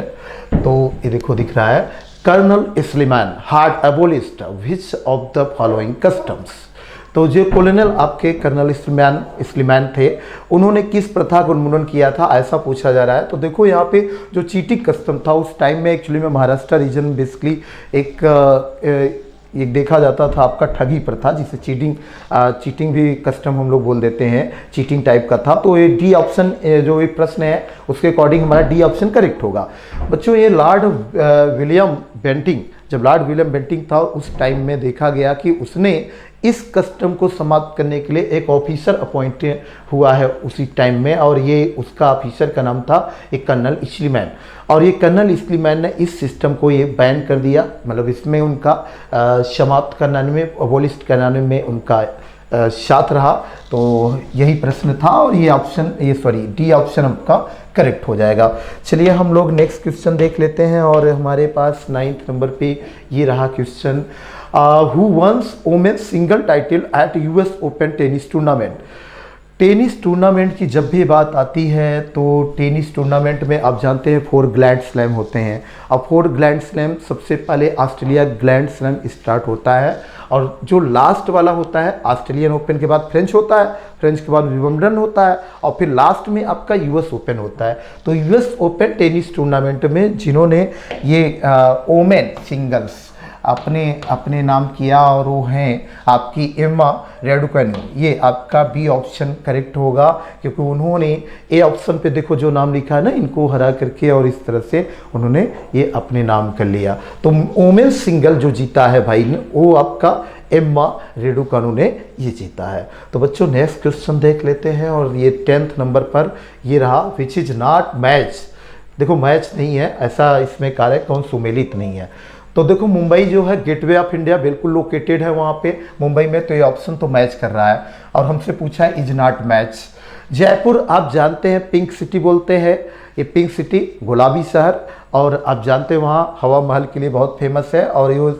तो ये देखो दिख रहा है, colonel Sleeman had abolished which of the following customs. तो जो कॉलोनल आपके कर्नल स्लीमैन थे उन्होंने किस प्रथा का उन्मूलन किया था, ऐसा पूछा जा रहा है। तो देखो यहाँ पे जो चीटिंग कस्टम था उस टाइम में एक्चुअली में महाराष्ट्र रीजन बेसिकली एक देखा जाता था आपका ठगी प्रथा, जिसे चीटिंग भी कस्टम हम लोग बोल देते हैं, चीटिंग टाइप का था। तो ये डी ऑप्शन जो ये प्रश्न है उसके अकॉर्डिंग हमारा डी ऑप्शन करेक्ट होगा। बच्चों ये लॉर्ड विलियम बेंटिंग, जब लॉर्ड विलियम बेंटिंग था उस टाइम में देखा गया कि उसने इस कस्टम को समाप्त करने के लिए एक ऑफिसर अपॉइंट हुआ है उसी टाइम में। और ये उसका ऑफिसर का नाम था एक कर्नल स्लीमैन। और ये कर्नल स्लीमैन ने इस सिस्टम को ये बैन कर दिया, मतलब इसमें उनका समाप्त कराने में, अबोलिश कराने में उनका साथ रहा। तो यही प्रश्न था और ये ऑप्शन डी ऑप्शन आपका करेक्ट हो जाएगा। चलिए हम लोग नेक्स्ट क्वेश्चन देख लेते हैं और हमारे पास 9th नंबर पे ये रहा क्वेश्चन, who once women's single title at US open tennis tournament. Tennis tournament की जब भी बात आती है तो टेनिस टूर्नामेंट में आप जानते हैं 4 ग्रैंड स्लैम होते हैं। अब 4 ग्रैंड स्लैम सबसे पहले ऑस्ट्रेलिया ग्रैंड स्लैम स्टार्ट होता है और जो लास्ट वाला होता है ऑस्ट्रेलियन ओपन के बाद फ्रेंच होता है, फ्रेंच के बाद विंबलडन होता है और फिर लास्ट में आपका यूएस ओपन होता है। तो यूएस ओपन टेनिस टूर्नामेंट में जिन्होंने ये वोमेन सिंगल्स अपने नाम किया और वो हैं आपकी एम्मा रैडुकैनु, ये आपका बी ऑप्शन करेक्ट होगा क्योंकि उन्होंने ए ऑप्शन पे देखो जो नाम लिखा है ना, इनको हरा करके और इस तरह से उन्होंने ये अपने नाम कर लिया। तो वोमेन सिंगल जो जीता है भाई ने वो आपका एम्मा रैडुकैनु ने ये जीता है। तो बच्चों नेक्स्ट क्वेश्चन देख लेते हैं और ये 10th नंबर पर ये रहा, विच इज नॉट मैच। देखो मैच नहीं है, ऐसा इसमें कार्य कौन सुमेलित नहीं है। तो देखो मुंबई जो है गेटवे ऑफ इंडिया बिल्कुल लोकेटेड है वहाँ पे मुंबई में, तो ये ऑप्शन तो मैच कर रहा है और हमसे पूछा है इज नॉट मैच। जयपुर आप जानते हैं पिंक सिटी बोलते हैं, ये पिंक सिटी गुलाबी शहर, और आप जानते हैं वहाँ हवा महल के लिए बहुत फेमस है। और ये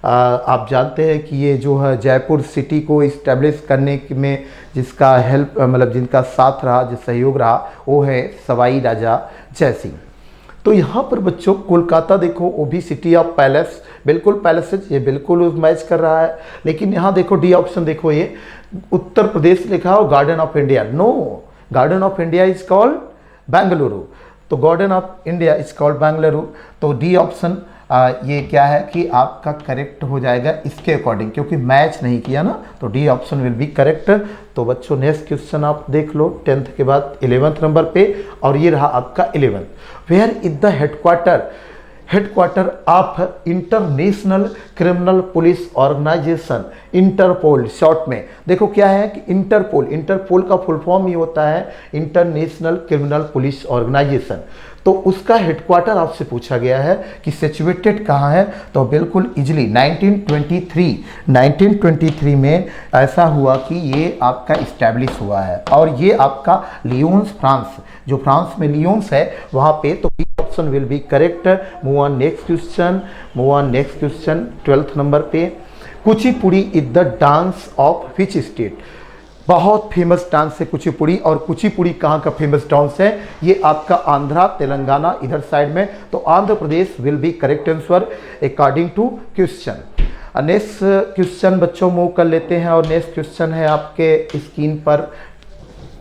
आप जानते हैं कि ये जो है जयपुर सिटी को इस्टेब्लिश करने में जिसका हेल्प मतलब जिनका साथ रहा, जो सहयोग रहा, वो है सवाई राजा जय सिंह। तो यहाँ पर बच्चों कोलकाता देखो वो भी सिटी ऑफ पैलेस, बिल्कुल पैलेसेज, ये बिल्कुल मैच कर रहा है। लेकिन यहाँ देखो डी ऑप्शन देखो, ये उत्तर प्रदेश लिखा हो garden of India, no, garden of India is called Bengaluru, तो garden of India is called Bengaluru. तो डी ऑप्शन ये क्या है कि आपका करेक्ट हो जाएगा इसके अकॉर्डिंग, क्योंकि मैच नहीं किया ना, तो D option will be correct. तो बच्चों नेक्स्ट क्वेश्चन आप देख लो 10th के बाद 11th नंबर पे, और ये रहा आपका 11th, where is the headquarter of international criminal police organisation, Interpol short में। देखो क्या है कि इंटरपोल का फुल फॉर्म ही होता है इंटरनेशनल क्रिमिनल पुलिस ऑर्गेनाइजेशन। तो उसका हेडक्वार्टर आपसे पूछा गया है कि सिचुएटेड कहाँ है, तो बिल्कुल इजली 1923 में ऐसा हुआ कि ये आपका इस्टेब्लिश हुआ है, और ये आपका लियोन्स फ्रांस, जो फ्रांस में लियोन्स है वहाँ पे। तो option will be correct. Move on next question 12th number पे, Kuchipudi is the dance of which state. बहुत फेमस डांस है कुचिपुड़ी, और कुचिपुड़ी कहाँ का फेमस डांस है, ये आपका आंध्रा तेलंगाना इधर साइड में, तो Andhra Pradesh will be correct answer according to question. Next question बच्चों मूव कर लेते हैं, और नेक्स्ट क्वेश्चन है आपके स्क्रीन पर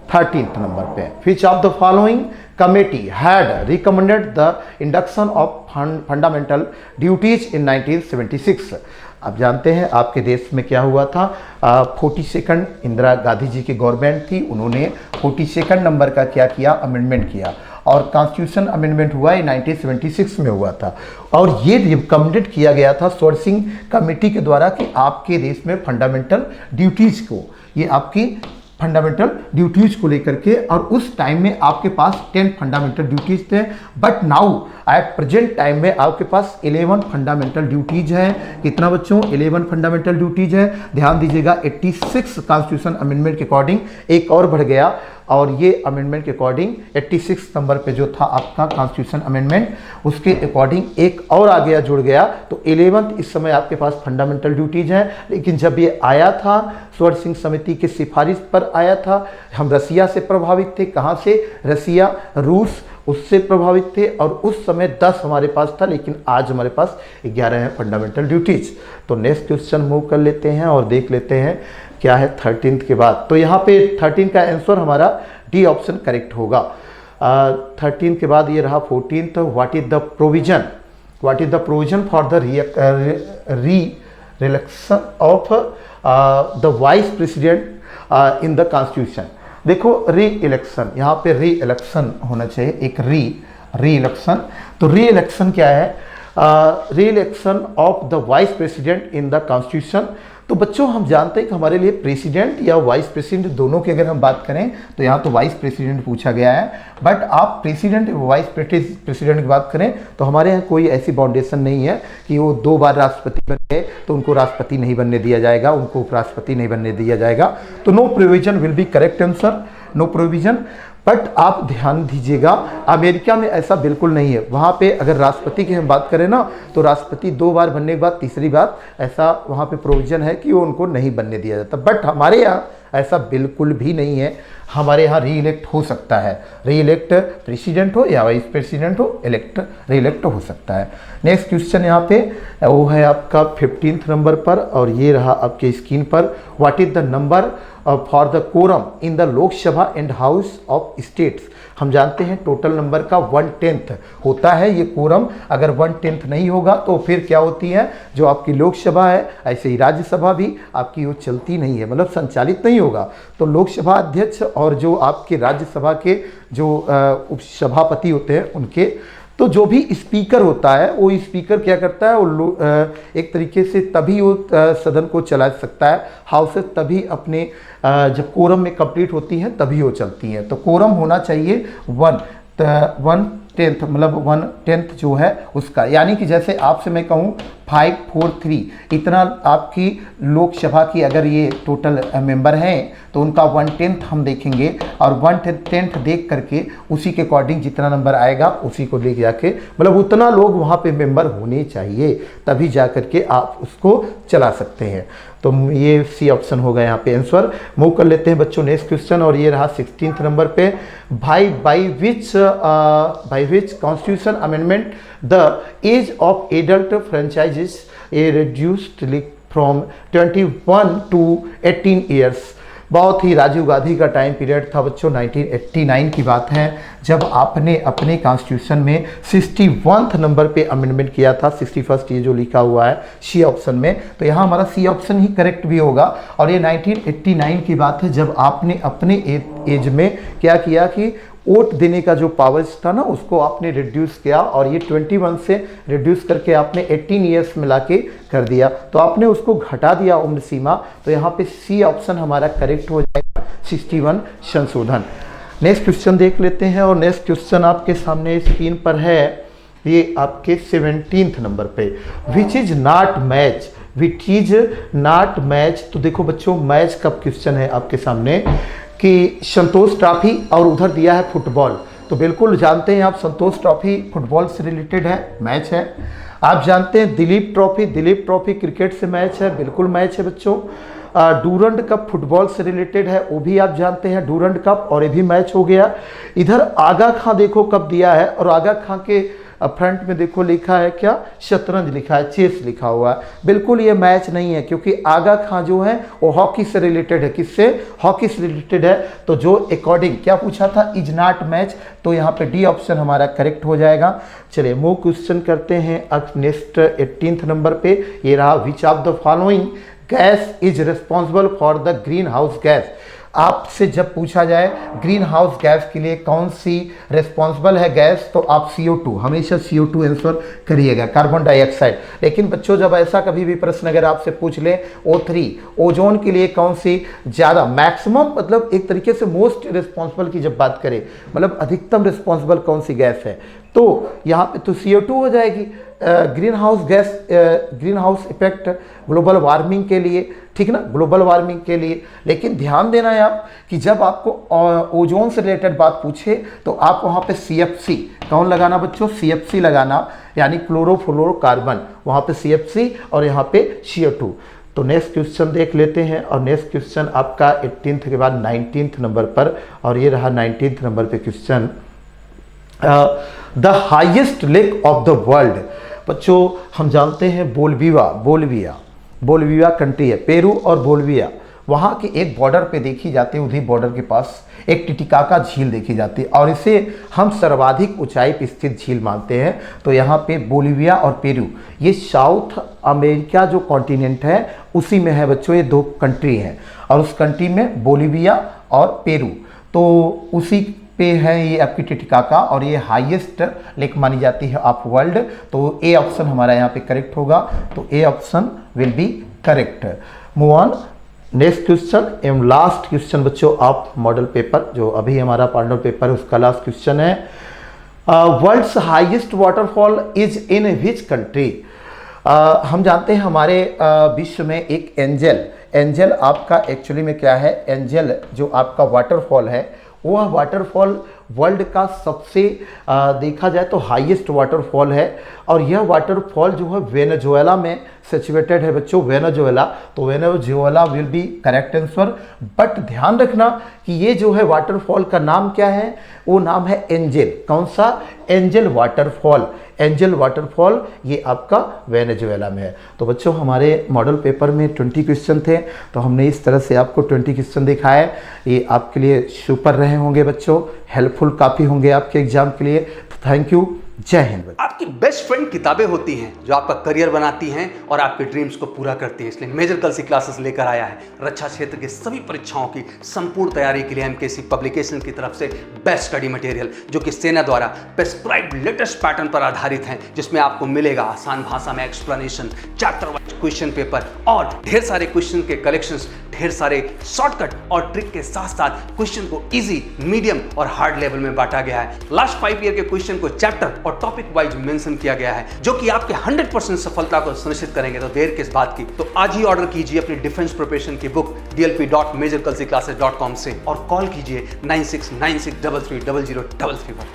13th नंबर पे, विच of the following committee had recommended the induction of fundamental duties इन 1976। आप जानते हैं आपके देश में क्या हुआ था, 42nd इंदिरा गांधी जी की गवर्नमेंट थी, उन्होंने 42nd नंबर का क्या किया, अमेंडमेंट किया, और कॉन्स्टिट्यूशन अमेंडमेंट हुआ ये 1976 में हुआ था। और ये रिकमेंडेड किया गया था सोर्सिंग कमेटी के द्वारा कि आपके देश में फंडामेंटल ड्यूटीज़ को, ये आपकी फंडामेंटल ड्यूटीज को लेकर के, और उस टाइम में आपके पास 10 फंडामेंटल ड्यूटीज थे, but now at present time में आपके पास 11 फंडामेंटल ड्यूटीज है। कितना बच्चों, 11 फंडामेंटल ड्यूटीज है। ध्यान दीजिएगा 86 कॉन्स्टिट्यूशन अमेंडमेंट के अकॉर्डिंग एक और बढ़ गया, और ये अमेंडमेंट के अकॉर्डिंग 86 नंबर पे जो था आपका कॉन्स्टिट्यूशन अमेंडमेंट, उसके अकॉर्डिंग एक और आ गया, जुड़ गया। तो 11th इस समय आपके पास फंडामेंटल ड्यूटीज हैं। लेकिन जब ये आया था स्वर्ण सिंह समिति की सिफारिश पर आया था, हम रसिया से प्रभावित थे। कहाँ से, रसिया, रूस, उससे प्रभावित थे, और उस समय 10 हमारे पास था, लेकिन आज हमारे पास 11 है फंडामेंटल ड्यूटीज। तो नेक्स्ट क्वेश्चन मूव कर लेते हैं और देख लेते हैं क्या है 13th के बाद। तो यहाँ पे 13 का आंसर हमारा डी ऑप्शन करेक्ट होगा। 13 के बाद ये रहा 14th, what is the provision for the re-election of the vice president in the constitution. देखो री इलेक्शन, यहाँ पे री इलेक्शन होना चाहिए, एक री इलेक्शन। तो री इलेक्शन क्या है, री election of the vice president in the constitution. तो बच्चों हम जानते हैं कि हमारे लिए प्रेसिडेंट या वाइस प्रेसिडेंट दोनों की अगर हम बात करें तो यहाँ तो वाइस प्रेसिडेंट पूछा गया है, बट आप प्रेसिडेंट वाइस प्रेसिडेंट की बात करें तो हमारे यहाँ कोई ऐसी बाउंडेशन नहीं है कि वो 2 बार राष्ट्रपति बन गए तो उनको राष्ट्रपति नहीं बनने दिया जाएगा, उनको उपराष्ट्रपति नहीं बनने दिया जाएगा। तो no provision will be correct answer, no provision. But आप ध्यान दीजिएगा अमेरिका में ऐसा बिल्कुल नहीं है। वहाँ पे अगर राष्ट्रपति की हम बात करें ना तो राष्ट्रपति 2 बार बनने के बाद तीसरी बार ऐसा वहाँ पे प्रोविज़न है कि वो उनको नहीं बनने दिया जाता। बट हमारे यहाँ ऐसा बिल्कुल भी नहीं है। हमारे यहाँ री इलेक्ट हो सकता है, री इलेक्ट प्रेसिडेंट हो या वाइस प्रेसिडेंट हो, री इलेक्ट हो सकता है। नेक्स्ट क्वेश्चन यहाँ पे वो है आपका 15th नंबर पर और ये रहा आपके स्क्रीन पर। What is the number for the quorum in the Lok Sabha and house of states. हम जानते हैं टोटल नंबर का 1/10 होता है ये कोरम। अगर 1/10 नहीं होगा तो फिर क्या होती है, जो आपकी लोकसभा है ऐसे ही राज्यसभा भी आपकी वो चलती नहीं है, मतलब संचालित नहीं होगा। तो लोकसभा अध्यक्ष और जो आपके राज्यसभा के जो उपसभापति होते हैं उनके, तो जो भी स्पीकर होता है वो स्पीकर क्या करता है, वो एक तरीके से तभी वो सदन को चला सकता है, हाउसेस तभी अपने जब कोरम में कंप्लीट होती हैं तभी वो चलती हैं। तो कोरम होना चाहिए 1/10 मतलब 1/10 जो है उसका, यानी कि जैसे आपसे मैं कहूँ 543 इतना आपकी लोकसभा की अगर ये टोटल मेंबर हैं तो उनका 1/10 हम देखेंगे और 1/10 देख करके उसी के अकॉर्डिंग जितना नंबर आएगा उसी को ले जाके, मतलब उतना लोग वहाँ पे मेंबर होने चाहिए तभी जा करके आप उसको चला सकते हैं। तो ये सी ऑप्शन होगा यहाँ पे आंसर। मूव कर लेते हैं बच्चों नेक्स्ट क्वेश्चन और ये रहा 16th नंबर पे। By which constitution amendment the age of adult franchises a reduced from 21 to 18 years. बहुत ही राजीव गांधी का टाइम पीरियड था बच्चों, 1989 की बात है, जब आपने अपने कॉन्स्टिट्यूशन में 61th नंबर पे अमेंडमेंट किया था। 61st ये जो लिखा हुआ है सी ऑप्शन में, तो यहाँ हमारा सी ऑप्शन ही करेक्ट भी होगा। और ये 1989 की बात है जब आपने अपने एज में क्या किया कि वोट देने का जो पावर्स था ना उसको आपने रिड्यूस किया और ये 21 से रिड्यूस करके आपने 18 ईयर्स में लाके कर दिया, तो आपने उसको घटा दिया उम्र सीमा। तो यहाँ पे सी ऑप्शन हमारा करेक्ट हो जाएगा, 61 संशोधन। नेक्स्ट क्वेश्चन देख लेते हैं और नेक्स्ट क्वेश्चन आपके सामने स्क्रीन पर है, ये आपके 17th नंबर पे। Which is not match, which is not match. तो देखो बच्चों मैच का क्वेश्चन है आपके सामने कि संतोष ट्रॉफी और उधर दिया है फुटबॉल। तो बिल्कुल जानते हैं आप संतोष ट्रॉफी फुटबॉल से रिलेटेड है, मैच है। आप जानते हैं दिलीप ट्रॉफी क्रिकेट से मैच है, बिल्कुल मैच है बच्चों। डूरंड कप फुटबॉल से रिलेटेड है, वो भी आप जानते हैं डूरंड कप, और ये भी मैच हो गया। इधर आगा खां देखो कब दिया है, और आगा खां के फ्रंट में देखो लिखा है क्या, शतरंज लिखा है, चेस लिखा हुआ है। बिल्कुल ये मैच नहीं है क्योंकि आगा खां जो है वो हॉकी से रिलेटेड है। किससे, हॉकी से रिलेटेड है। तो जो अकॉर्डिंग क्या पूछा था, इज नॉट मैच, तो यहाँ पे डी ऑप्शन हमारा करेक्ट हो जाएगा। चलिए मूव क्वेश्चन करते हैं अब नेक्स्ट 18th नंबर पे। ये रहा, विच of the following gas is responsible for the green house gas. आपसे जब पूछा जाए ग्रीन हाउस गैस के लिए कौन सी रिस्पॉन्सिबल है गैस, तो आप CO2, हमेशा CO2 आंसर करिएगा, कार्बन डाइऑक्साइड। लेकिन बच्चों जब ऐसा कभी भी प्रश्न अगर आपसे पूछ ले O3, ओजोन के लिए कौन सी ज़्यादा मैक्सिमम, मतलब एक तरीके से मोस्ट रिस्पॉन्सिबल की जब बात करें, मतलब अधिकतम रिस्पॉन्सिबल कौन सी गैस है, तो यहाँ पे तो CO2 हो जाएगी। Green house gas, green house effect global warming के लिए, ठीक ना, ग्लोबल वार्मिंग के लिए। लेकिन ध्यान देना है आप कि जब आपको ओजोन से रिलेटेड बात पूछे तो आप वहाँ पे CFC कौन लगाना बच्चों, CFC लगाना, यानी क्लोरोफ्लोरोकार्बन, वहाँ पे CFC और यहाँ पे CO2। तो नेक्स्ट क्वेश्चन देख लेते हैं और नेक्स्ट क्वेश्चन आपका 18th के बाद 19th नंबर पर, और ये रहा 19th नंबर पे question. The highest lake of the world. बच्चों हम जानते हैं बोलिविया कंट्री है, पेरू और बोलिविया, वहाँ के एक बॉर्डर पे देखी जाती है, उसी बॉर्डर के पास एक टिटिकाका झील देखी जाती है और इसे हम सर्वाधिक ऊंचाई पर स्थित झील मानते हैं। तो यहाँ पे बोलिविया और पेरू, ये साउथ अमेरिका जो कॉन्टिनेंट है उसी में है बच्चों, ये 2 कंट्री हैं और उस कंट्री में बोलिविया और पेरू, तो उसी पे है ये आपकी टिटिकाका और ये हाईएस्ट लेक मानी जाती है ऑफ वर्ल्ड। तो ए ऑप्शन हमारा यहाँ पे करेक्ट होगा, तो A option will be correct. Move on next question एवं लास्ट क्वेश्चन बच्चों आप मॉडल पेपर जो अभी हमारा मॉडल पेपर है उसका लास्ट क्वेश्चन है world's highest waterfall is in which country. हम जानते हैं हमारे विश्व में एक एंजल आपका एक्चुअली में क्या है, एंजल जो आपका वाटरफॉल है वह वाटरफॉल वर्ल्ड का सबसे देखा जाए तो हाईएस्ट वाटरफॉल है और यह वाटरफॉल जो है वेनेजुएला में सिचुएटेड है बच्चों, वेनेजुएला। तो Venezuela will be correct answer, but ध्यान रखना कि ये जो है वाटरफॉल का नाम क्या है, वो नाम है एंजल। कौन सा? Angel waterfall. एंजल वाटरफॉल ये आपका वेनेजुएला में है। तो बच्चों हमारे मॉडल पेपर में 20 क्वेश्चन थे, तो हमने इस तरह से आपको 20 क्वेश्चन दिखाए। ये आपके लिए सुपर रहे होंगे बच्चों, हेल्पफुल काफ़ी होंगे आपके एग्जाम के लिए। थैंक यू, जय हिंद। आपकी बेस्ट फ्रेंड किताबें होती हैं जो आपका करियर बनाती हैं और आपके ड्रीम्स को पूरा करती हैं। इसलिए मेजर कलसी क्लासेस लेकर आया है रक्षा क्षेत्र के सभी परीक्षाओं की संपूर्ण तैयारी के लिए एमकेसी पब्लिकेशन की तरफ से बेस्ट स्टडी मटेरियल जो कि सेना द्वारा प्रेस्क्राइब्ड लेटेस्ट पैटर्न पर आधारित हैं, जिसमें आपको मिलेगा आसान भाषा में explanation, chapter wise question paper और ढेर सारे क्वेश्चन के कलेक्शंस, ढेर सारे शॉर्टकट और ट्रिक के साथ साथ क्वेश्चन को इजी, मीडियम और हार्ड लेवल में बांटा गया है। लास्ट 5 ईयर के क्वेश्चन को चैप्टर और टॉपिक वाइज मेंशन किया गया है जो कि आपके 100% सफलता को सुनिश्चित करेंगे। तो देर किस बात की, तो आज ही ऑर्डर कीजिए अपनी डिफेंस प्रिपरेशन की बुक dlp.majorkalsiclasses.com से और कॉल कीजिए 9696330033 पर।